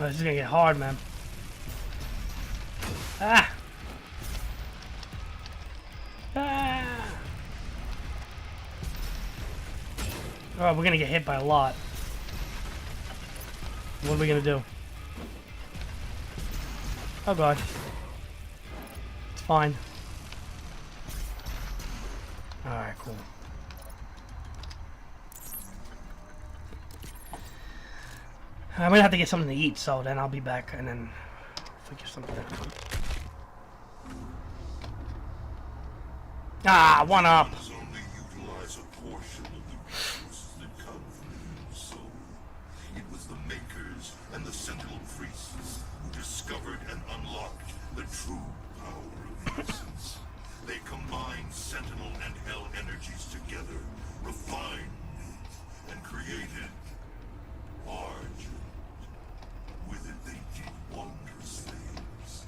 this is gonna get hard, man. Ah! Ah! Oh, we're gonna get hit by a lot. What are we gonna do? Oh god. It's fine. Alright, cool. I'm gonna have to get something to eat, so then I'll be back and then figure something out. Ah, one up! Only utilize a portion of the resources that come from the human soul. It was the Makers and the Sentinel Priests who discovered and unlocked the true power of innocence. They combined Sentinel and Hell energies together, refined and created Argent. With it they did wondrous things.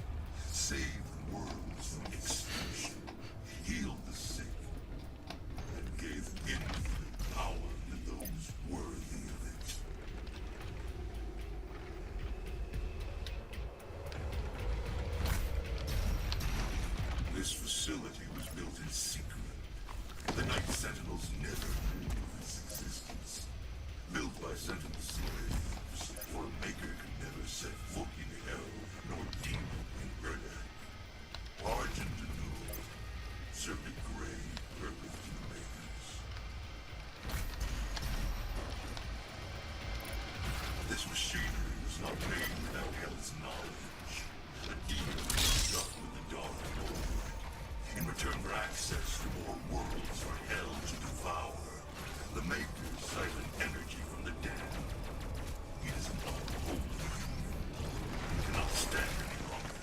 Saved worlds from extinction, healed the sick, and gave infinite power to those worthy of it. This facility was built in secret. The Night Sentinels never knew of its existence. Built by Sentinel slaves, for a Maker could never set foot in Hell, nor demon in Urdak. Argent Anul served a grave purpose to the Makers. This machinery was not made without Hell's knowledge. A demon stuck with the Dark Lord. In return for access to more worlds for Hell to devour, the Makers siphon energy from the dead. It is an unholy union. It cannot stand any longer.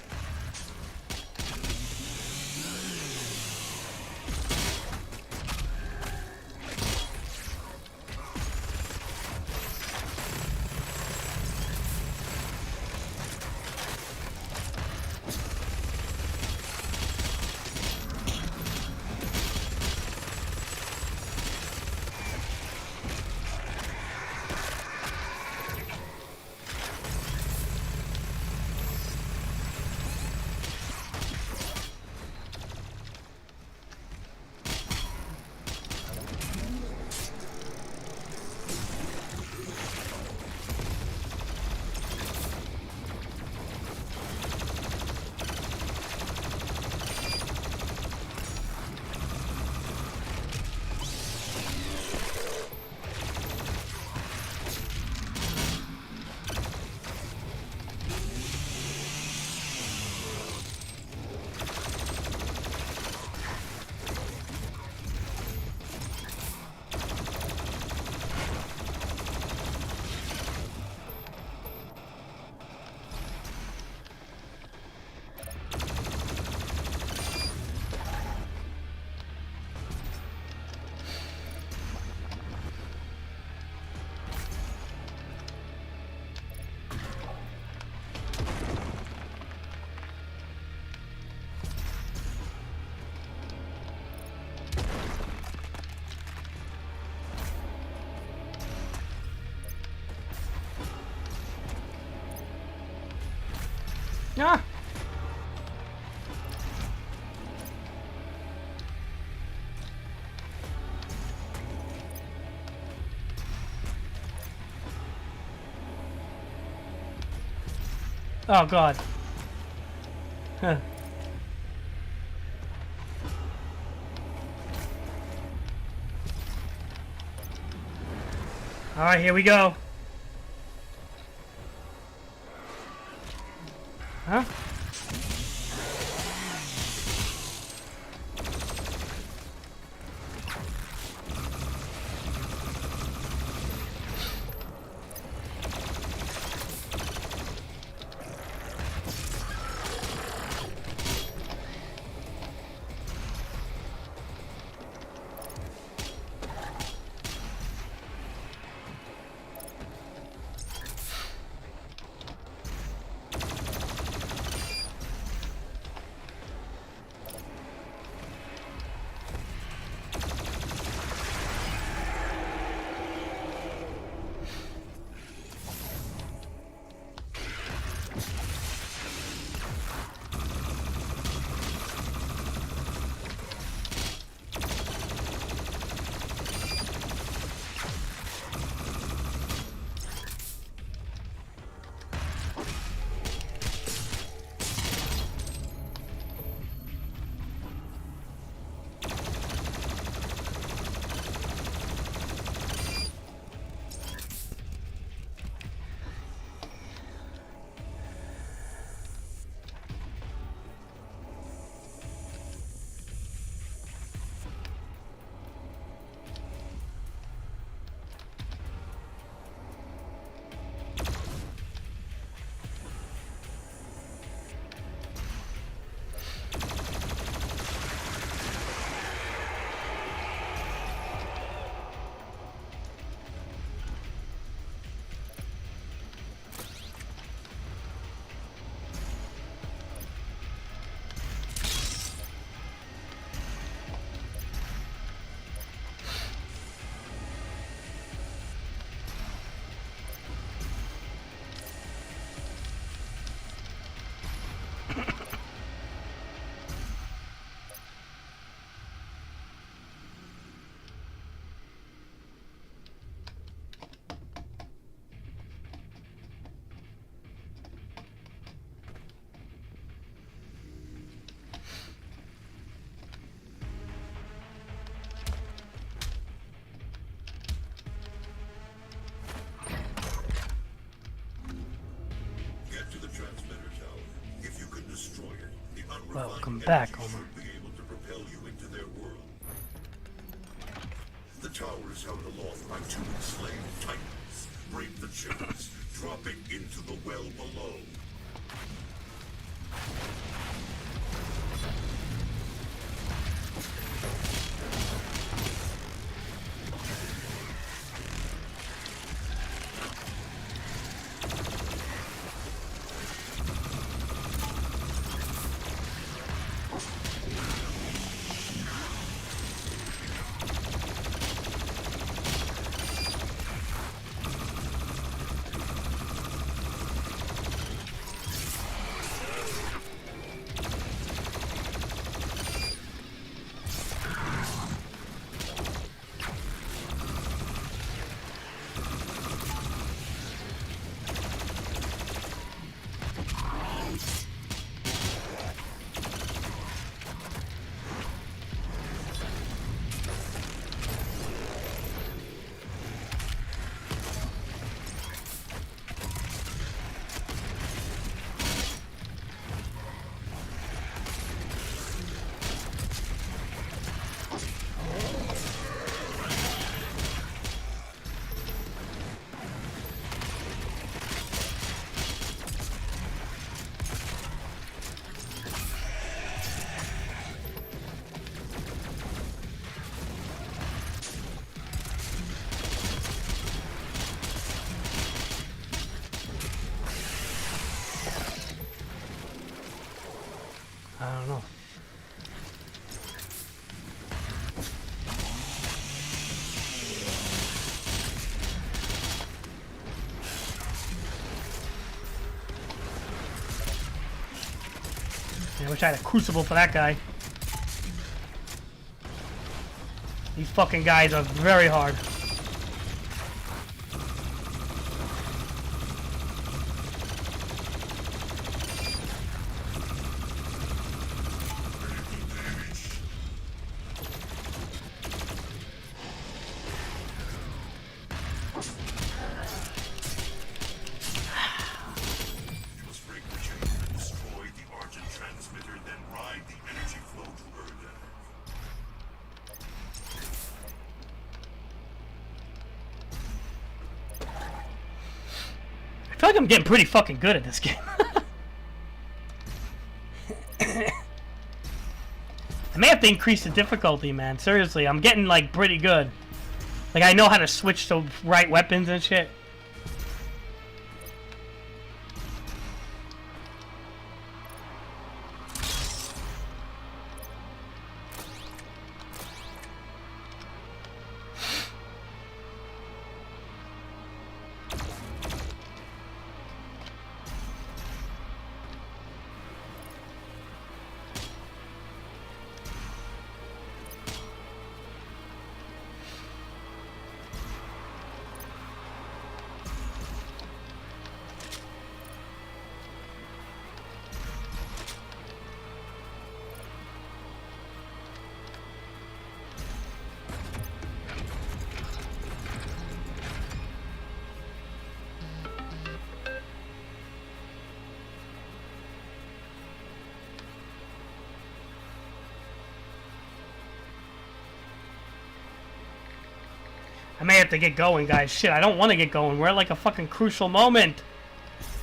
Ah! Oh god. Huh. Alright, here we go. Huh? Get to the transmitter tower. If you can destroy it, the unrefined Welcome back, energy Homer. should be able to propel you into their world. The tower is held aloft by two enslaved titans. Break the chains, drop it into the well below. I don't know. I wish I had a crucible for that guy. These fucking guys are very hard. You must break the chain and destroy the Argent transmitter, then ride the energy flow to Erda. I feel like I'm getting pretty fucking good at this game. I may have to increase the difficulty, man. Seriously, I'm getting like pretty good. Like I know how to switch to right weapons and shit. I may have to get going, guys. Shit, I don't want to get going. We're at like a fucking crucial moment.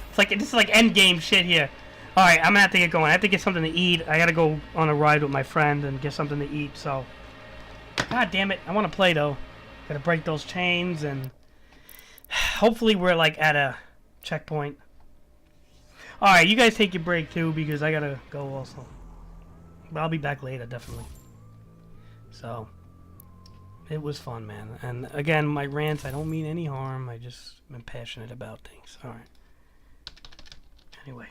It's like this is like end game shit here. All right, I'm gonna have to get going. I have to get something to eat. I gotta go on a ride with my friend and get something to eat. So, god damn it, I want to play though. Gotta break those chains and hopefully we're like at a checkpoint. All right, you guys take your break too because I gotta go also. But I'll be back later, definitely. So. It was fun, man. And again, my rants, I don't mean any harm. I just am passionate about things. All right. Anyway.